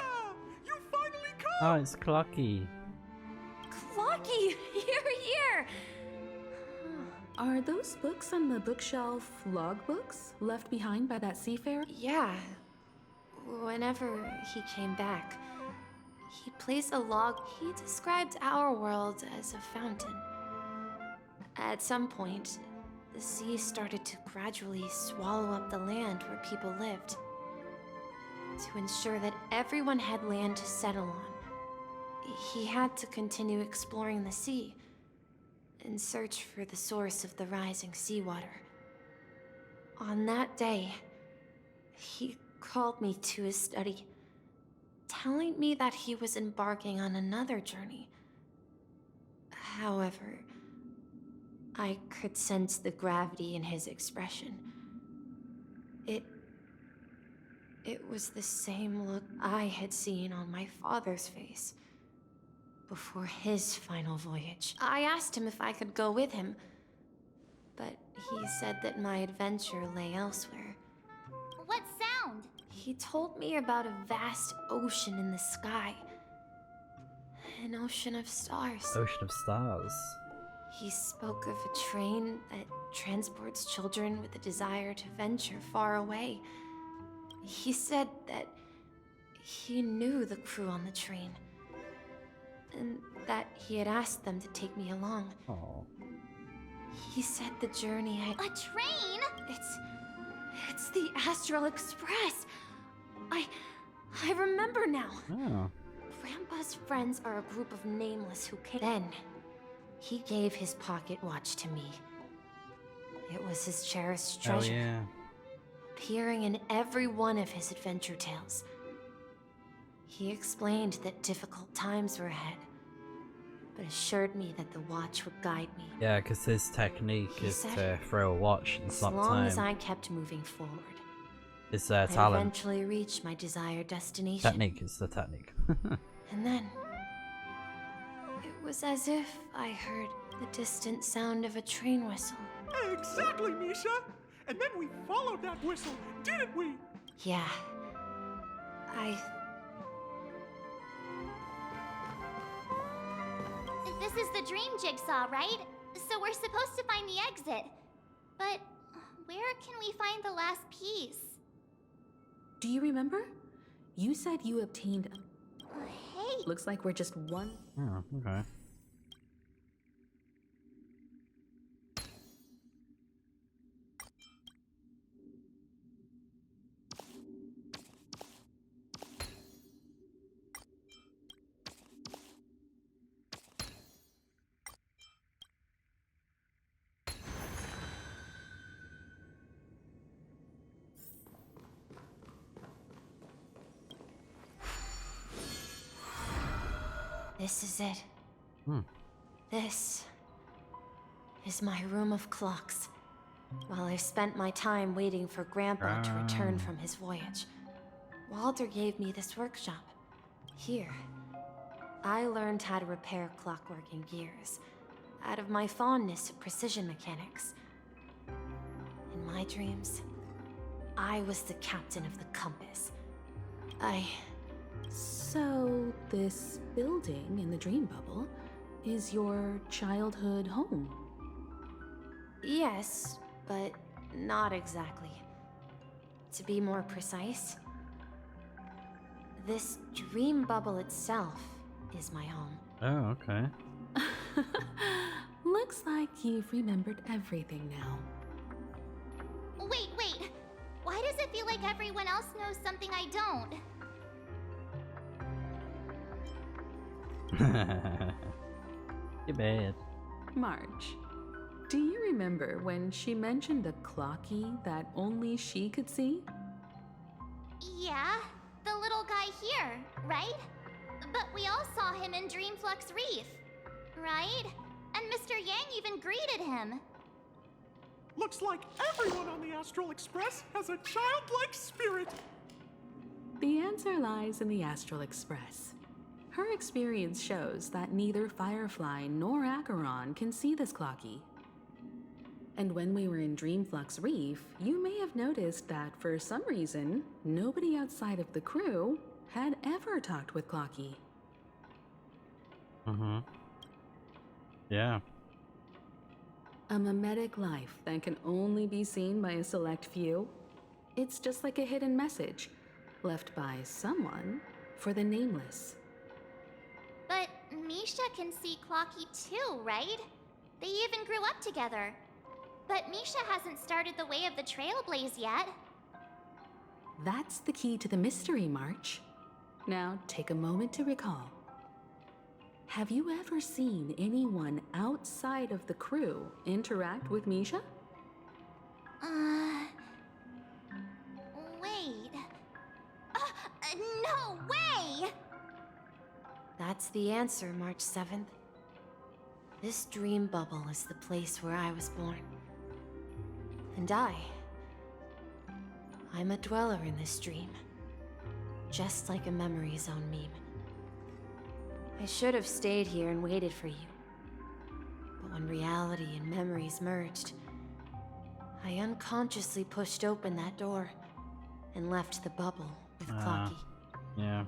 You finally come! Oh, it's Clocky. Clocky! You're here! Are those books on the bookshelf logbooks left behind by that seafarer? Yeah. Whenever he came back, he placed a log. He described our world as a fountain. At some point, the sea started to gradually swallow up the land where people lived. To ensure that everyone had land to settle on, he had to continue exploring the sea and search for the source of the rising seawater. On that day, he called me to his study, telling me that he was embarking on another journey. However, I could sense the gravity in his expression. It was the same look I had seen on my father's face before his final voyage. I asked him if I could go with him, but he said that my adventure lay elsewhere. What sound? He told me about a vast ocean in the sky. An ocean of stars. Ocean of stars. He spoke of a train that transports children with a desire to venture far away. He said that he knew the crew on the train, and that he had asked them to take me along. Oh. He said the journey A train? It's the Astral Express. I remember now. Oh. Grandpa's friends are a group of nameless who came. Then, he gave his pocket watch to me. It was his cherished treasure. Oh, yeah. Appearing in every one of his adventure tales. He explained that difficult times were ahead, but assured me that the watch would guide me. Yeah, because his technique is to throw a watch and stop time. As long as I kept moving forward, It's I talent. eventually reached my desired destination. Technique is the technique. And then, it was as if I heard the distant sound of a train whistle. Exactly, Misha! And then we followed that whistle, didn't we? Yeah. This is the dream jigsaw, right? So we're supposed to find the exit. But where can we find the last piece? Do you remember? You said you obtained... Hey! Looks like we're just one... Oh, okay. This is it. Hmm. This is my room of clocks. While I spent my time waiting for Grandpa to return from his voyage, Walter gave me this workshop. Here, I learned how to repair clockwork and gears. out of my fondness of precision mechanics. In my dreams, I was the captain of the compass. So, this building in the dream bubble is your childhood home? Yes, but not exactly. To be more precise, this dream bubble itself is my home. Oh, okay. Looks like you've remembered everything now. Wait. Why does it feel like everyone else knows something I don't? Too bad. March, do you remember when she mentioned a clocky that only she could see? Yeah, the little guy here, right? But we all saw him in Dreamflux Reef, right? And Mr. Yang even greeted him. Looks like everyone on the Astral Express has a childlike spirit. The answer lies in the Astral Express. Her experience shows that neither Firefly nor Acheron can see this clocky. And when we were in Dreamflux Reef, you may have noticed that for some reason, nobody outside of the crew had ever talked with Clocky. Mm-hmm. Yeah. A mimetic life that can only be seen by a select few. It's just like a hidden message, left by someone for the nameless. But Misha can see Clocky too, right? They even grew up together. But Misha hasn't started the way of the Trailblaze yet. That's the key to the mystery, March. Now take a moment to recall. Have you ever seen anyone outside of the crew interact with Misha? Wait. No way! That's the answer, March 7th. This dream bubble is the place where I was born. And I'm a dweller in this dream. Just like a memory zone meme. I should have stayed here and waited for you. But when reality and memories merged, I unconsciously pushed open that door and left the bubble with Clocky. Yeah.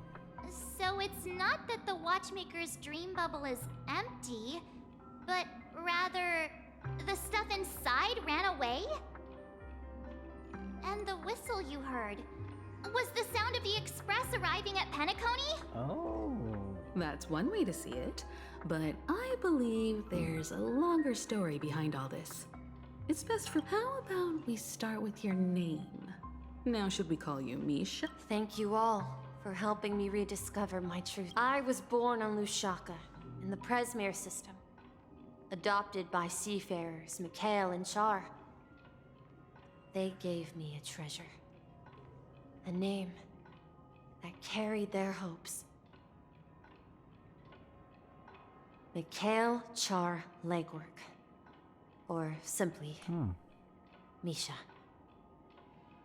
So it's not that the Watchmaker's dream bubble is empty, but rather the stuff inside ran away? And the whistle you heard was the sound of the express arriving at Penacony? Oh. That's one way to see it, but I believe there's a longer story behind all this. It's best for... How about we start with your name? Now should we call you Misha? Thank you all for helping me rediscover my truth. I was born on Lushaka, in the Presmere system. Adopted by seafarers Mikhail and Char. They gave me a treasure. A name that carried their hopes. Mikhail Char Legwork. Or simply, Misha.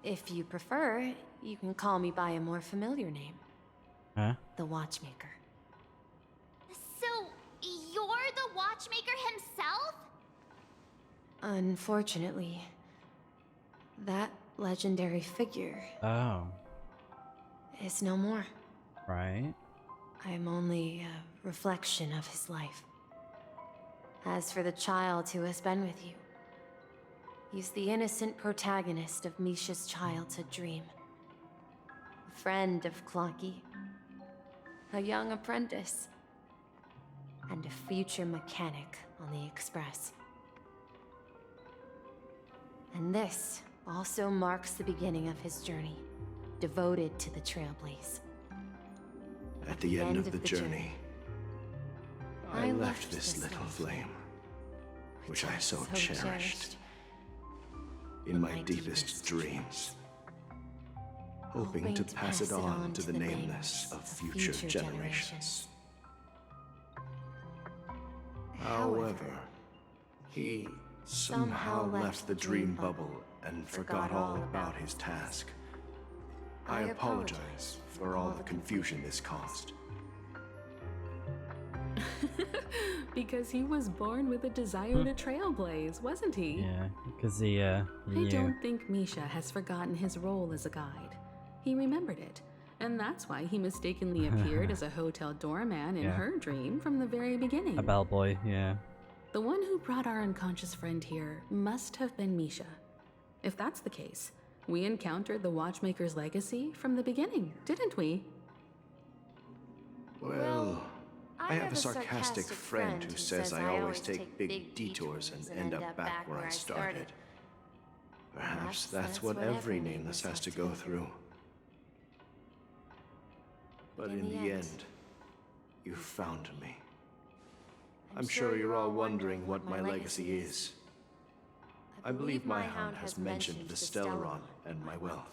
If you prefer, you can call me by a more familiar name. Huh? The Watchmaker. So, you're the Watchmaker himself? Unfortunately, that legendary figure Oh. is no more. Right. I'm only a reflection of his life. As for the child who has been with you, he's the innocent protagonist of Misha's childhood dream. A friend of Clocky, a young apprentice, and a future mechanic on the Express. And this also marks the beginning of his journey, devoted to the Trailblaze. At the end of the journey, I left this little flame, which I so cherished, in my deepest dreams, hoping to pass it on to the nameless of future generations. However, he somehow left the dream bubble and forgot all about his task. I apologize for all the confusion this caused. Because he was born with a desire to trailblaze, wasn't he? Yeah, because he I knew. don't think Misha has forgotten his role as a guide. He remembered it, and that's why he mistakenly appeared as a hotel doorman in Yeah. her dream from the very beginning. A bellboy, yeah. The one who brought our unconscious friend here must have been Misha. If that's the case, we encountered the Watchmaker's legacy from the beginning, didn't we? Well, I have a sarcastic friend who says I always take big detours and end up back where I started. Perhaps that's what every nameless has to go through. But in the end, you found me. I'm sure you're all wondering what my legacy is. I believe my hound has mentioned the Stellaron and my wealth.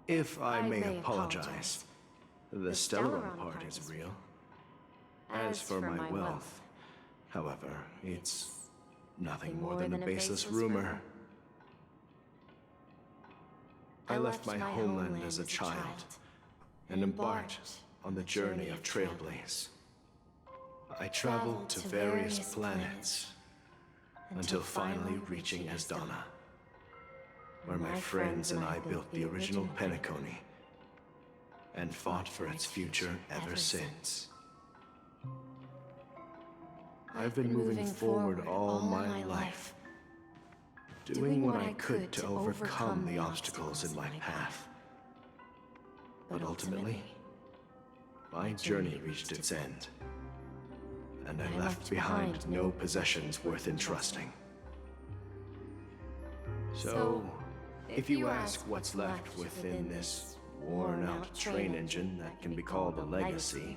If I may apologize, the Stellaron part is real. As for my wealth, however, it's nothing more than a baseless rumor. I left my homeland as a child and embarked on the journey of Trailblaze. I traveled to various planets until finally reaching Asdana, where my friends and I built the original Penacony and fought for its future ever since. I've been moving forward all my life, doing what I could to overcome the obstacles in my path. But ultimately, my journey reached its end, and I left behind no possessions worth entrusting. So, if you ask what's left within this worn-out train engine that can be called a legacy,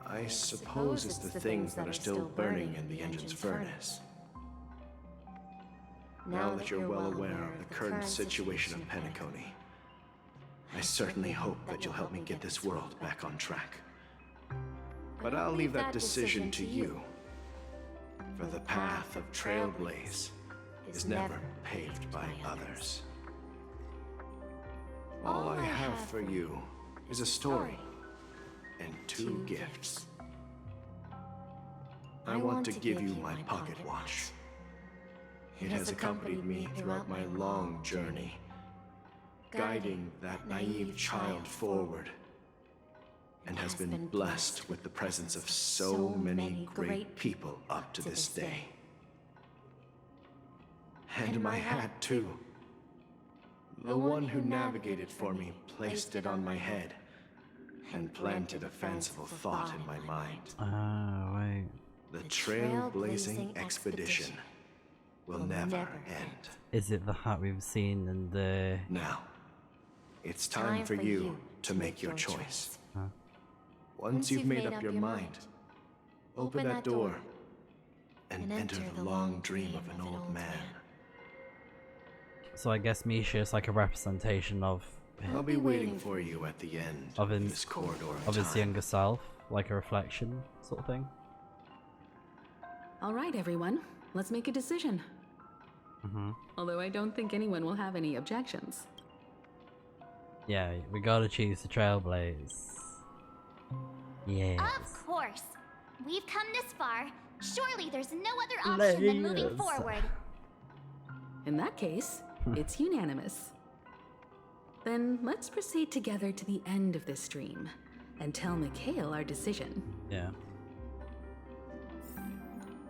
I suppose it's the things that are still burning in the engine's furnace. Now that you're well aware of the current situation of Penacony, I certainly hope that you'll help me get this world back on track. But I'll leave that decision to you, for the path of Trailblaze is never paved by others. All I have for you is a story and 2 gifts. I want to give you my pocket watch. It has accompanied me throughout my long journey, guiding that naive child forward, and has been blessed with the presence of so many great people up to this day. And my hat, too. The one who navigated for me placed it on my head and planted a fanciful thought in my mind. Ah, right. The trailblazing expedition will never end. Is it the hat we've seen in the... Now, it's time for you to make your choice. Huh? Once you've made up your mind, open that door and enter the long dream of an old man. So I guess Misha is like a representation of... I'll be waiting for you at the end of this corridor of his younger self, like a reflection sort of thing. All right, everyone, let's make a decision. Although I don't think anyone will have any objections. Yeah, we gotta choose the Trailblaze. Yes. Of course. We've come this far. Surely there's no other option than moving forward. In that case, it's unanimous. Then let's proceed together to the end of this stream and tell Mikhail our decision. Yeah.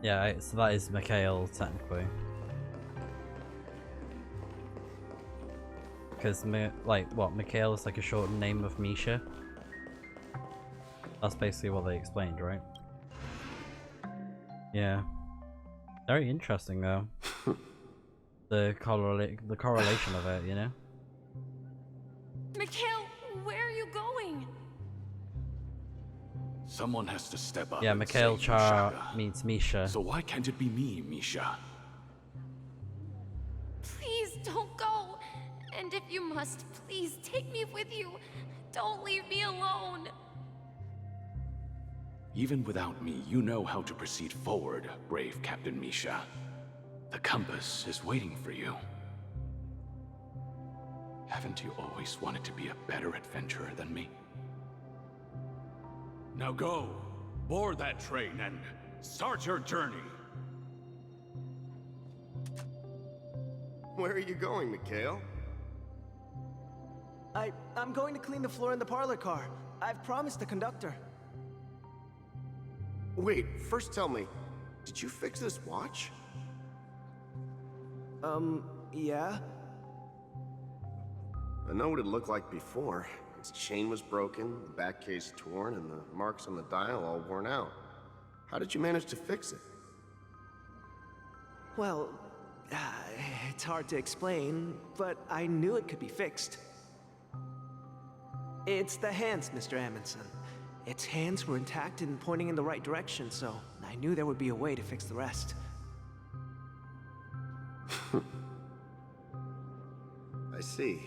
Yeah, so that is Mikhail, technically. Because, like, what, Mikhail is like a shortened name of Misha? That's basically what they explained, right? Yeah. Very interesting, though. the correlation of it, you know? Mikhail, where are you going? Someone has to step up. Yeah, and Mikhail save Char Mishaka. means Misha. So why can't it be me, Misha? Please don't go. And if you must, please take me with you. Don't leave me alone. Even without me, you know how to proceed forward, brave Captain Misha. The compass is waiting for you. Haven't you always wanted to be a better adventurer than me? Now go, board that train, and start your journey. Where are you going, Mikhail? I'm going to clean the floor in the parlor car. I've promised the conductor. Wait, first tell me, did you fix this watch? Yeah? I know what it looked like before. Its chain was broken, the back case torn, and the marks on the dial all worn out. How did you manage to fix it? Well, it's hard to explain, but I knew it could be fixed. It's the hands, Mr. Amundsen. Its hands were intact and pointing in the right direction, so I knew there would be a way to fix the rest. I see.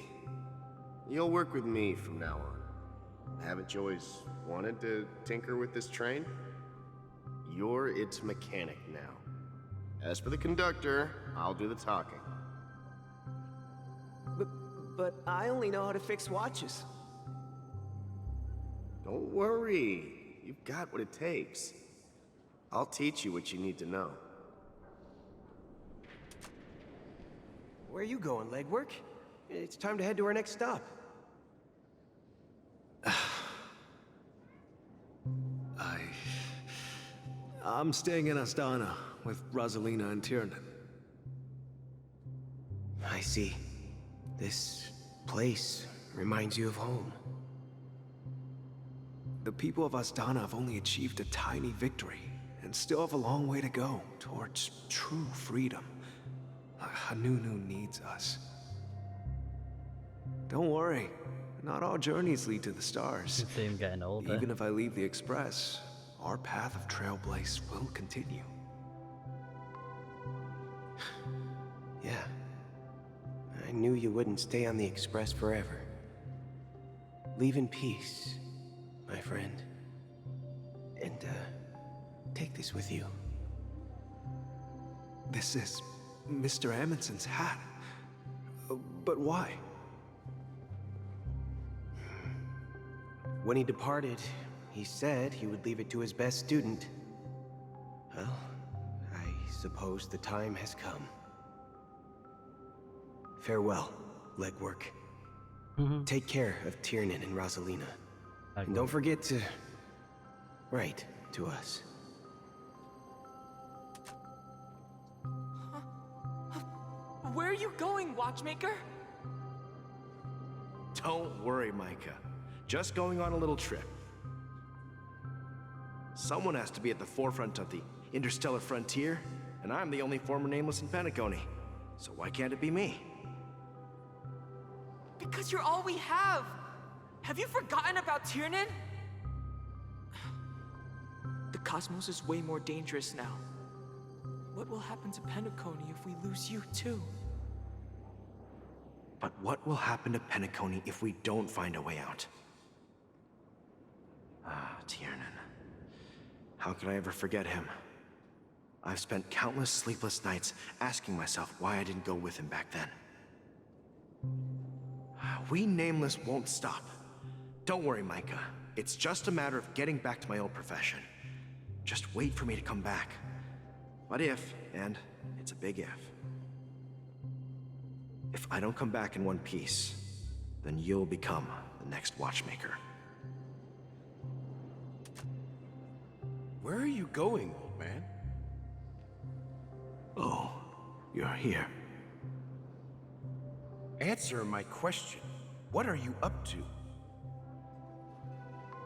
You'll work with me from now on. Haven't you always wanted to tinker with this train? You're its mechanic now. As for the conductor, I'll do the talking. But I only know how to fix watches. Don't worry. You've got what it takes. I'll teach you what you need to know. Where are you going, legwork? It's time to head to our next stop. I'm staying in Astana with Rosalina and Tiernan. I see. This place reminds you of home. The people of Astana have only achieved a tiny victory, and still have a long way to go towards true freedom. Hanunu needs us. Don't worry, not all journeys lead to the stars. See him getting older. Even if I leave the Express, our path of Trailblaze will continue. Yeah. I knew you wouldn't stay on the Express forever. Leave in peace, my friend. And, take this with you. This is Mr. Amundsen's hat. But why? When he departed, he said he would leave it to his best student. Well, I suppose the time has come. Farewell, legwork. Take care of Tiernan and Rosalina. And don't forget to write to us. Where are you going, Watchmaker? Don't worry, Micah. Just going on a little trip. Someone has to be at the forefront of the interstellar frontier, and I'm the only former nameless in Penacony. So why can't it be me? Because you're all we have. Have you forgotten about Tiernan? The cosmos is way more dangerous now. What will happen to Penacony if we lose you too? But what will happen to Penacony if we don't find a way out? Ah, Tiernan. How could I ever forget him? I've spent countless sleepless nights asking myself why I didn't go with him back then. We Nameless won't stop. Don't worry, Micah. It's just a matter of getting back to my old profession. Just wait for me to come back. But if, and it's a big if I don't come back in one piece, then you'll become the next Watchmaker. Where are you going, old man? Oh, you're here. Answer my question. What are you up to?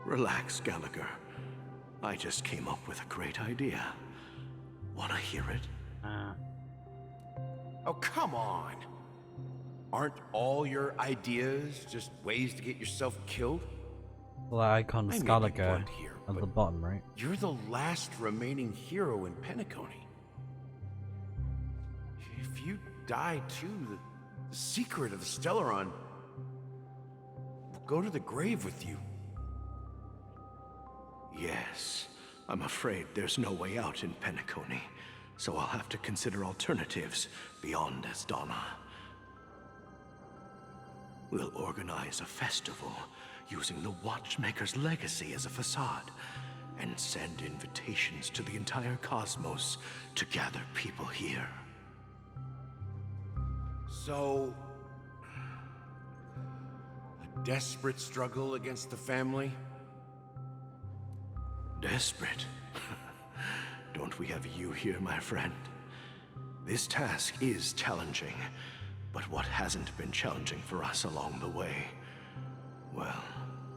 Relax, Gallagher. I just came up with a great idea. Wanna hear it? Oh, come on. Aren't all your ideas just ways to get yourself killed? Well, that icon I may be Gallagher blunt here, at the but bottom, right? You're the last remaining hero in Penacony. If you die too, the secret of the Stellaron will go to the grave with you. Yes, I'm afraid there's no way out in Penacony, so I'll have to consider alternatives beyond Astana. We'll organize a festival using the Watchmaker's legacy as a facade and send invitations to the entire cosmos to gather people here. So, a desperate struggle against the family? Desperate? Don't we have you here, my friend? This task is challenging, but what hasn't been challenging for us along the way? Well,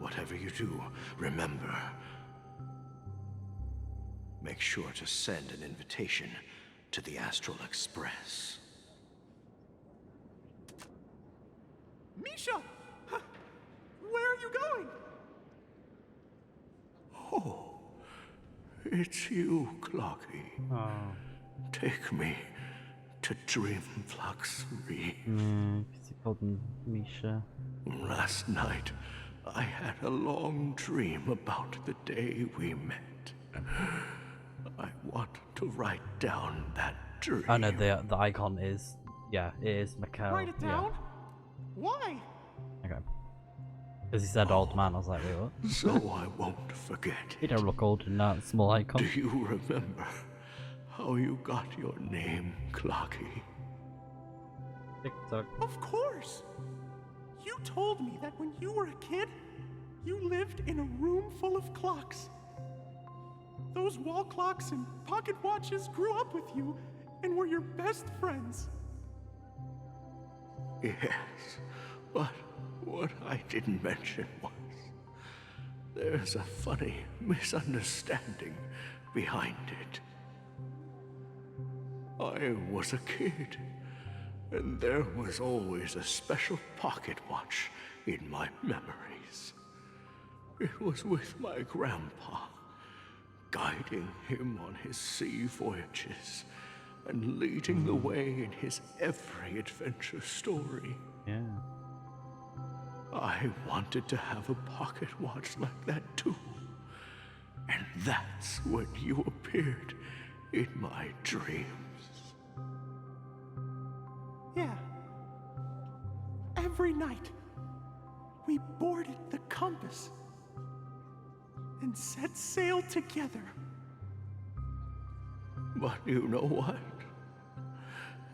whatever you do, remember, make sure to send an invitation to the Astral Express. Misha! Where are you going? Oh, it's you, Clocky. Oh. Take me to Dreamflux 3. Because he called him Misha. Last night, I had a long dream about the day we met. I want to write down that dream. Oh no, the icon is, yeah, it is Mikhail. Write it down? Why? Okay. Because he said old man, I was like, wait, what? So I won't forget. You don't look old in that small icon. Do you remember how you got your name, Clocky? TikTok. Of course! You told me that when you were a kid, you lived in a room full of clocks. Those wall clocks and pocket watches grew up with you and were your best friends. Yes, but what I didn't mention was there's a funny misunderstanding behind it. I was a kid, and there was always a special pocket watch in my memories. It was with my grandpa, guiding him on his sea voyages and leading the way in his every adventure story. Yeah. I wanted to have a pocket watch like that too. And that's when you appeared in my dreams. Yeah. Every night, we boarded the compass and set sail together. But you know what?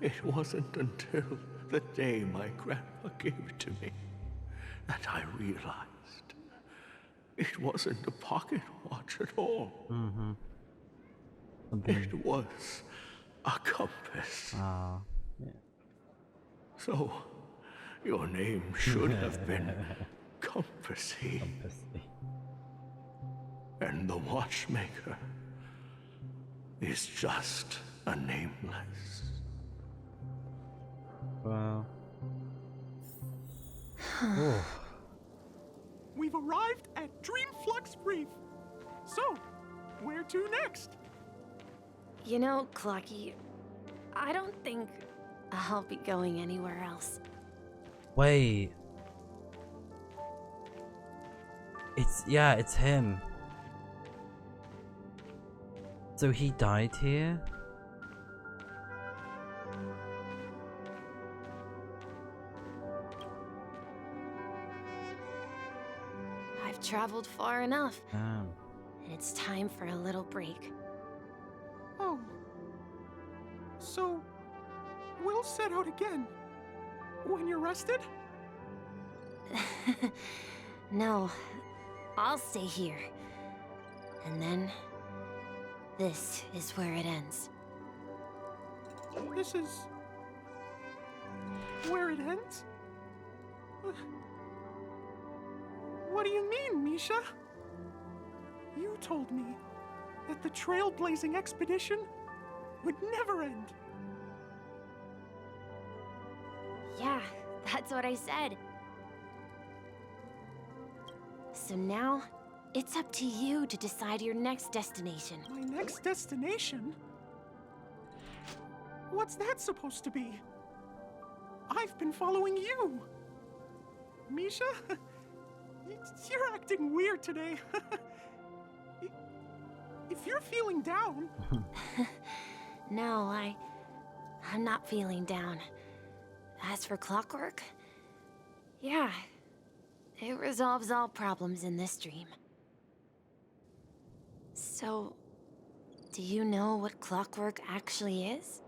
It wasn't until the day my grandpa gave it to me that I realized it wasn't a pocket watch at all. It was a compass. Ah, yeah. So, your name should have been Compassy. And the Watchmaker is just a nameless. Wow. We've arrived at Dreamflux Reef. So, where to next? You know, Clocky, I don't think I'll be going anywhere else. Wait. It's him. So he died here? I've traveled far enough, Damn. and it's time for a little break. Oh. So, we'll set out again. When you're rested? No, I'll stay here. And then, this is where it ends. This is... where it ends? What do you mean, Misha? You told me that the trailblazing expedition would never end. Yeah, that's what I said. So now, it's up to you to decide your next destination. My next destination? What's that supposed to be? I've been following you. Misha? You're acting weird today. If you're feeling down... No, I'm not feeling down. As for Clockwork, Yeah, it resolves all problems in this dream. So, do you know what clockwork actually is?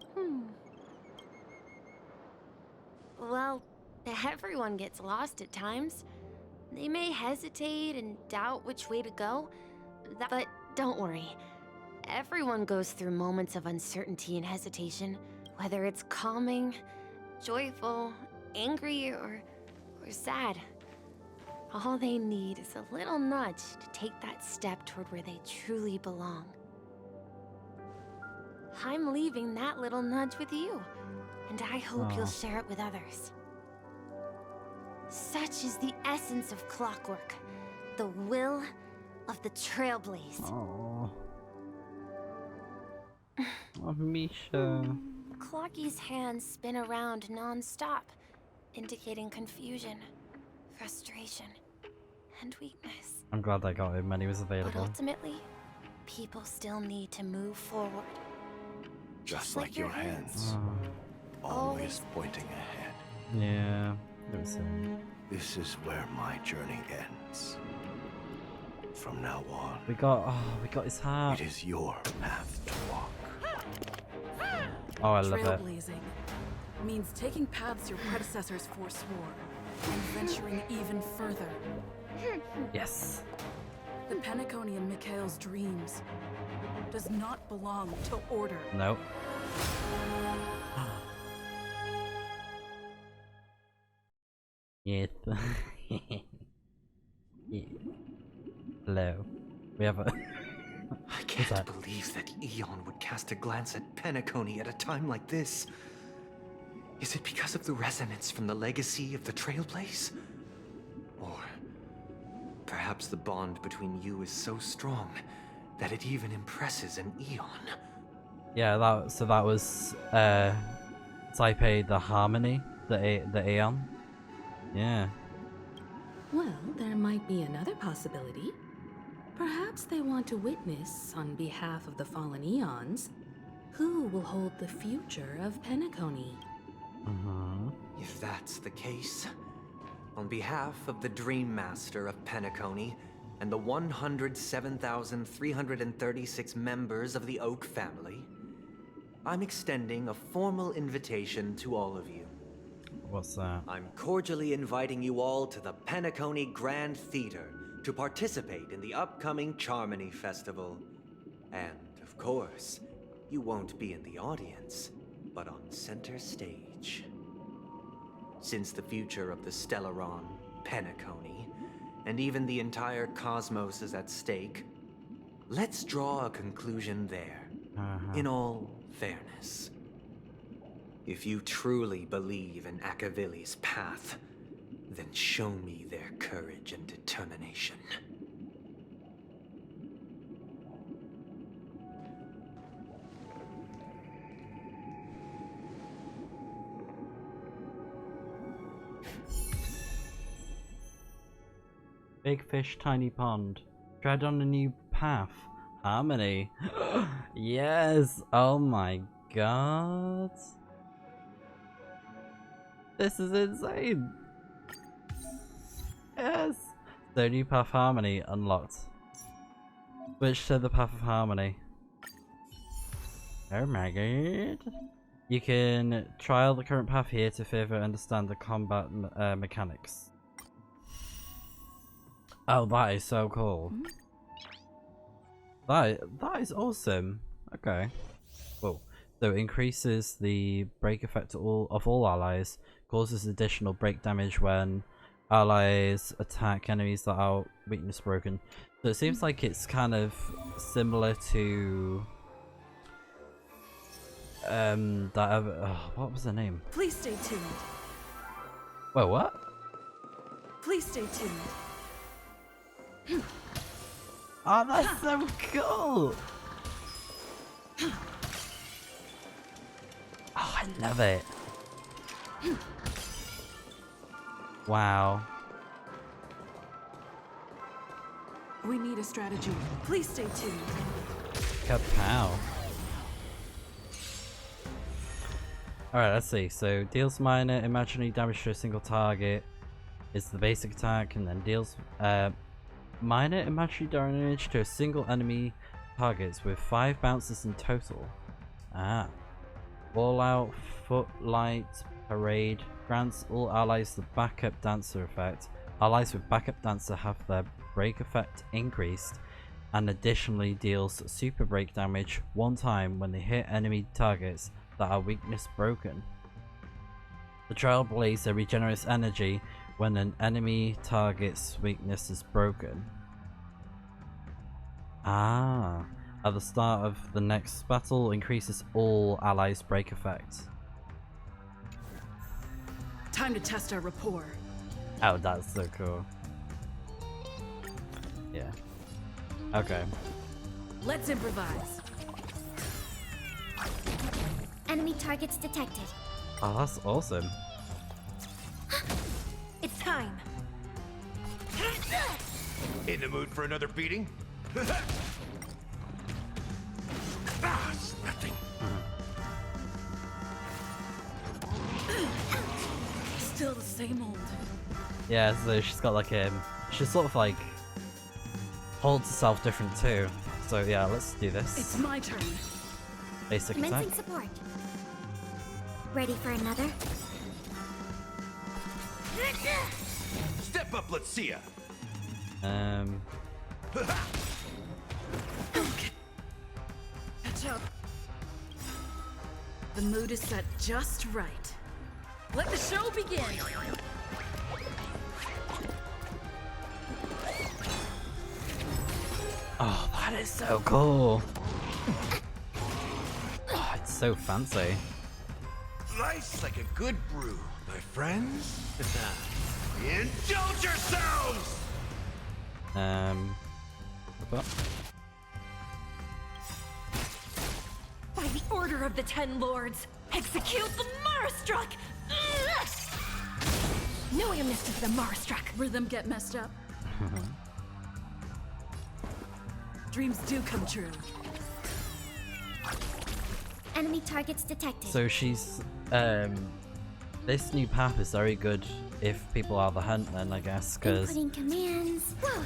Well, everyone gets lost at times. They may hesitate and doubt which way to go, but don't worry. Everyone goes through moments of uncertainty and hesitation, whether it's calming, joyful, angry, or sad. All they need is a little nudge to take that step toward where they truly belong. I'm leaving that little nudge with you, and I hope you'll share it with others. Such is the essence of clockwork, the will of the Trailblaze. Oh, Misha. Clocky's hands spin around non-stop, indicating confusion, frustration, and weakness. I'm glad I got him when he was But available. ultimately, people still need to move forward. Just like your hands. Always pointing ahead. Yeah, it was him. This is where my journey ends. From now on, We got his heart. it is your path to walk. Oh, I love it. Trailblazing means taking paths your predecessors forswore and venturing even further. Yes. The Penacony and Mikhail's dreams does not belong to order. Nope. Yes. Yeah. Hello. We have a. I can't believe that Eon would cast a glance at Penacony at a time like this. Is it because of the resonance from the legacy of the Trailblaze? Or perhaps the bond between you is so strong that it even impresses an Eon? Yeah, that was Snipezy the Harmony, the Aeon. Yeah. Well, there might be another possibility. Perhaps they want to witness, on behalf of the fallen Eons, who will hold the future of Penacony. If that's the case, on behalf of the Dream Master of Penacony and the 107,336 members of the Oak family, I'm extending a formal invitation to all of you. What's that? I'm cordially inviting you all to the Penacony Grand Theater to participate in the upcoming Charmony Festival. And, of course, you won't be in the audience, but on center stage. Since the future of the Stellaron, Penacony, and even the entire cosmos is at stake, let's draw a conclusion there, in all fairness. If you truly believe in Akavili's path, then show me their courage and determination. Big fish, tiny pond. Tread on a new path. Harmony. Yes! Oh my god. This is insane. Yes! So new path Harmony unlocked. Switch to the path of Harmony. Oh my god. You can trial the current path here to further understand the combat mechanics. Oh, that is so cool. That is awesome. Okay. Whoa. So it increases the break effect of all allies, causes additional break damage when allies attack enemies that are weakness broken. So it seems like it's kind of similar to that other, what was the name? Please stay tuned. Wait, what? Please stay tuned. Oh, that's so cool! Oh, I love it. Wow. We need a strategy. Please stay tuned. Kapow. Alright, let's see. So, deals minor imaginary damage to a single target. is the basic attack, and then deals minor imaginary damage to a single enemy targets with 5 bounces in total. Ah. All-out Footlight Parade grants all allies the backup dancer effect. Allies with backup dancer have their break effect increased, and additionally deals super break damage 1 time when they hit enemy targets that are weakness broken. The Trailblazer regenerates energy when an enemy target's weakness is broken. Ah. At the start of the next battle, increases all allies' break effect. Time to test our rapport. Oh, that's so cool. Yeah. Okay. Let's improvise. Enemy targets detected. Oh, that's awesome. It's time. In the mood for another beating? It's nothing. Still the same old. Yeah, so she's got like she's sort of like holds herself different too. So yeah, let's do this. It's my turn. Basic attack. Commencing support. Ready for another? Step up, let's see ya. Catch up. The mood is set just right. Let the show begin. Oh, that is so cool. Oh, it's so fancy. Life's like a good brew, my friends. Indulge yourselves! What? By the order of the 10 lords, execute the Marastruck! No amnesty for the Marastruck. Rhythm get messed up. Dreams do come true. Enemy targets detected. So she's this new path is very good if people are the hunt then, I guess, because Inputting commands. Whoa.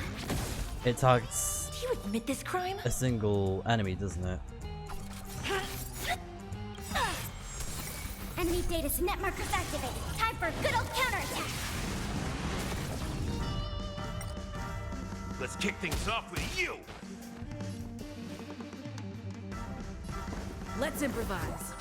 it targets Do you admit this crime? a single enemy, doesn't it? Enemy data net markers activated. Time for a good old counterattack. Let's kick things off with you! Let's improvise.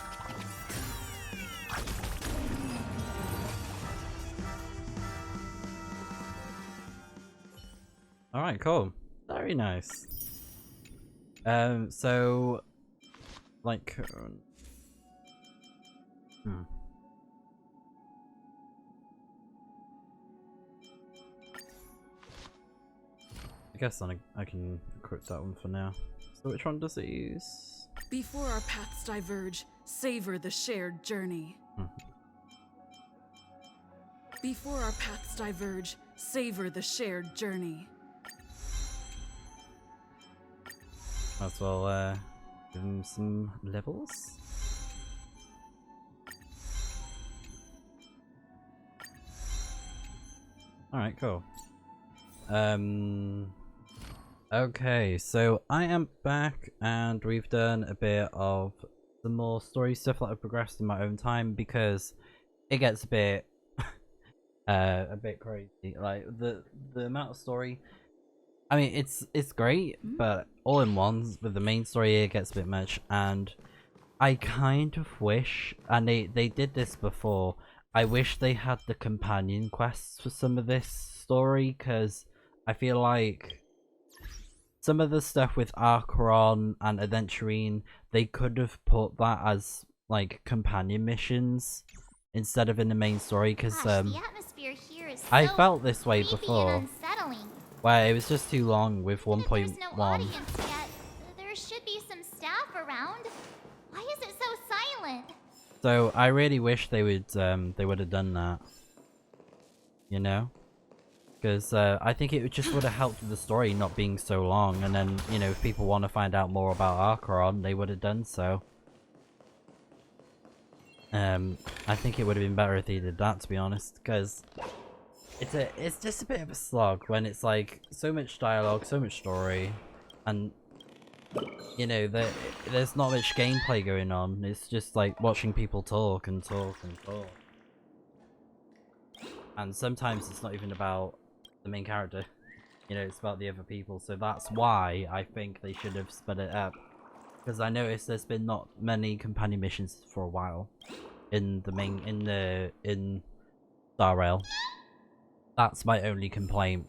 Alright, cool. Very nice. So like I guess I can equip that one for now. So which one does it use? Before our paths diverge, savor the shared journey. Before our paths diverge, savor the shared journey. Might as well give him some levels. Alright, cool. Okay, so I am back and we've done a bit of some more story stuff that I've progressed in my own time because it gets a bit crazy. Like the amount of story, I mean it's great, but all in one with the main story it gets a bit much, and I kind of wish, and they did this before, I wish they had the companion quests for some of this story, because I feel like some of the stuff with Acheron and Aventurine, they could have put that as like companion missions instead of in the main story, because the atmosphere here is I so felt this way creepy before, and unsettling. where it was just too long with 1.1. There's no audience yet. There should be some staff around. Why is it so silent? So I really wish they would have done that, you know, because I think it just would have helped with the story not being so long, and then, you know, if people want to find out more about Acheron, they would have done so. I think it would have been better if they did that, to be honest, because it's just a bit of a slog when it's like so much dialogue, so much story, and you know there's not much gameplay going on. It's just like watching people talk and talk and talk, and sometimes it's not even about the main character. You know, it's about the other people. So that's why I think they should have split it up, because I noticed there's been not many companion missions for a while in the main in Star Rail. That's my only complaint,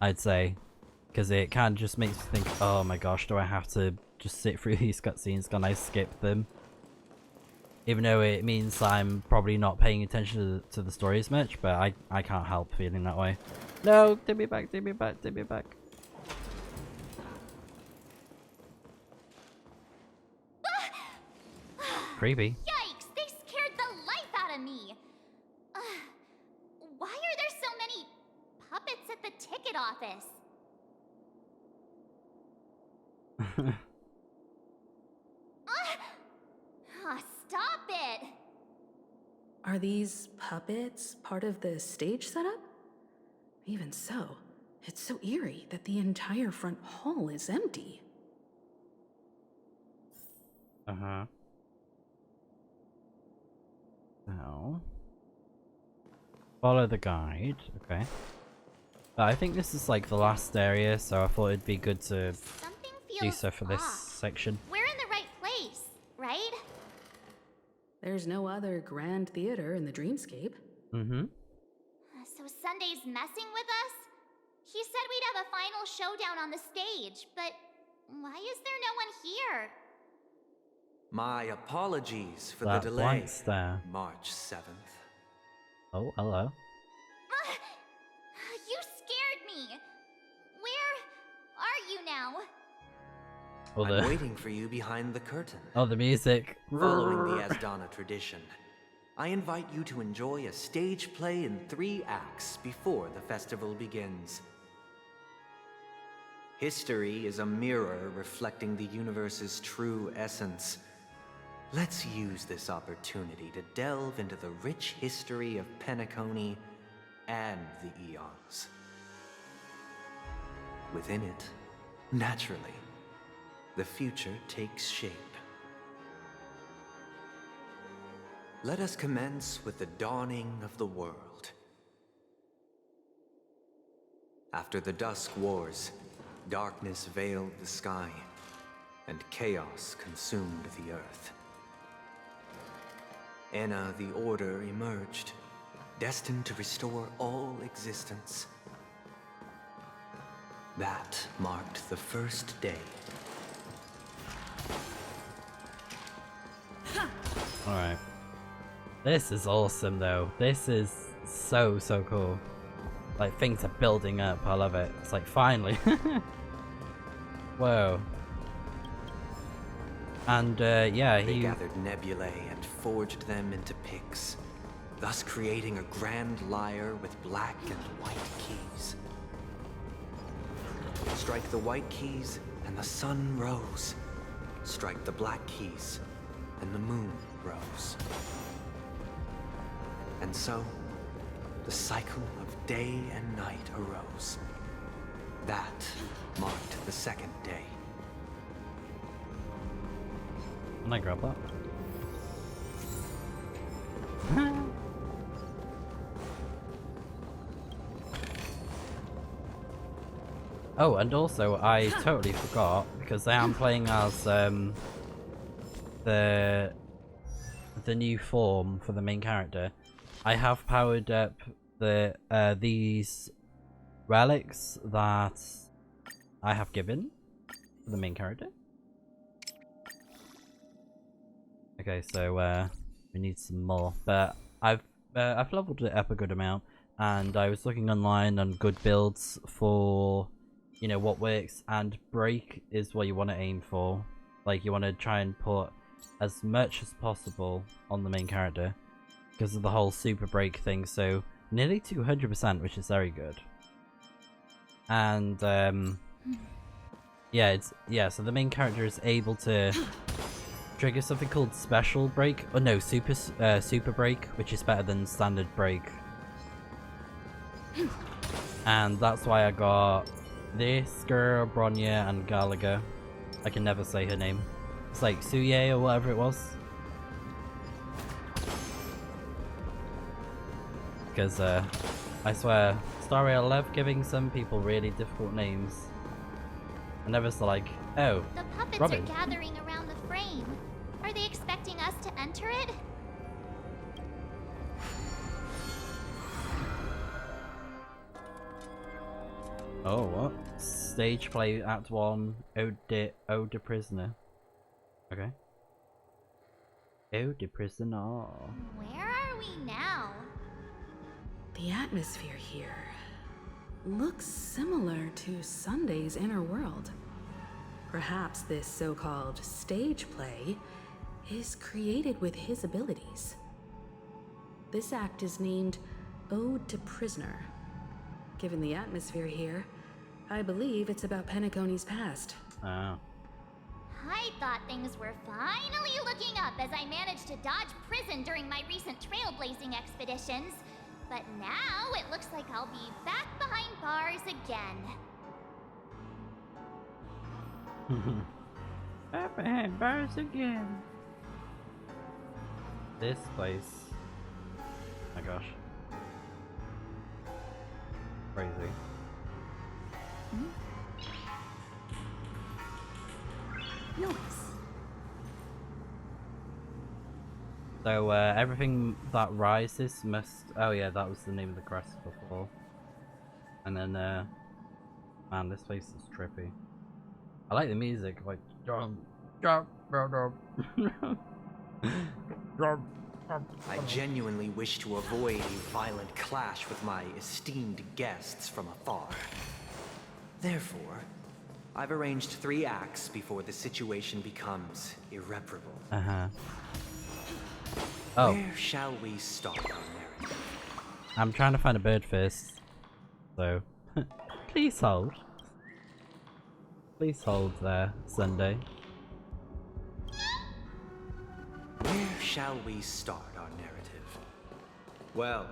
I'd say, because it kind of just makes me think, oh my gosh, do I have to just sit through these cutscenes? Can I skip them? Even though it means I'm probably not paying attention to the story as much, but I can't help feeling that way. No, take me back, take me back, take me back. Creepy. Yikes! They scared the life out of me! Why are there so many puppets at the ticket office? Stop it! Are these puppets part of the stage setup? Even so, it's so eerie that the entire front hall is empty. Uh-huh. So, follow the guide, okay. But I think this is like the last area, so I thought it'd be good to do so for this section. We're in the right place, right? There's no other grand theater in the dreamscape. Mm-hmm. So Sunday's messing with us? He said we'd have a final showdown on the stage, but why is there no one here? My apologies for That the delay. blank stare. March 7th. Oh, hello. You scared me! Where are you now? Oh, I'm waiting for you behind the curtain. Oh, the music. Following the Asdana tradition, I invite you to enjoy a stage play in 3 acts before the festival begins. History is a mirror reflecting the universe's true essence. Let's use this opportunity to delve into the rich history of Penacony and the Eons. Within it, naturally, the future takes shape. Let us commence with the dawning of the world. After the Dusk Wars, darkness veiled the sky, and chaos consumed the earth. Enna the Order emerged, destined to restore all existence. That marked the first day. Alright. This is awesome though. This is so cool. Like, things are building up. I love it. It's like, finally. Whoa. And yeah, They gathered nebulae and forged them into picks, thus creating a grand lyre with black and white keys. Strike the white keys and the sun rose. Strike the black keys and the moon rose. And so, the cycle of day and night arose. That marked the second day. Can I grab that? Oh, and also I totally forgot, because I am playing as the new form for the main character. I have powered up the these relics that I have given for the main character. Okay, so we need some more, but I've leveled it up a good amount, and I was looking online on good builds for, you know, what works, and break is what you want to aim for. Like, you want to try and put as much as possible on the main character because of the whole super break thing. So nearly 200%, which is very good. And yeah, so the main character is able to trigger something called special break, or no, super break, which is better than standard break. And that's why I got this girl, Bronya, and Gallagher. I can never say her name. It's like Suye or whatever it was. Because I swear, Star Rail love giving some people really difficult names. I never saw like, oh, The puppets Robin. are gathering around the frame. Are they expecting us to enter it? Oh, what? Stage play Act 1, Ode de Prisoner. Okay. Ode de Prisoner. Where are we now? The atmosphere here looks similar to Sunday's inner world. Perhaps this so-called stage play is created with his abilities. This act is named Ode to Prisoner. Given the atmosphere here, I believe it's about Penacony's past. Oh. I thought things were finally looking up as I managed to dodge prison during my recent trailblazing expeditions. But now it looks like I'll be back behind bars again. Back behind bars again. This place. Oh my gosh. Crazy. Nice. So everything that rises must. Oh yeah, that was the name of the crest before. And then man, this place is trippy. I like the music, like I genuinely wish to avoid a violent clash with my esteemed guests from afar. Therefore, I've arranged 3 acts before the situation becomes irreparable. Uh-huh. Oh. Where shall we start our narrative? I'm trying to find a bird first. So please hold. Please hold there, Sunday. Where shall we start our narrative? Well,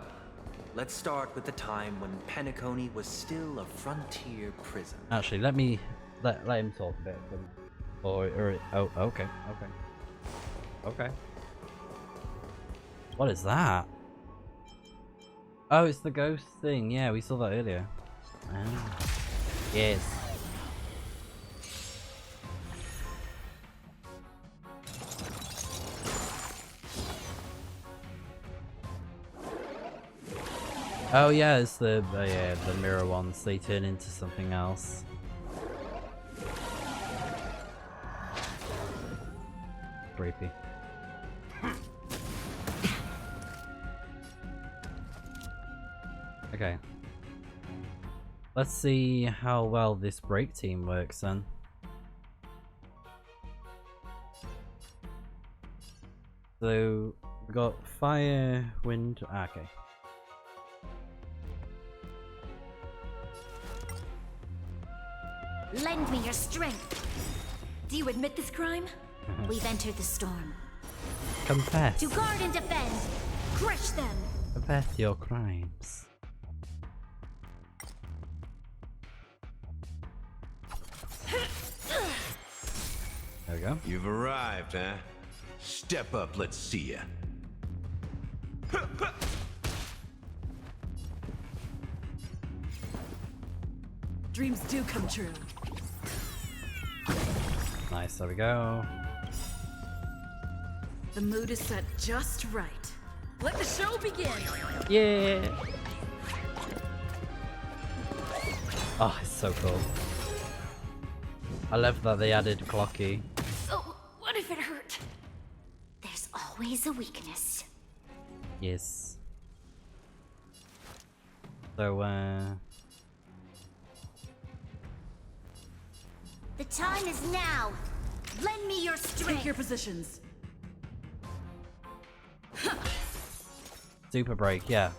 let's start with the time when Penacony was still a frontier prison. Actually, let him talk a bit. Or oh, okay. Okay. What is that? Oh, it's the ghost thing. Yeah, we saw that earlier. Ah. Yes. Oh yeah, it's the mirror ones. They turn into something else. Creepy. Okay. Let's see how well this break team works then. So we got fire, wind. Okay. Lend me your strength. Do you admit this crime? We've entered the storm. Confess. To guard and defend. Crush them. Confess your crimes. There we go. You've arrived, huh? Step up, let's see ya. Dreams do come true. Nice, there we go. The mood is set just right. Let the show begin! Yeah! Oh, it's so cool. I love that they added Clocky. So, what if it hurt? There's always a weakness. Yes. So, The time is now. Lend me your strength. Take your positions. super break, yeah.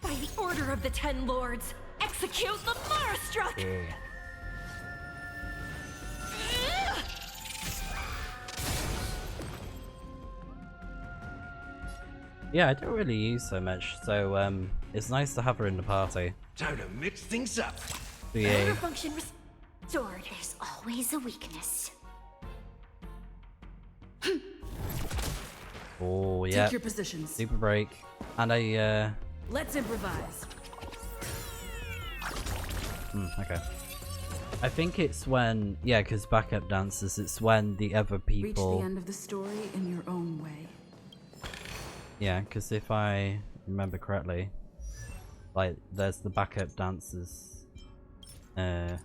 By the order of the 10 lords, execute the Marastruck! Yeah. Yeah, I don't really use so much, so it's nice to have her in the party. Time to mix things up. Yeah. Function restored. There's always a weakness. Oh yeah. Take your positions. Super break, and I Let's improvise. Okay. I think it's when, yeah, because backup dancers, it's when the other people... Reach the end of the story in your own way. Yeah, because if I remember correctly, like, there's the backup dancers, the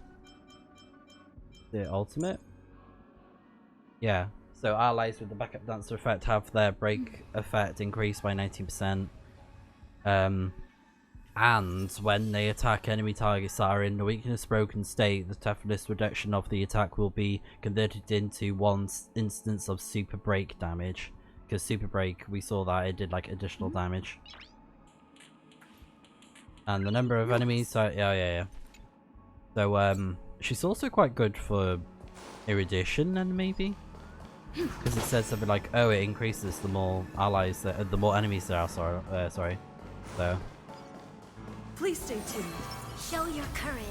ultimate? Yeah, so allies with the backup dancer effect have their break effect increased by 19%. And when they attack enemy targets that are in the weakness broken state, the toughness reduction of the attack will be converted into one instance of super break damage. Because super break, we saw that it did like additional damage. And the number of enemies, yeah. So she's also quite good for erudition then maybe? Because it says something like, oh, it increases the more allies, the more enemies there are, sorry. So... Please stay tuned. Show your courage.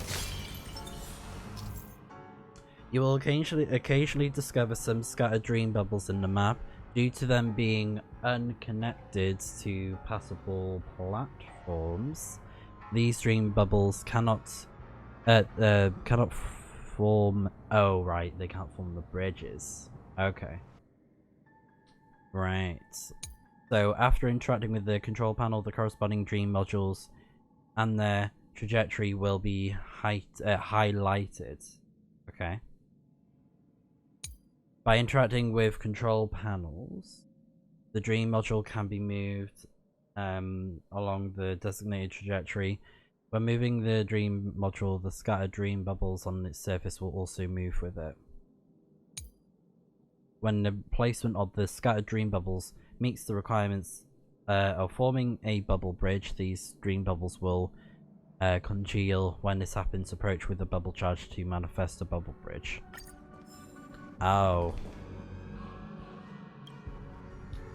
You will occasionally discover some scattered dream bubbles in the map due to them being unconnected to passable platforms. These dream bubbles cannot form. Oh right, they can't form the bridges. Okay. Right. So after interacting with the control panel, the corresponding dream modules and their trajectory will be highlighted. Okay. By interacting with control panels, the dream module can be moved along the designated trajectory. When moving the dream module, the scattered dream bubbles on its surface will also move with it. When the placement of the scattered dream bubbles meets the requirements of forming a bubble bridge, these dream bubbles will congeal. When this happens, approach with a bubble charge to manifest a bubble bridge. Oh.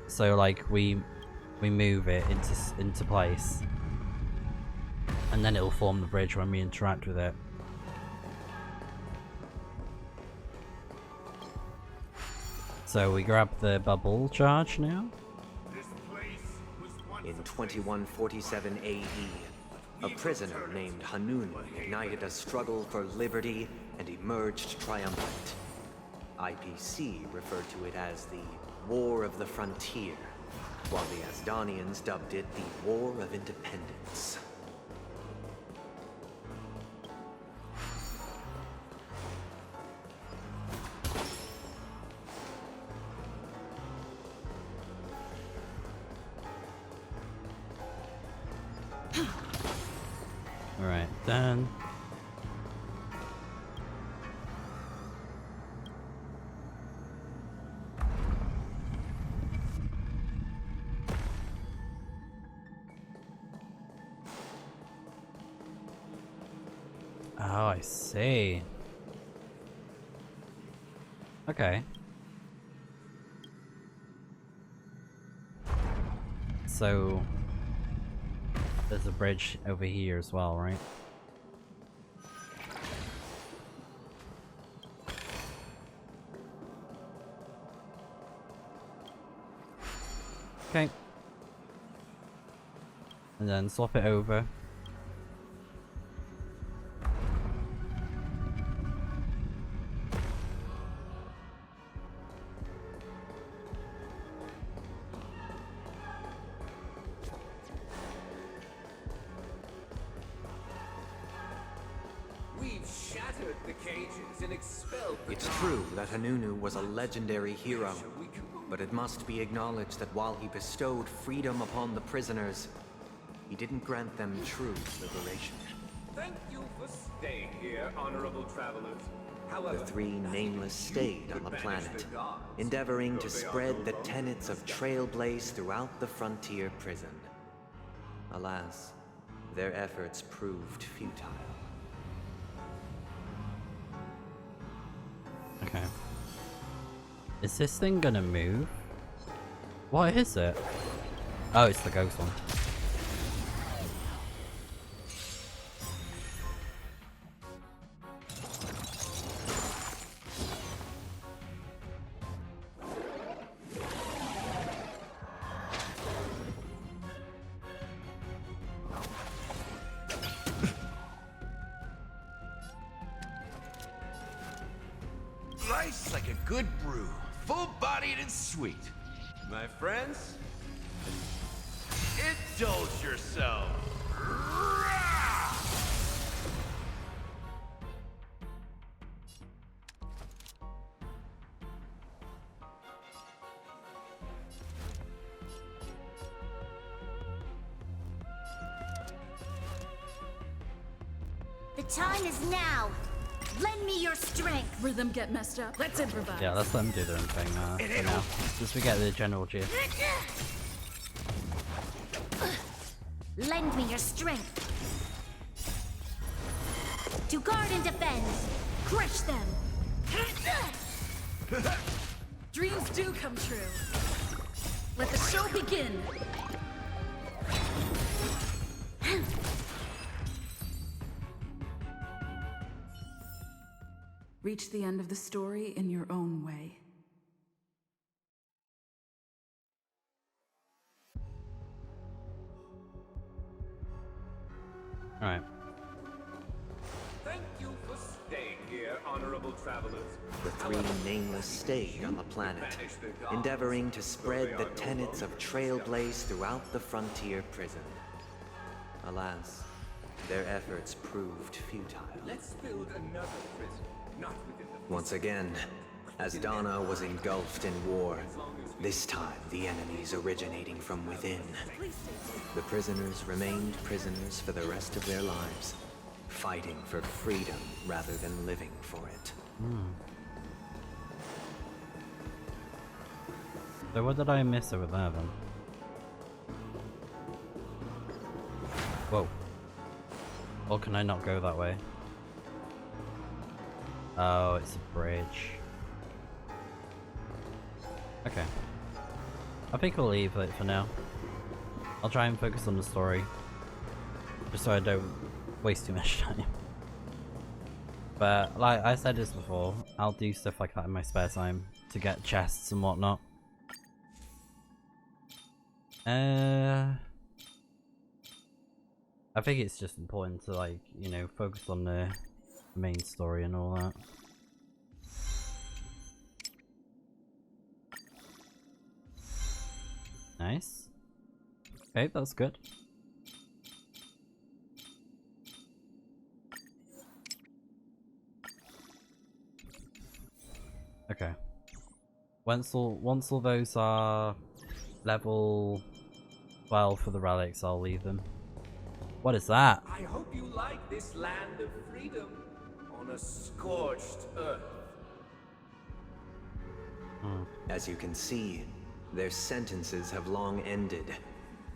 So like we move it into place, and then it'll form the bridge when we interact with it. So we grab the bubble charge now. In 2147 AE, a prisoner named Hanun ignited a struggle for liberty and emerged triumphant. IPC referred to it as the War of the Frontier, while the Asdanians dubbed it the War of Independence. Alright, then. Oh, I see. Okay. So there's a bridge over here as well, right? Okay. And then swap it over. It's true that Hanunu was a legendary hero, but it must be acknowledged that while he bestowed freedom upon the prisoners, he didn't grant them true liberation. Thank you for staying here, honorable travelers. However, The three nameless stayed on the planet, endeavoring to spread the tenets of Trailblaze throughout the frontier prison. Alas, their efforts proved futile. Okay. Is this thing gonna move? What is it? Oh, it's the ghost one. Rice like a good brew, full-bodied and sweet. My friends, indulge yourself. The time is now. Lend me your strength. Rhythm get messed up. Let's improvise. Yeah, let's let them do their own thing for now. Just we get the general gist. Lend me your strength. To guard and defend. Crush them. Dreams do come true. Let the show begin. Reach the end of the story in your own way. Alright. Thank you for staying here, honorable travelers. The three nameless stayed on the planet, endeavoring to spread the tenets of Trailblaze throughout the frontier prison. Alas, their efforts proved futile. Let's build another prison, not within the... Once again, as Donna was engulfed in war, this time the enemies originating from within. The prisoners remained prisoners for the rest of their lives, fighting for freedom rather than living for it. So what did I miss over there then? Whoa. Or can I not go that way? Oh, it's a bridge. Okay. I think I'll leave it for now. I'll try and focus on the story. Just so I don't waste too much time. But like I said this before, I'll do stuff like that in my spare time to get chests and whatnot. I think it's just important to, like, you know, focus on the main story and all that. Nice. Okay, that's good. Okay. Once all those are level 12 for the relics, I'll leave them. What is that? I hope you like this land of freedom on a scorched earth. As you can see, their sentences have long ended,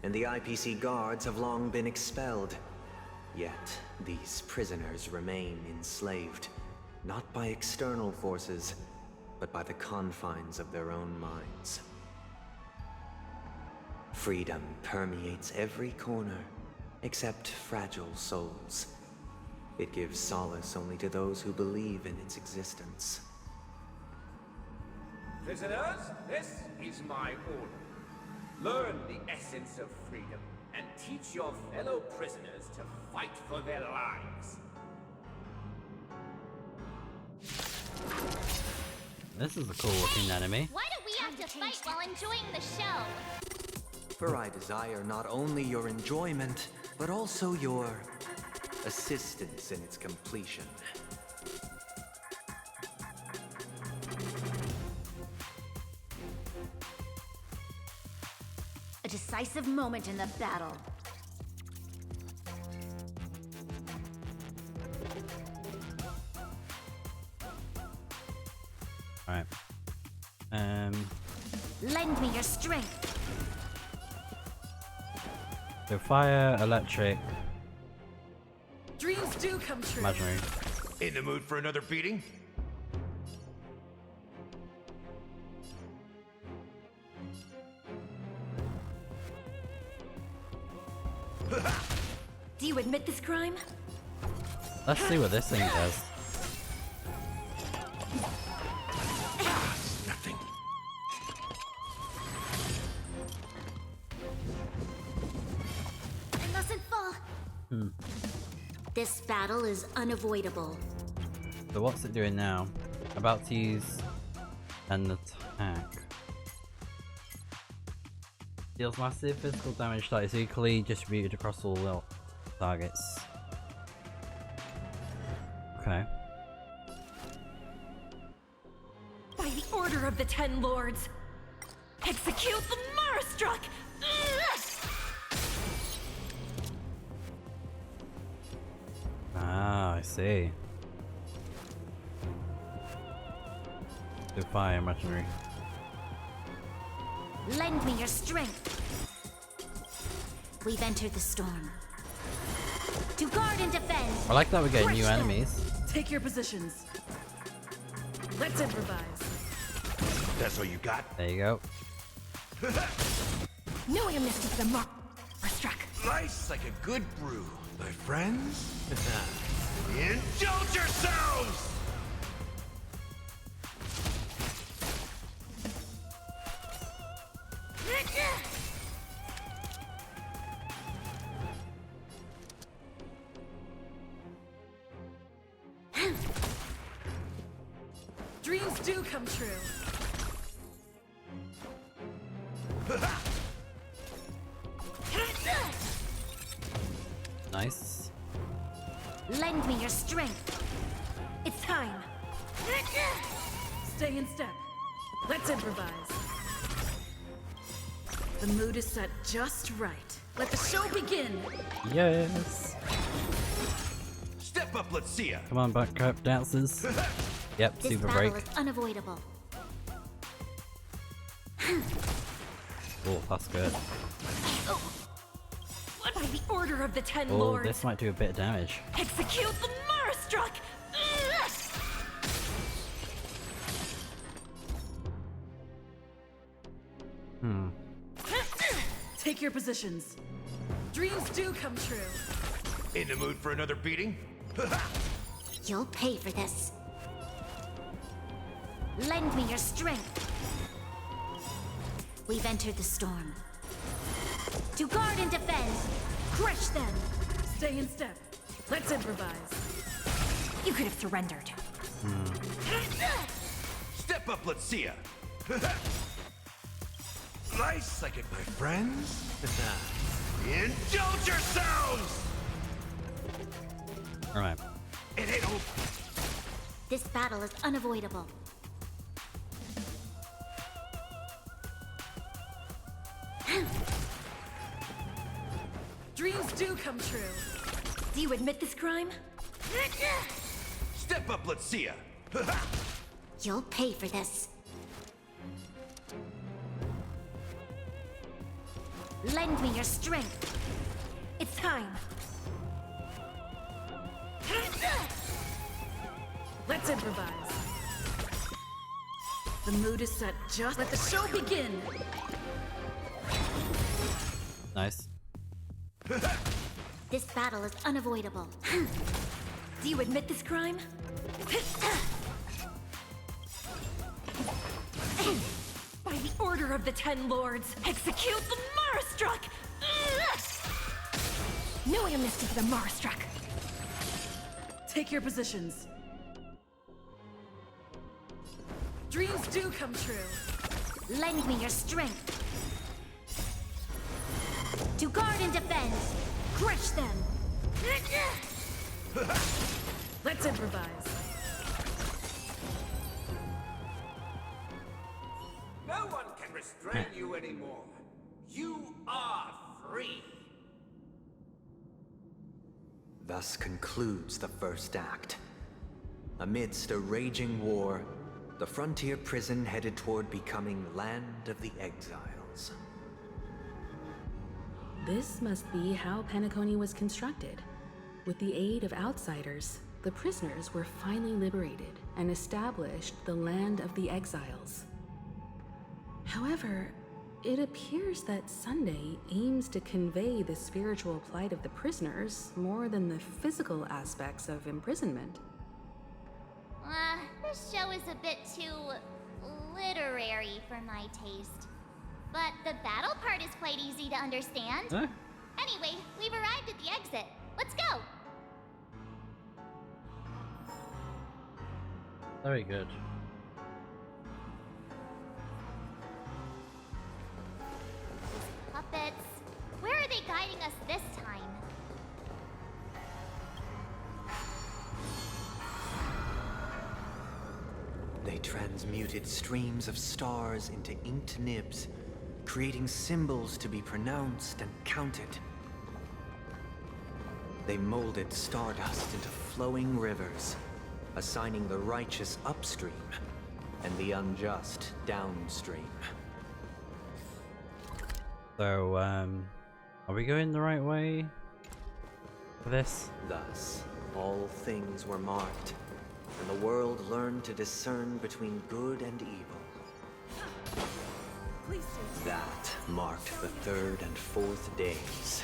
and the IPC guards have long been expelled. Yet, these prisoners remain enslaved, not by external forces, but by the confines of their own minds. Freedom permeates every corner, except fragile souls. It gives solace only to those who believe in its existence. Prisoners, this is my order. Learn the essence of freedom and teach your fellow prisoners to fight for their lives. This is a cool looking enemy. Why do we have to fight while enjoying the show? For I desire not only your enjoyment, but also your assistance in its completion. A decisive moment in the battle. Alright. Lend me your strength. So fire, electric, Dreams do come true. imaginary. In the mood for another beating? Do you admit this crime? Let's see what this thing does. Nothing. I mustn't fall. This battle is unavoidable. So what's it doing now? About to use an attack. Deals massive physical damage that is equally distributed across all targets. Okay. By the order of the Ten Lords, execute the Marastruck! Ah, I see. Defy imaginary. Lend me your strength. We've entered the storm. To guard and defend. I like that we're getting Crush new them. enemies. Take your positions. Let's improvise. That's all you got? There you go. No amnesty for the Marastruck! Nice like a good brew, my friends. Indulge yourselves! Dreams do come true. Nice. Lend me your strength. It's time! Stay in step. Let's improvise. The mood is set just right. Let the show begin. Yes. Step up, let's see ya. Come on, backup dancers. Yep, This super battle break. is unavoidable. Oh, that's good. By the order of the Ten Oh, Lords, this might do a bit of damage. execute the Marastruck! Take your positions. Dreams do come true. In the mood for another beating? You'll pay for this. Lend me your strength. We've entered the storm. To guard and defend. Crush them. Stay in step. Let's improvise. You could have surrendered. Step up, let's see ya. Nice like it, my friends. Indulge yourselves! Alright. It ain't over. This battle is unavoidable. Dreams do come true. Do you admit this crime? Step up, let's see ya. You'll pay for this. Lend me your strength. It's time! Let's improvise. The mood is set just. Let the show begin. Nice. This battle is unavoidable. Do you admit this crime? By the order of the Ten Lords, execute the Marastruck! No amnesty for the Marastruck! Take your positions. Dreams do come true. Lend me your strength. To guard and defend. Crush them. Let's improvise. No one can restrain you anymore. You are free. Thus concludes the first act. Amidst a raging war, the frontier prison headed toward becoming Land of the Exiles. This must be how Penacony was constructed. With the aid of outsiders, the prisoners were finally liberated and established the Land of the Exiles. However, It appears that Sunday aims to convey the spiritual plight of the prisoners more than the physical aspects of imprisonment. This show is a bit too literary for my taste. But the battle part is quite easy to understand. Huh? Anyway, we've arrived at the exit. Let's go! Very good. Puppets. Where are they guiding us this time? They transmuted streams of stars into inked nibs, creating symbols to be pronounced and counted. They molded stardust into flowing rivers, assigning the righteous upstream and the unjust downstream. So, are we going the right way for this? Thus, all things were marked, and the world learned to discern between good and evil. That marked the third and fourth days.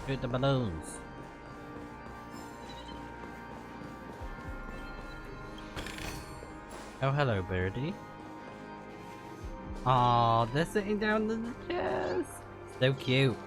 Shoot the balloons. Oh, hello, birdie. Aw, they're sitting down in the chairs. So cute.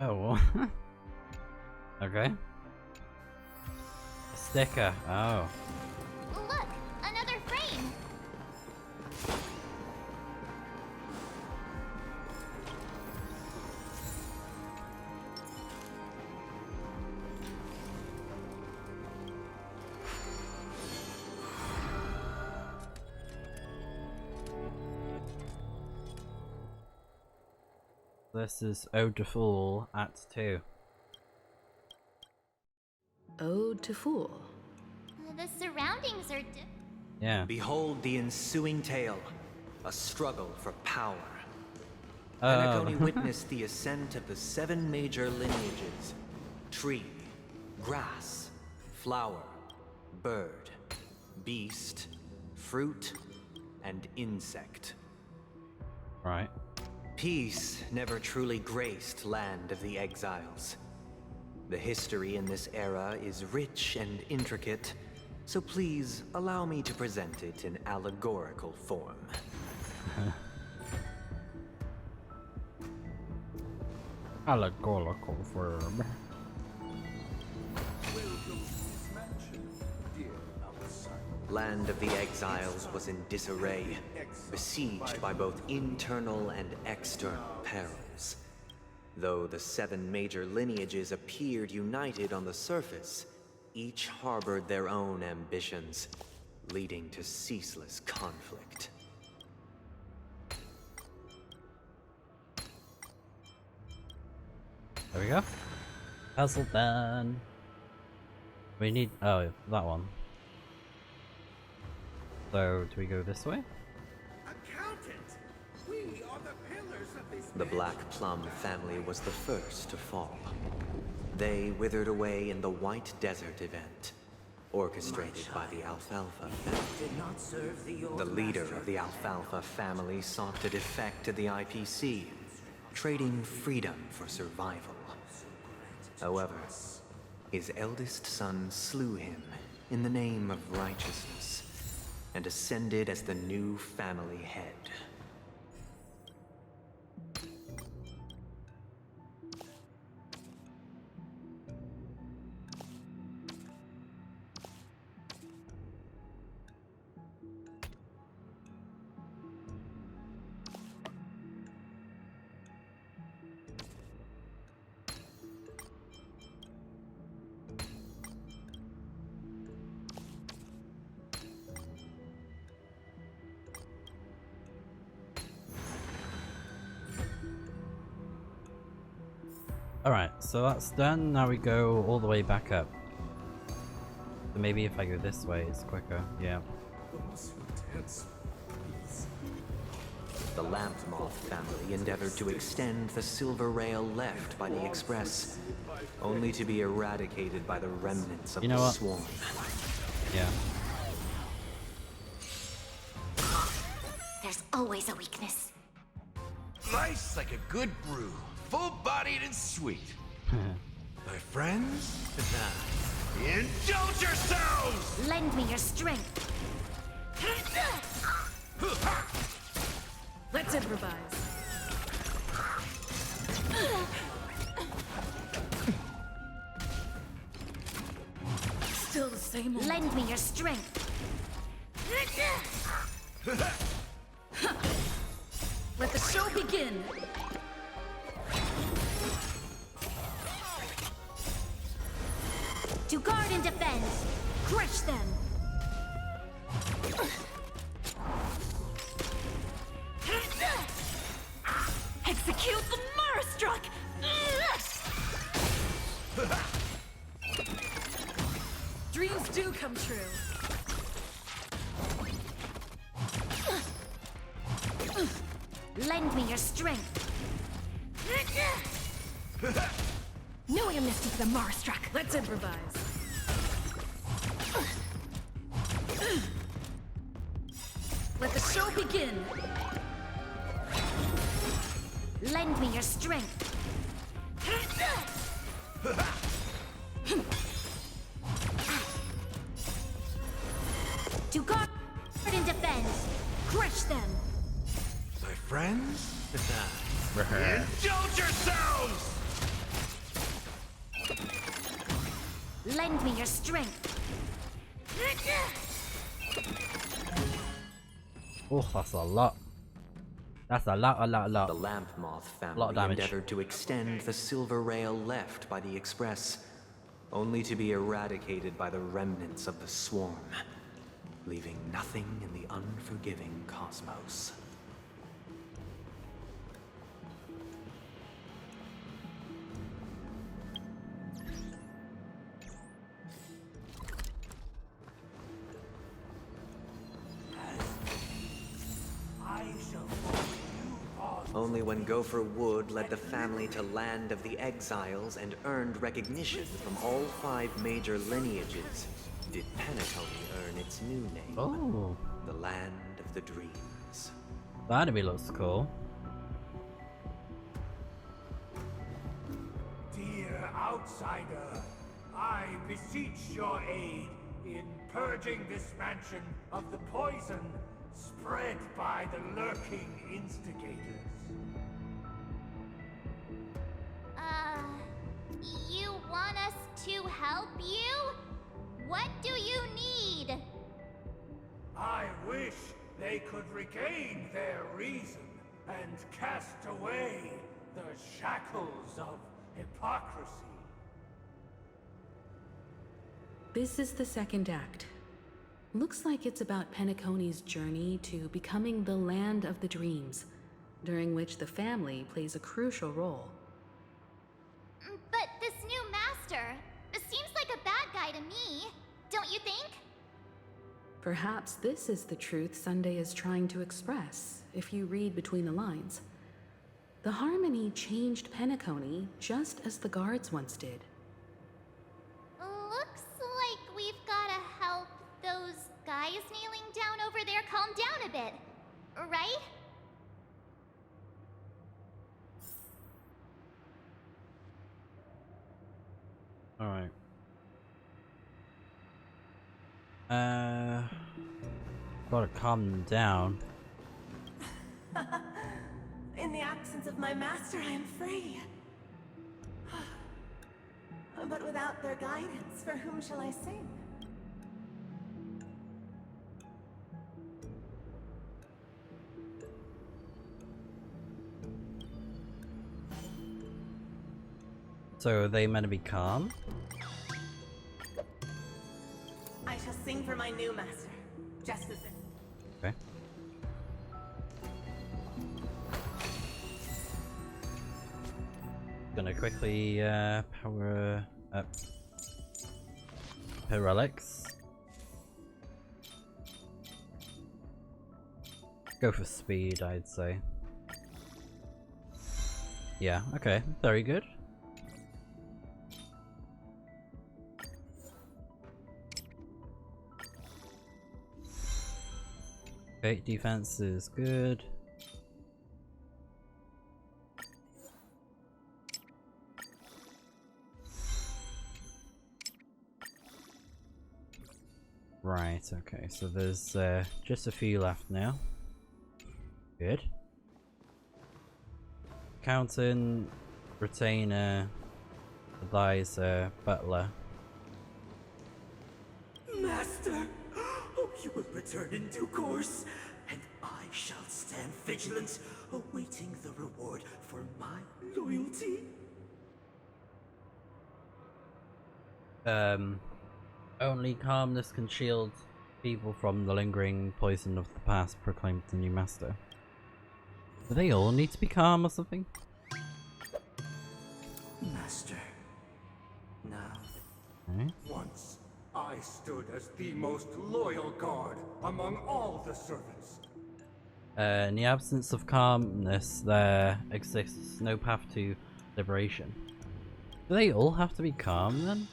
Oh. Okay. A sticker. Oh. Look! Another frame! This is Ode to Fool, Act 2. Ode to Fool. The surroundings are Yeah. Behold the ensuing tale, a struggle for power. Oh. Penacony witnessed the ascent of the 7 major lineages: tree, grass, flower, bird, beast, fruit, and insect. Right. Peace never truly graced Land of the Exiles. The history in this era is rich and intricate, so please allow me to present it in allegorical form. Allegorical form. Land of the Exiles was in disarray, besieged by both internal and external perils. Though the 7 major lineages appeared united on the surface, each harbored their own ambitions, leading to ceaseless conflict. There we go. Puzzle done. We need... oh, that one. So, do we go this way? Accountant! We are the pillars of this The Black Plum family was the first to fall. They withered away in the White Desert event, orchestrated by the Alfalfa family. The leader of the Alfalfa family sought to defect to the IPC, trading freedom for survival. However, his eldest son slew him in the name of righteousness and ascended as the new family head. Alright, so that's done. Now we go all the way back up. So maybe if I go this way, it's quicker. Yeah. The Lamp Moth family endeavored to extend the silver rail left by the Express, only to be eradicated by the remnants of the swarm. Yeah. There's always a weakness. Nice like a good brew, full-bodied and sweet. My friends, indulge yourselves! Lend me your strength. Let's improvise. Still the same old. Lend me your strength. Let the show begin. To guard and defend. Crush them. Execute the Marastruck! Dreams do come true. Lend me your strength. No amnesty for the Marastruck. Let's improvise. Let the show begin. Lend me your strength. To guard and defend. Crush them. My friends, indulge yourselves! Lend me your strength. Oh, that's a lot. That's a lot. The Lamp Moth family endeavored to extend the silver rail left by the Express, only to be eradicated by the remnants of the swarm, leaving nothing in the unforgiving cosmos. Only when Gopher Wood led the family to Land of the Exiles and earned recognition from all 5 major lineages did Penacony earn its new name. Oh. The Land of the Dreams. That enemy looks cool. Dear outsider, I beseech your aid in purging this mansion of the poison spread by the lurking instigators. You want us to help you? What do you need? I wish they could regain their reason and cast away the shackles of hypocrisy. This is the second act. Looks like it's about Penacony's journey to becoming the land of the dreams, during which the family plays a crucial role. But this new master seems like a bad guy to me, don't you think? Perhaps this is the truth Sunday is trying to express, if you read between the lines. The Harmony changed Penacony just as the guards once did. Looks like we've gotta help those guys kneeling down over there calm down a bit, right? Alright. Gotta calm them down. In the absence of my master, I am free. But without their guidance, for whom shall I sing? So are they meant to be calm? I shall sing for my new master, just as if... Okay. Gonna quickly power up her relics. Go for speed, I'd say. Yeah, okay, very good. Okay, defense is good. Right, okay, so there's just a few left now. Good. Accountant, retainer, advisor, butler. Master, oh, you will return in due course, and I shall stand vigilant, awaiting the reward for my loyalty. Only calmness can shield people from the lingering poison of the past, proclaimed the new master. Do they all need to be calm or something? Master, now. Okay. Once, I stood as the most loyal guard among all the servants. In the absence of calmness, there exists no path to liberation. Do they all have to be calm then?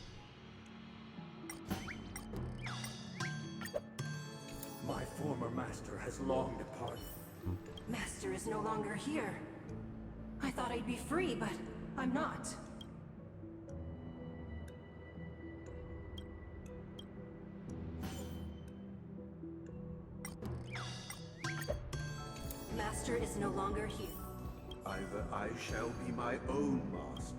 My former master has long departed. Master is no longer here. I thought I'd be free, but I'm not. Master is no longer here. Either I shall be my own master.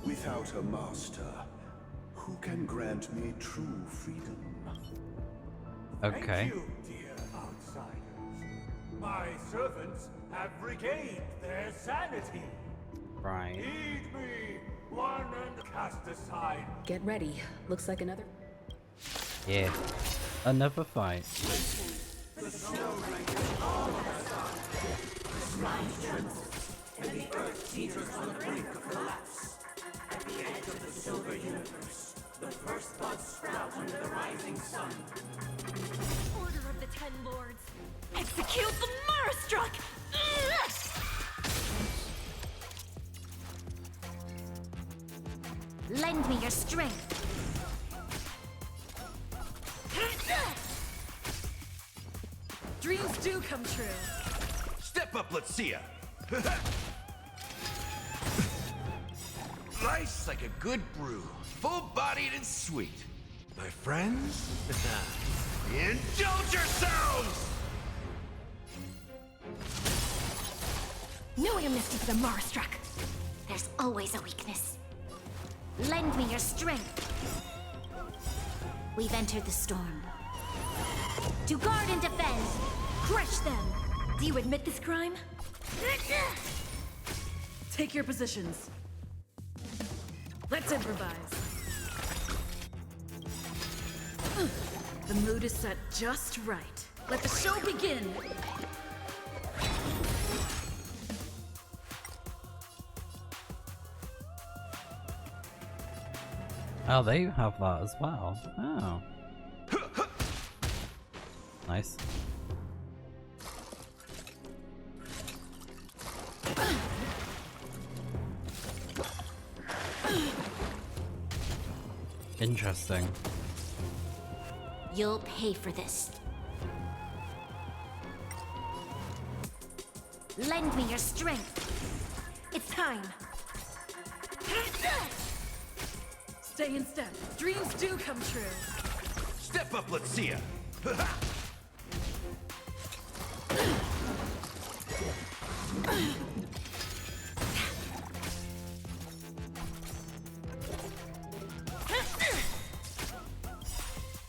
Without a master, who can grant me true freedom? Okay. Thank you, dear outsiders. My servants have regained their sanity. Right. Heed me, one and cast aside. Get ready. Looks like another... Yeah. Another fight. The snow rangers all have gone. The sky trembles, and the earth teeters on the brink of collapse. At the edge of the silver universe, the first buds sprout under the rising sun. Order of the Ten Lords. Execute the Marastruck! Lend me your strength. Dreams do come true. Step up, let's see ya. Nice like a good brew, full-bodied and sweet. My friends, indulge yourselves! No amnesty for the Marastruck. There's always a weakness. Lend me your strength. We've entered the storm. To guard and defend. Crush them! Do you admit this crime? Take your positions. Let's improvise. The mood is set just right. Let the show begin! Oh, they have that as well. Oh. Nice. Interesting. You'll pay for this. Lend me your strength. It's time. Stay in step. Dreams do come true. Step up, let's see ya.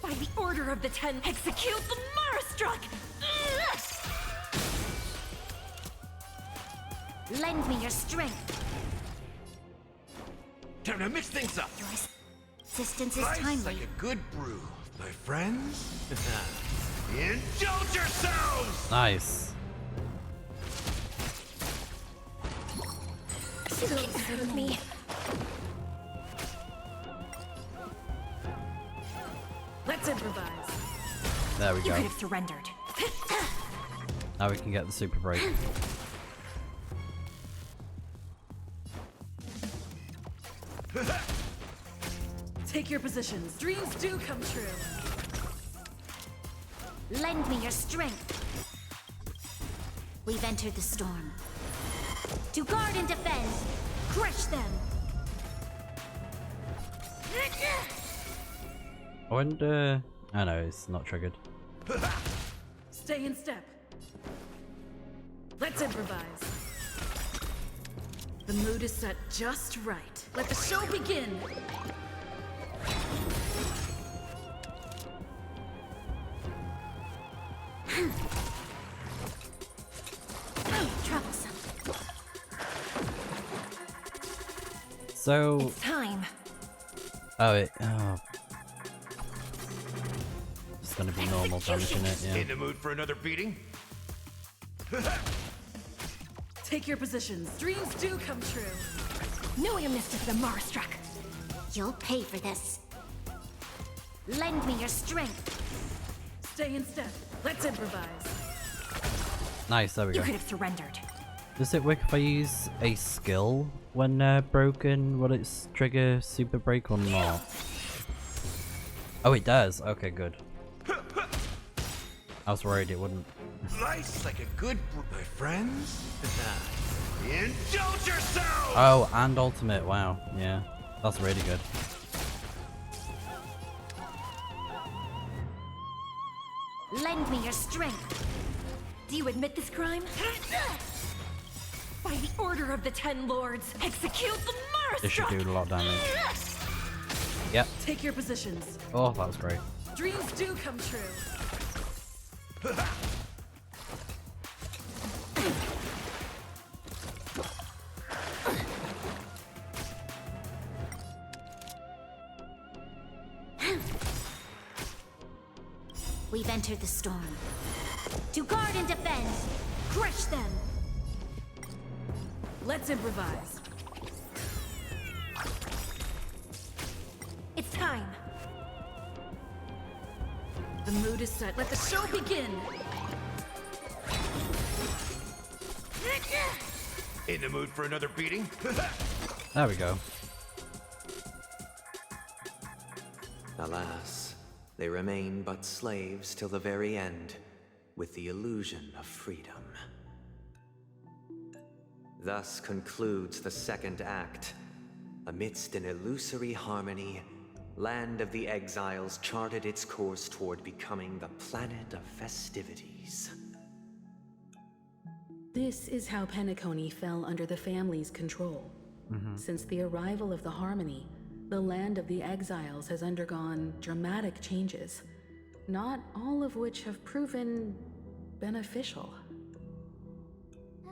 By the order of the 10, execute the Marastruck! Lend me your strength. Time to mix things up. Your assistance is Nice timely. like a good brew, my friends. Indulge yourselves! Nice. You can't hurt me. Let's improvise. There we You go. could have surrendered. Now we can get the super break. Take your positions. Dreams do come true. Lend me your strength. We've entered the storm. To guard and defend, crush them. I wonder... Oh no, it's not triggered. Stay in step. Let's improvise. The mood is set just right. Let the show begin! Troublesome. So... It's time. Oh, it's gonna be normal damage in it, yeah. In the mood for another beating? Take your positions. Dreams do come true. No amnesty for the Marastruck. You'll pay for this. Lend me your strength. Stay in step. Let's improvise. Nice, there we You go. could have surrendered. Does it work if I use a skill when broken? Will it trigger super break or not? Oh, it does. Okay, good. I was worried it wouldn't. Nice like a good brew, my friends. Indulge yourselves! Oh, and ultimate. Wow. Yeah, that's really good. Lend me your strength. Do you admit this crime? By the order of the 10 lords, execute the Marastruck! This should do a lot of damage. Yep. Take your positions. Oh, that was great. Dreams do come true. We've entered the storm. To guard and defend, crush them. Let's improvise. It's time. The mood is set. Let the show begin. In the mood for another beating? There we go. Alas, they remain but slaves till the very end, with the illusion of freedom. Thus concludes the second act. Amidst an illusory harmony, Land of the Exiles charted its course toward becoming the planet of festivities. This is how Penacony fell under the family's control. Since the arrival of the Harmony, the Land of the Exiles has undergone dramatic changes, not all of which have proven beneficial.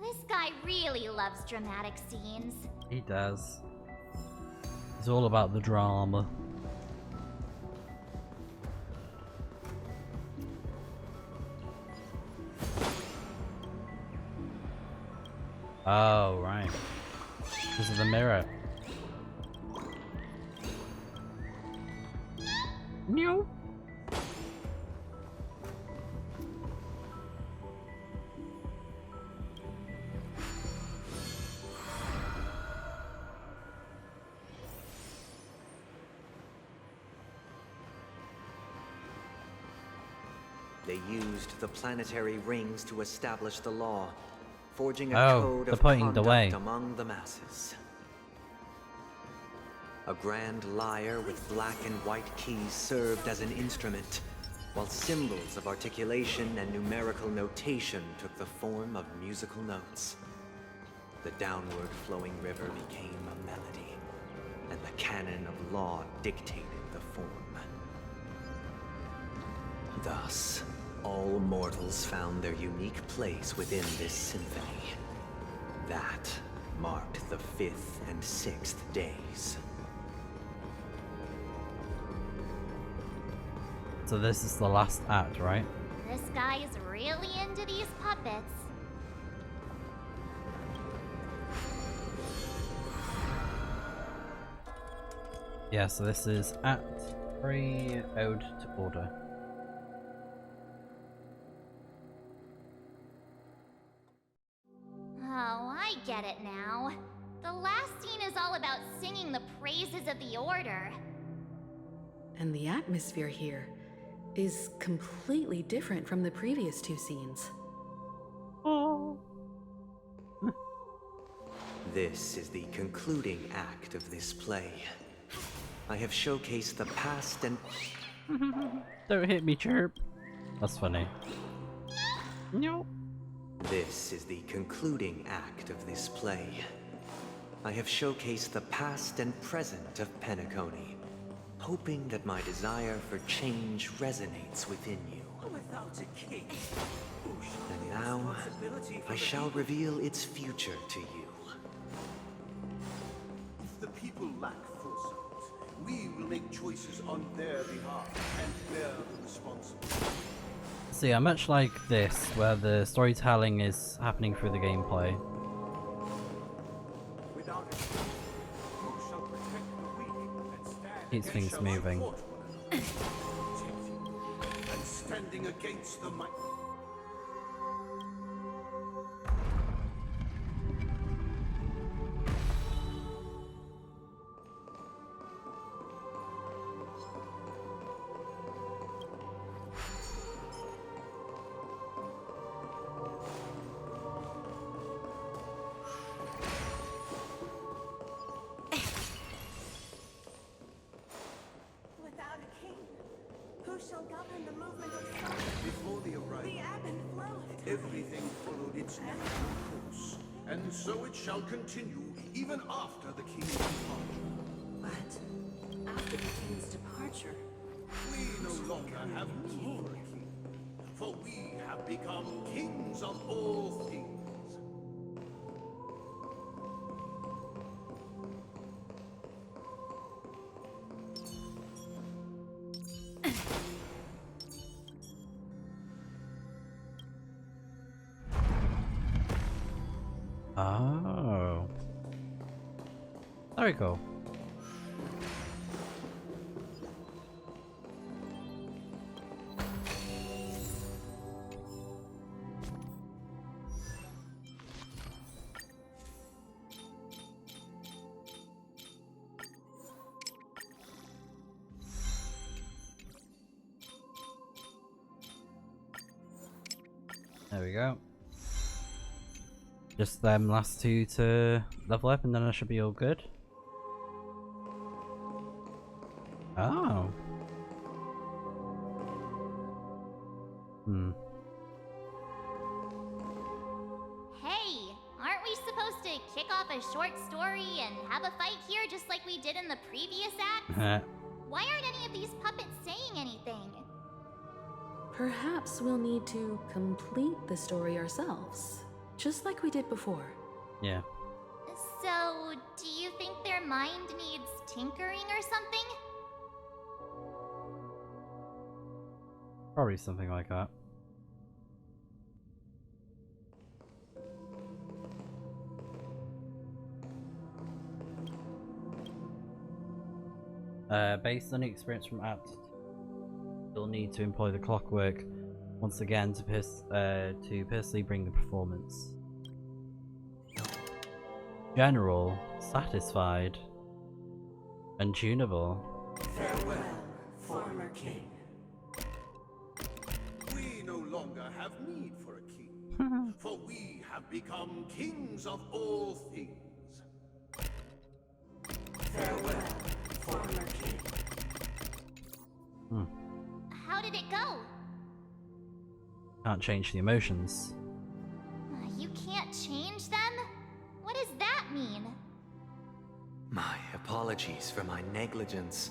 This guy guy really loves dramatic scenes. He does. It's all about the drama. Oh, right. This is the mirror. No. They used the planetary rings to establish the law, forging a Oh, code they're of pointing the conduct way. among the masses. A grand lyre with black and white keys served as an instrument, while symbols of articulation and numerical notation took the form of musical notes. The downward flowing river became a melody, and the canon of law dictated the form. Thus, all mortals found their unique place within this symphony. That marked the 5th and 6th days. So this is the last act, right? This guy is really into these puppets. Yeah, so this is Act 3, Ode to Order. Oh, I get it now. The last scene is all about singing the praises of the Order. And the atmosphere here is completely different from the previous two scenes. Oh. This is the concluding act of this play. I have showcased the past and... Don't hit me, chirp. That's funny. No. This is the concluding act of this play. I have showcased the past and present of Penacony, hoping that my desire for change resonates within you. Without a king, And now, I shall reveal its future to you. If the people lack foresight, we will make choices on their behalf and bear the responsibility. So yeah, much like this, where the storytelling is happening through the gameplay. Without it, who shall protect the weak and stand Keeps things shall moving. support one another, and standing against the might. Without a king, who shall govern the movement of sun? Before the arrival, The ebb and flow of time. everything followed its natural course, and so it shall continue even after the king's departure. But after the king's departure, We no longer have need for a king, for we have become kings of all things. Oh. Very cool. There we go. Just them last two to level up and then I should be all good. Oh. Hey, aren't we supposed to kick off a short story and have a fight here just like we did in the previous act? Why aren't any of these puppets saying anything? Perhaps we'll need to complete the story ourselves, just like we did before. Yeah. So, do you think their mind needs tinkering or something? Probably something like that. Based on the experience from Act, you'll need to employ the clockwork once again to personally bring the performance. General, satisfied, untunable. Farewell, former king. We no longer have need for a king, for we have become kings of all things. Farewell, former king. How did it go? Can't change the emotions. You can't change them? What does that mean? My apologies for my negligence.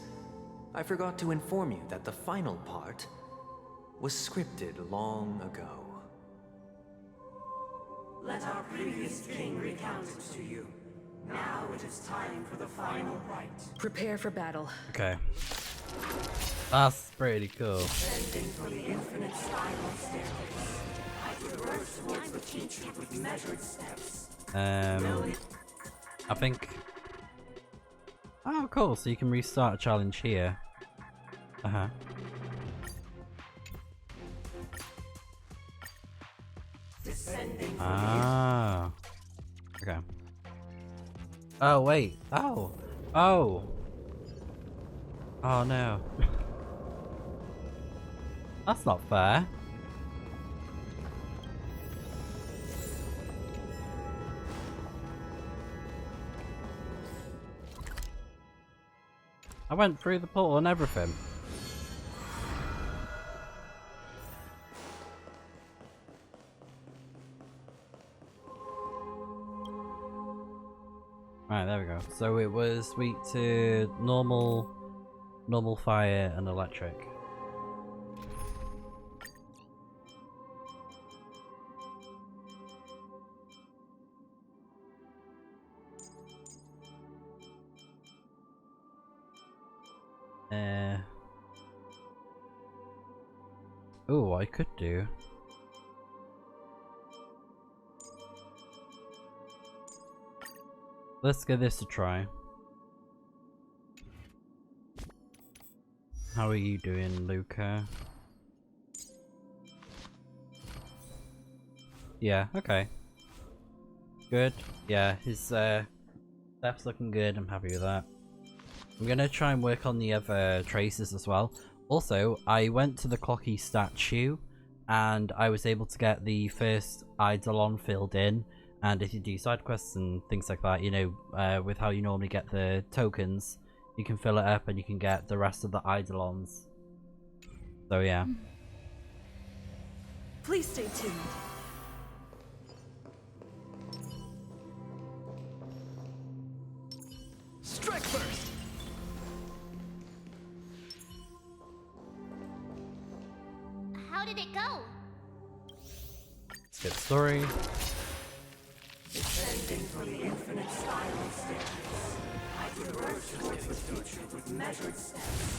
I forgot to inform you that the final part was scripted long ago. Let our previous king recount it to you. Now it is time for the final rite. Prepare for battle. Okay. That's pretty cool. Ascending for the infinite spiral staircase. I traverse towards the future with measured steps. I think. Oh, cool. So you can restart a challenge here. Ah. Okay. Oh wait. Oh. Oh. Oh no. That's not fair. I went through the portal and everything. Right, there we go. So it was sweet to normal fire and electric. Oh, I could do. Let's give this a try. How are you doing, Luca? Yeah, okay. Good. Yeah, his stuff's looking good. I'm happy with that. I'm gonna try and work on the other traces as well. Also, I went to the Clocky statue and I was able to get the first Eidolon filled in. And if you do side quests and things like that, you know, with how you normally get the tokens, you can fill it up and you can get the rest of the Eidolons. So yeah. Please stay tuned. Strike first! How did it go? Skip story. Descending for the infinite spiral staircase. I traverse towards the future with measured steps.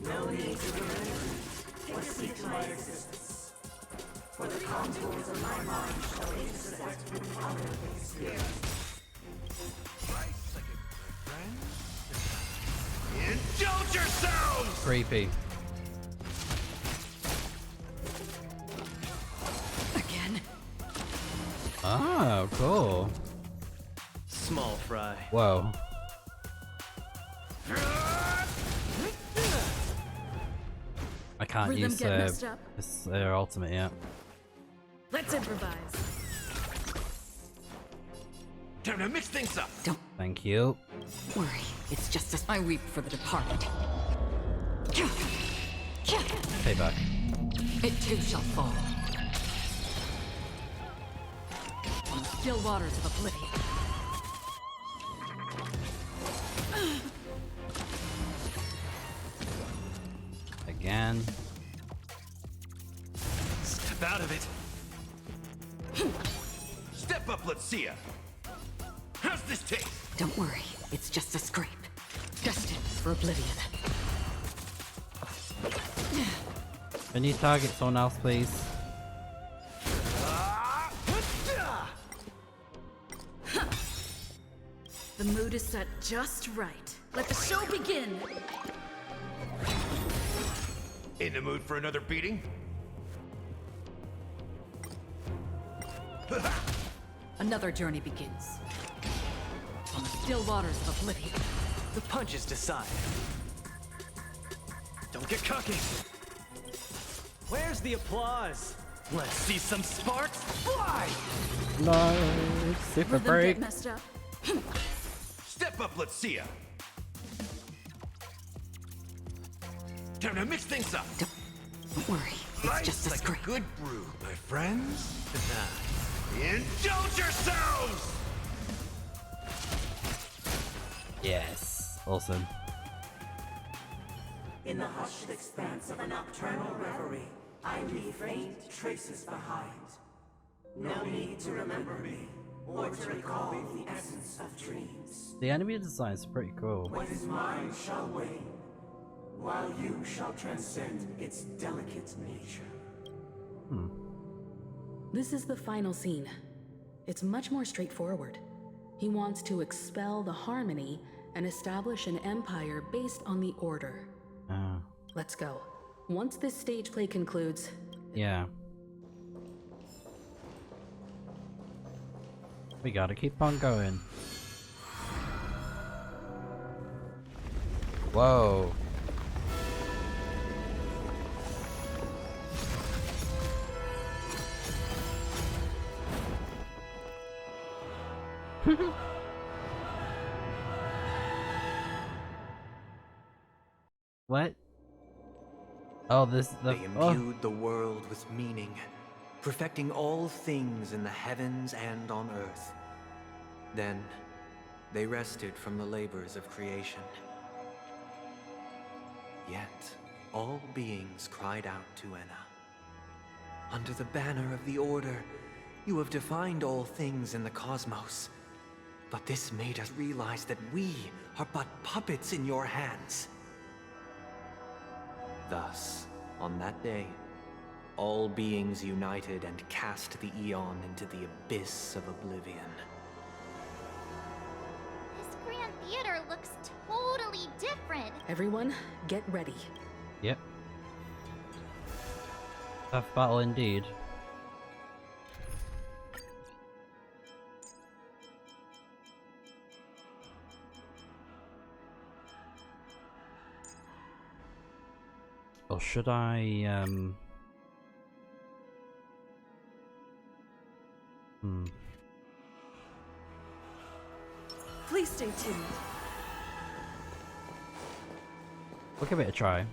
No need to remember or seek my existence. For the contours of my mind shall intersect with other experience. Indulge yourselves! Creepy. Again? Oh, cool. Small fry. Whoa. I can't Rhythm use get messed up? this ultimate yet. Let's improvise. Time to mix things up. Don't Thank you. worry. It's just as I weep for the departed. Payback. It too shall fall. On the still waters of oblivion. Again. Step out of it. let's see ya. How's this taste? Don't worry, it's just a scrape. Destined for oblivion. Can you target someone else, please? The mood is set just right. Let the show begin! In the mood for another beating? Another journey begins. On the still waters of oblivion. The punches decide. Don't get cocky. Where's the applause? Let's see some sparks fly! No, super Rhythm break. get messed up. Step up, let's see ya. Time to mix things up. Don't worry, it's Life's just a like scrape. a good brew, my friends. Indulge yourselves! Yes, awesome. In the hushed expanse of a nocturnal reverie, I leave faint traces behind. No need to remember me, or to recall the essence of dreams. The enemy design is pretty cool. What is mine shall wane, while you shall transcend its delicate nature. This is the final scene. It's much more straightforward. He wants to expel the Harmony and establish an empire based on the Order. Let's go. Once this stage play concludes... Yeah. We gotta keep on going. Whoa. What? Oh, this They imbued the world with meaning, perfecting all things in the heavens and on earth. Then, they rested from the labors of creation. Yet, all beings cried out to Enna. Under the banner of the Order, you have defined all things in the cosmos. But this made us realize that we are but puppets in your hands. Thus, on that day, all beings united and cast the Eon into the abyss of oblivion. This Grand Theater looks totally different. Everyone, get ready. Yep. Tough battle indeed. Or should I, Please stay tuned. We'll give it a try.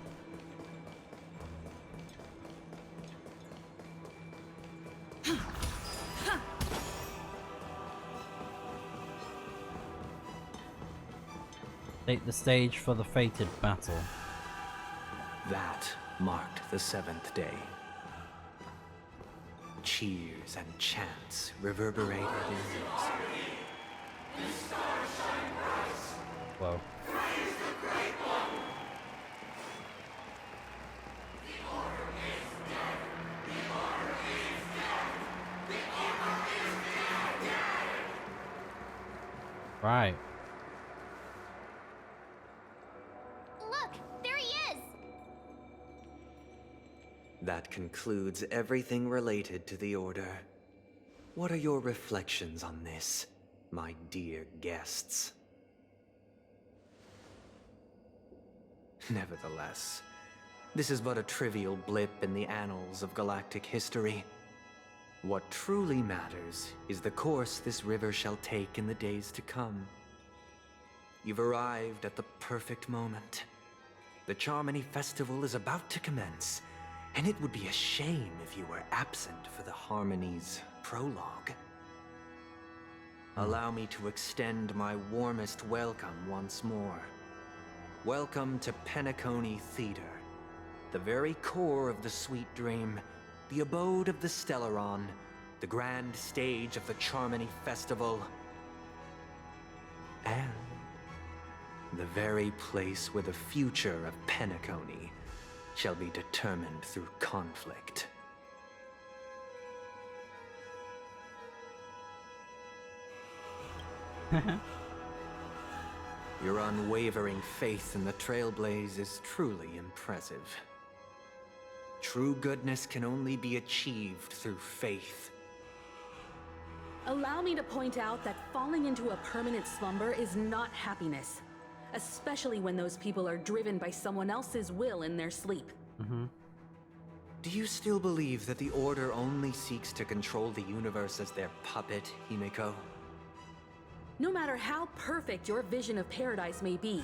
Take the stage for the fated battle. That marked the 7th day. Cheers and chants reverberated in unison. Whoa. Right. Look, there he is! That concludes everything related to the Order. What are your reflections on this, my dear guests? Nevertheless, this is but a trivial blip in the annals of galactic history. What truly matters is the course this river shall take in the days to come. You've arrived at the perfect moment. The Charmony Festival is about to commence, and it would be a shame if you were absent for the Harmony's prologue. Allow me to extend my warmest welcome once more. Welcome to Penacony Theater, the very core of the Sweet Dream, the abode of the Stellaron, the grand stage of the Charmony Festival, and the very place where the future of Penacony shall be determined through conflict. Your unwavering faith in the Trailblaze is truly impressive. True goodness can only be achieved through faith. Allow me to point out that falling into a permanent slumber is not happiness, especially when those people are driven by someone else's will in their sleep. Do you still believe that the Order only seeks to control the universe as their puppet, Himeko? No matter how perfect your vision of paradise may be,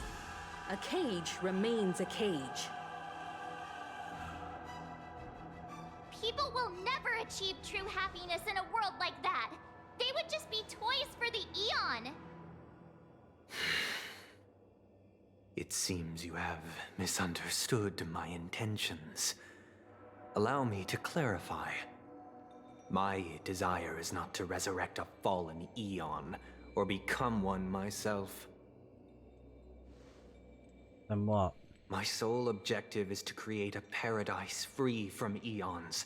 a cage remains a cage. People will never achieve true happiness in a world like that. They would just be toys for the Eon. It seems you have misunderstood my intentions. Allow me to clarify. My desire is not to resurrect a fallen Eon, or become one myself. Then what? My sole objective is to create a paradise free from Eons,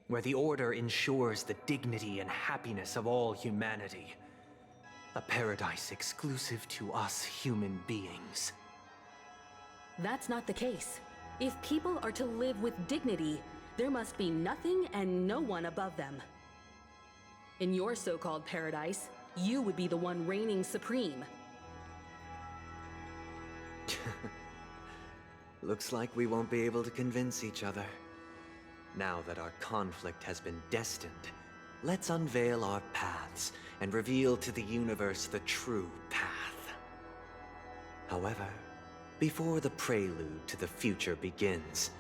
where the Order ensures the dignity and happiness of all humanity. A paradise exclusive to us human beings. That's not the case. If people are to live with dignity, there must be nothing and no one above them. In your so-called paradise, you would be the one reigning supreme. Looks like we won't be able to convince each other. Now that our conflict has been destined, let's unveil our paths and reveal to the universe the true path. However, before the prelude to the future begins,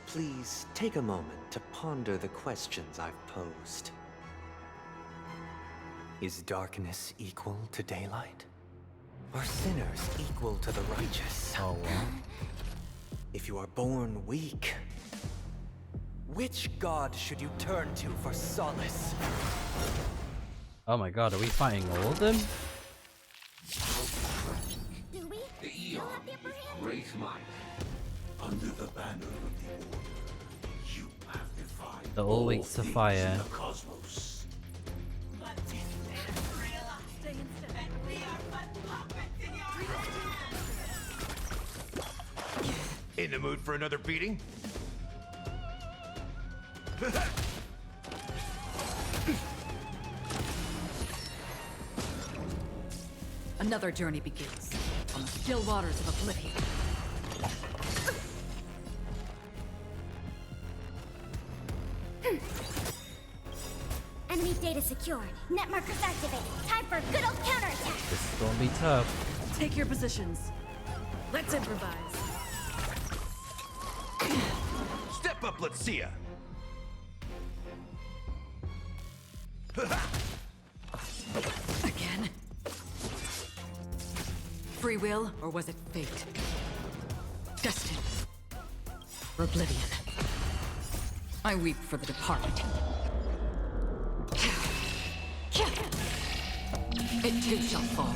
please take a moment to ponder the questions I've posed. Is darkness equal to daylight? Are sinners equal to the righteous? Oh, wow. If you are born weak, which god should you turn to for solace? Oh my god, are we fighting all of them? Do we? The Eon is great might. Under the banner of the Order, you have defied They're all weak to fire. the cosmos. In the mood for another beating? Another journey begins on the still waters of Oblivion. Enemy data secured. Net markers activated. Time for a good old counterattack. This is gonna be tough. Take your positions. Let's improvise. Step up, let's see ya! Again? Free will, or was it fate? Destiny. Oblivion. I weep for the departed. It too shall fall.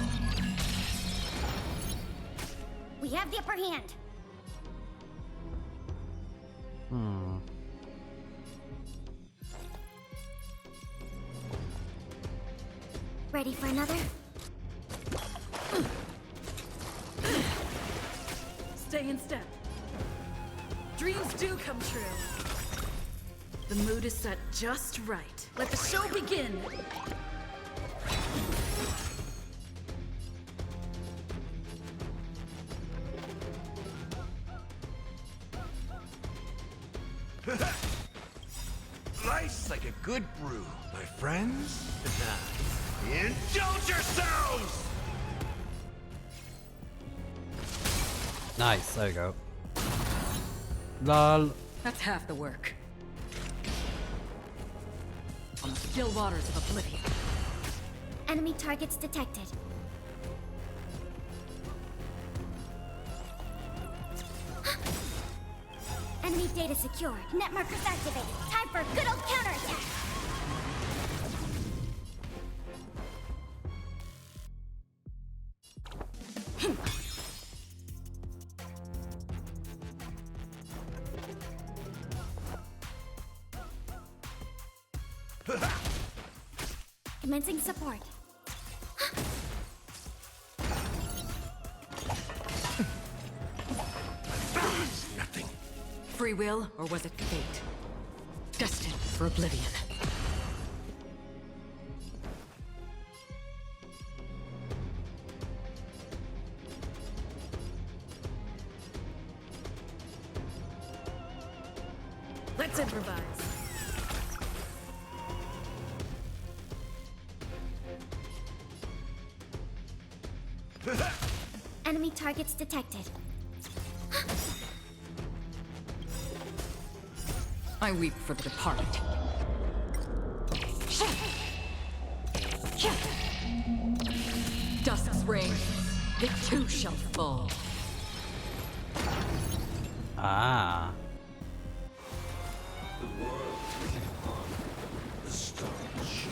We have the upper hand. Ready for another? Stay in step. Dreams do come true. The mood is set just right. Let the show begin! Nice like a good brew, my friends. Indulge yourselves! Nice, there we go. Lol. That's half the work. On the still waters of Oblivion. Enemy targets detected. Enemy data secured. Net markers activated. Time for a good old counterattack. Commencing support. Nothing. Free will, or was it fate? Destined for oblivion. Let's improvise. Enemy targets detected. I weep for the departed. Dusk's reign, it too shall fall. Ah. The world is upon the stars.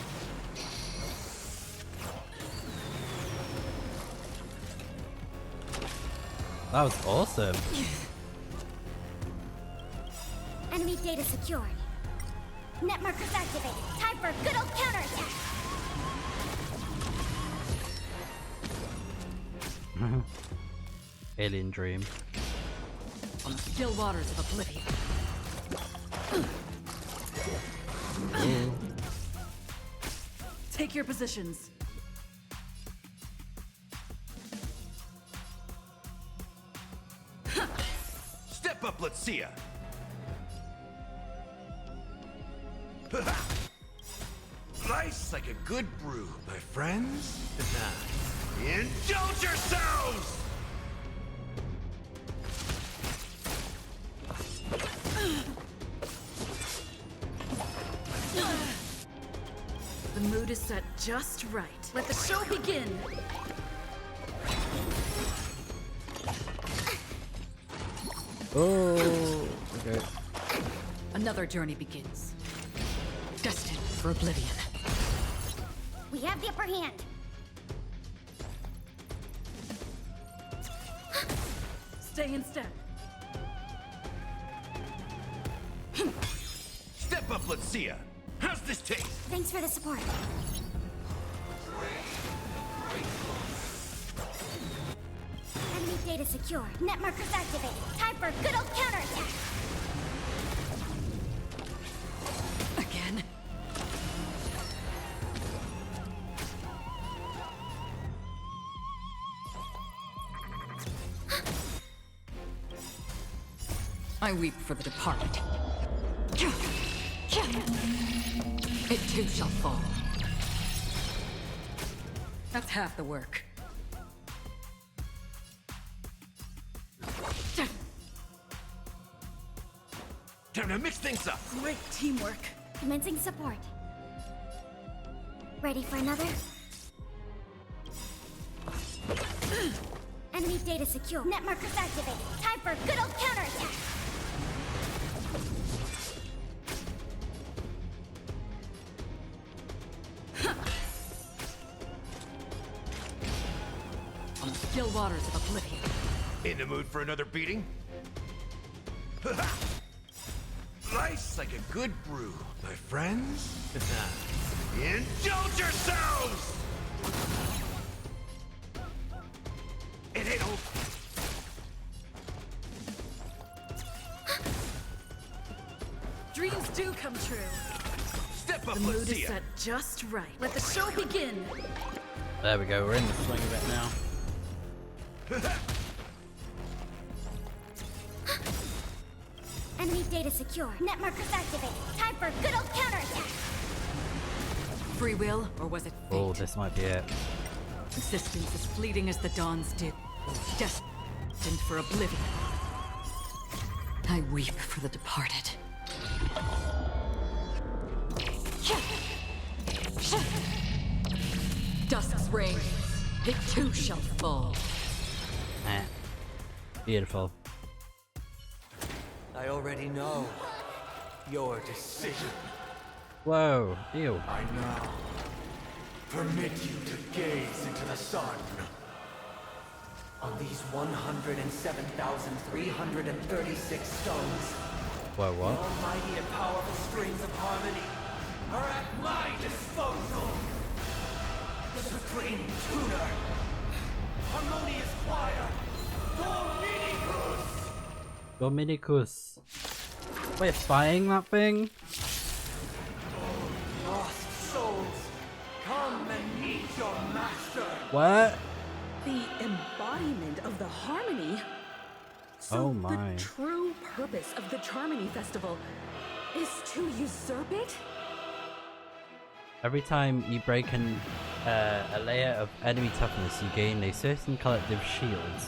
That was awesome. Enemy data secured. Net markers activated. Time for a good old counterattack. Alien dream. On the still waters of oblivion. Take your positions. Step up, let's see ya. Nice like a good brew, my friends. Indulge yourselves! The mood is set just right. Let the show begin. Oh, okay. Another journey begins. Destined for oblivion. We have the upper hand. Stay in step. Step up, let's see ya. How's this taste? Thanks for the support. Enemy data secure. Net markers activated. Time for a good old counterattack. Again? I weep for the departed. It too shall fall. That's half the work. Time to mix things up. Great teamwork. Commencing support. Ready for another? Enemy data secure. Net markers activated. Time for a good old counterattack. On the still waters of oblivion. In the mood for another beating? Nice like a good brew, my friends. Indulge yourselves! It ain't over. Dreams do come true. Step up, The let's mood see is ya. set just right. Let the show begin. There we go. We're in the swing of it now. Enemy data secure. Net markers activated. Time for a good old counterattack. Free will, or was it fate? Oh, this might be it. Existence as fleeting as the dawn's dew. Destined for oblivion. I weep for the departed. Dusk's reign, it too shall fall. Eh. Beautiful. I already know your decision. Whoa. Ew. I now permit you to gaze into the sun. On these 107,336 stones, Whoa, what? the almighty and powerful strings of harmony are at my disposal. The Supreme Tutor, Harmonious Choir, Dominicus! Dominicus. We're spying that thing? Lost souls, come and meet your master! What? The embodiment of the harmony? So Oh my. the true purpose of the Charmony Festival is to usurp it? Every time you break a layer of enemy toughness, you gain a certain collective shield.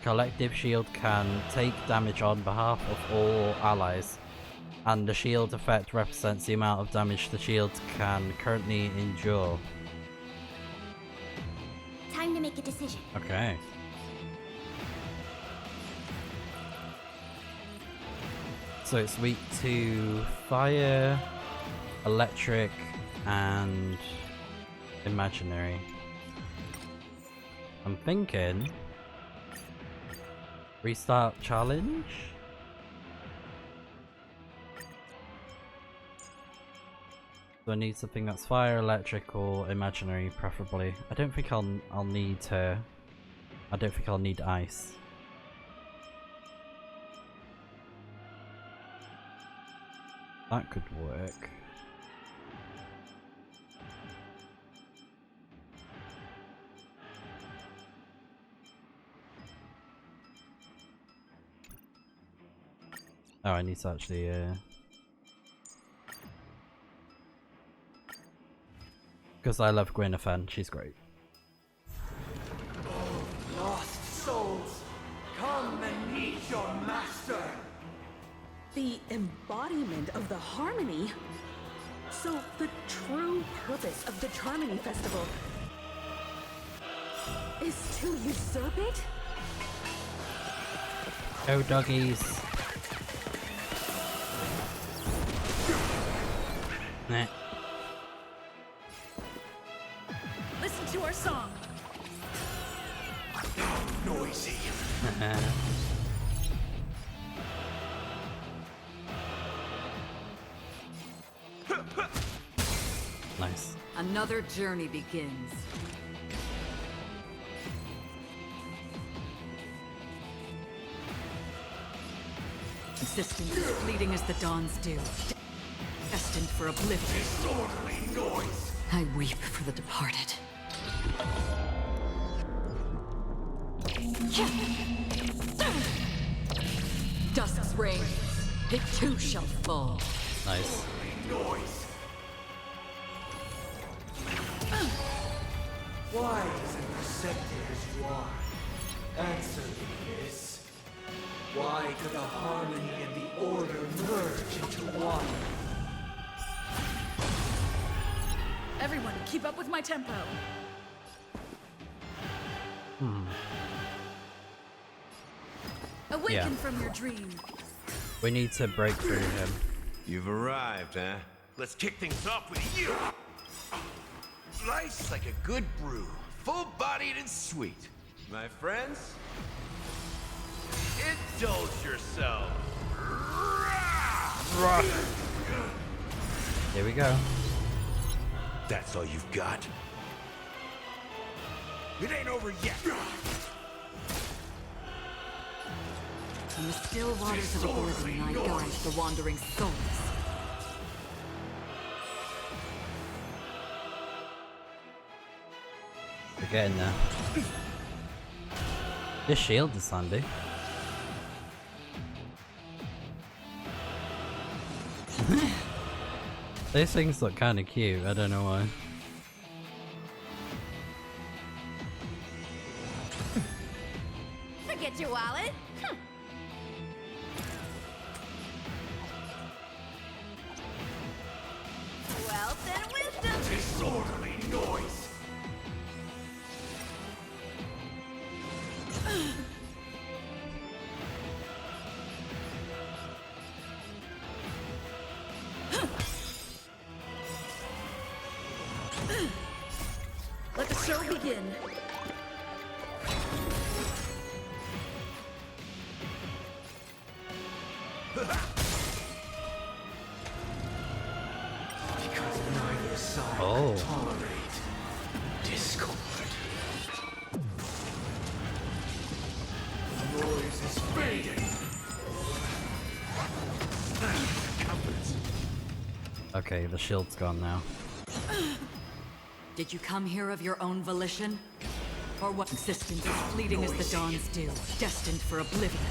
Collective shield can take damage on behalf of all allies, and the shield effect represents the amount of damage the shield can currently endure. Time to make a decision. Okay. So it's weak to fire, electric, and imaginary. I'm thinking restart challenge? So I need something that's fire, electric, or imaginary, preferably. I don't think I'll need her. I don't think I'll need ice. That could work. Oh, I need to actually, because I love Gwyneth, she's great. Lost souls, come and meet your master! The embodiment of the harmony? So the true purpose of the Charmony Festival is to usurp it? Go doggies. Nah. Listen to our song. Noisy. Nice. Another journey begins. Consistent, fleeting as the dawn's dew. Destined for oblivion. Disorderly noise. I weep for the departed. Dusk's reign. It too shall fall. Nice. Noise. Why doesn't Perceptive why? Answer me this. Why do the harmony and the order merge into one? Everyone, keep up with my tempo. Awaken Yeah. from your dream. We need to break through him. You've arrived, huh? Let's kick things off with you! Nice like a good brew, full-bodied and sweet. My friends, indulge yourself. Here we go. That's all you've got? It ain't over yet. In the still waters of oblivion, I guide the wandering souls. We're getting there. This shield is handy. These things look kind of cute, I don't know why. Forget your wallet. Wealth and wisdom. Disorderly noise. Let the show begin. Oh. Tolerate discord. The noise is fading. Okay, the shield's gone now. Did you come here of your own volition? Or what existence is fleeting as the dawn's dew, destined for oblivion?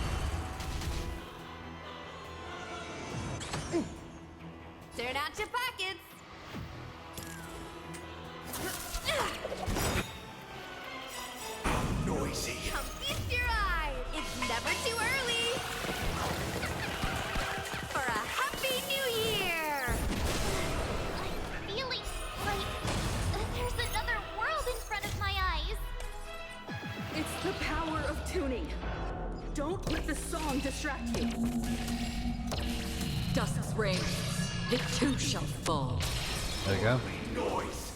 Turn out your pockets. Noisy. Come feast your eyes. It's never too early. For a happy new year. I'm feeling like there's another world in front of my eyes. It's the power of tuning. Don't let the song distract you. Dusk's reign. It too shall fall. There you go. Noise.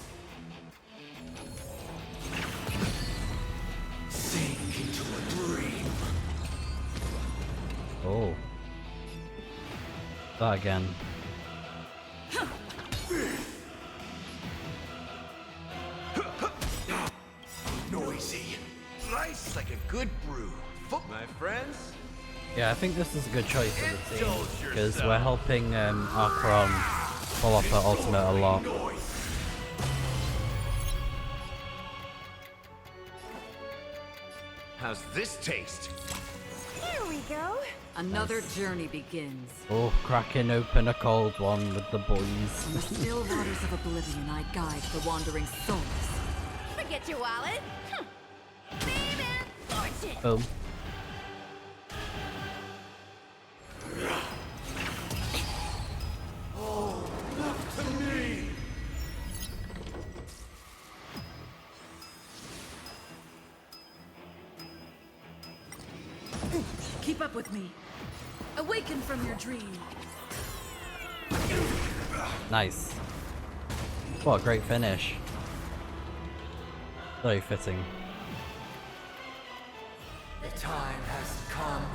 Sink into a dream. Oh. That again. Noisy. Nice like a good brew. My friends? Yeah, I think this is a good choice for the team Indulge because yourself. we're helping Acheron pull off her ultimate a lot. How's this taste? Here we go. Another journey begins. Oh, cracking open a cold one with the boys. On the still waters of oblivion, I guide the wandering souls. Forget your wallet. Fame and fortune. Boom. Oh, look to me. Keep up with me. Awaken from your dream. Nice. What a great finish. Very fitting. The time has come.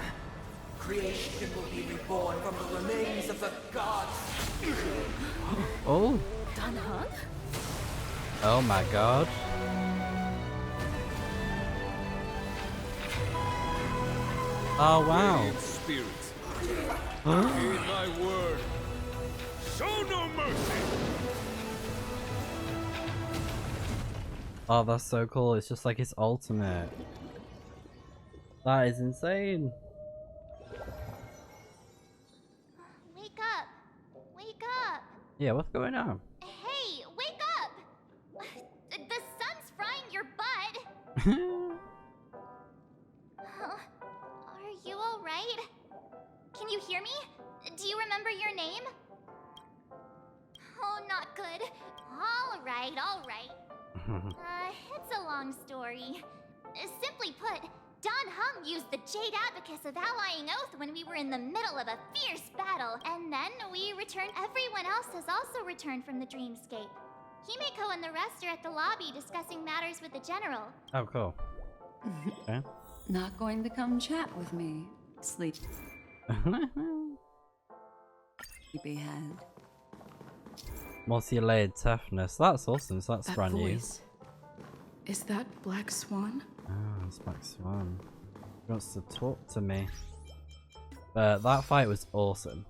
Creation will be reborn from the remains of the gods. Oh. Dan Heng? Oh my god. Oh wow. Spirits. Huh? Heed thy word. Show no mercy. Oh, that's so cool. It's just like his ultimate. That is insane. Wake up. Wake up. Yeah, what's going on? Hey, wake up. The sun's frying your butt. Are you all right? Can you hear me? Do you remember your name? Oh, not good. All right, all right. It's a long story. Simply put, Don Hung used the Jade Abacus of Allying Oath when we were in the middle of a fierce battle, and then we returned. Everyone else has also returned from the dreamscape. Himeko and the rest are at the lobby discussing matters with the general. Oh, cool. Okay. Not going to come chat with me, sleepyhead. Multi-layered toughness. That's awesome. So that's That brand voice. Is that Black Swan? new. Oh, it's Black Swan. He wants to talk to me. But that fight was awesome.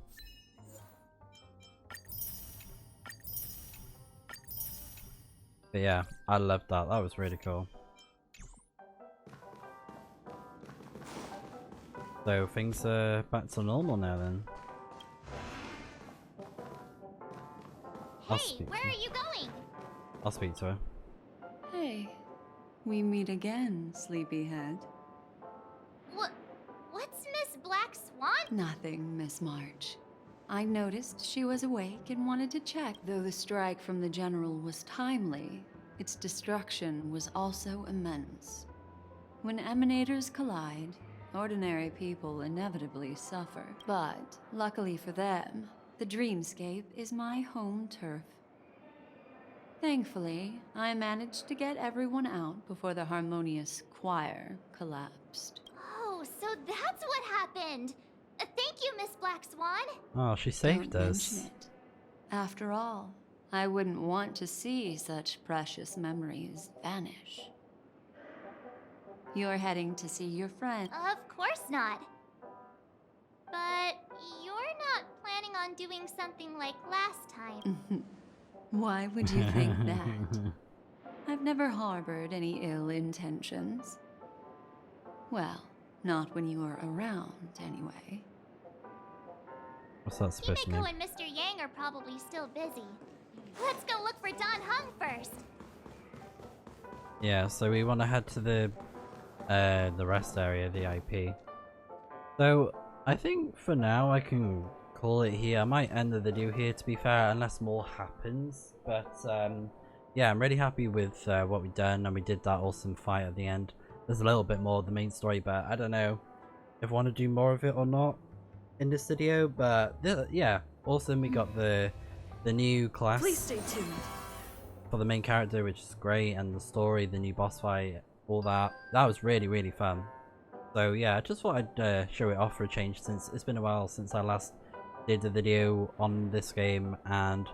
But yeah, I loved that. That was really cool. So things are back to normal now then. Hey, where are you going? I'll speak to her. Hey, we meet again, sleepyhead. What's Miss Black Swan? Nothing, Miss March. I noticed she was awake and wanted to check. Though the strike from the General was timely, its destruction was also immense. When emanators collide, ordinary people inevitably suffer. But, luckily for them, the dreamscape is my home turf. Thankfully, I managed to get everyone out before the Harmonious choir collapsed. Oh, so that's what happened. Thank you, Miss Black Swan. Oh, she saved Don't us. mention it. After all, I wouldn't want to see such precious memories vanish. You're heading to see your friend. Of course not. But you're not planning on doing something like last time. Why would you think that? I've never harbored any ill intentions. Well, not when you are around, anyway. What's that supposed to mean? Himeko and Mr. Yang are probably still busy. Let's go look for Don Hung first. Yeah, so we want to head to the rest area, the IP. So I think for now I can call it here. I might end the video here, to be fair, unless more happens. But yeah, I'm really happy with what we've done, and we did that awesome fight at the end. There's a little bit more of the main story, but I don't know if I want to do more of it or not in this video. But yeah, awesome. We got the new class. Please stay tuned. For the main character, which is great, and the story, the new boss fight, all that. That was really, really fun. So yeah, I just thought I'd show it off for a change, since it's been a while since I last did the video on this game, and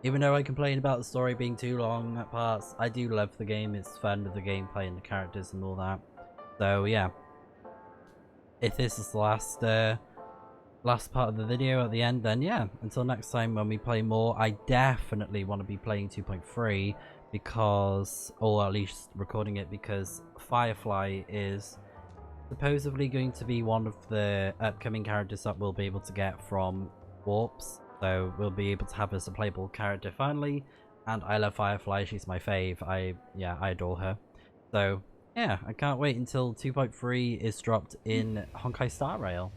even though I complain about the story being too long at parts, I do love the game. It's fun with the gameplay and the characters and all that. So yeah, if this is the last part of the video at the end, then yeah, until next time when we play more. I definitely want to be playing 2.3 because, or at least recording it, because Firefly is supposedly going to be one of the upcoming characters that we'll be able to get from Warps. So we'll be able to have as a playable character finally, and I love Firefly. She's my fave. I adore her. So yeah, I can't wait until 2.3 is dropped in Honkai Star Rail.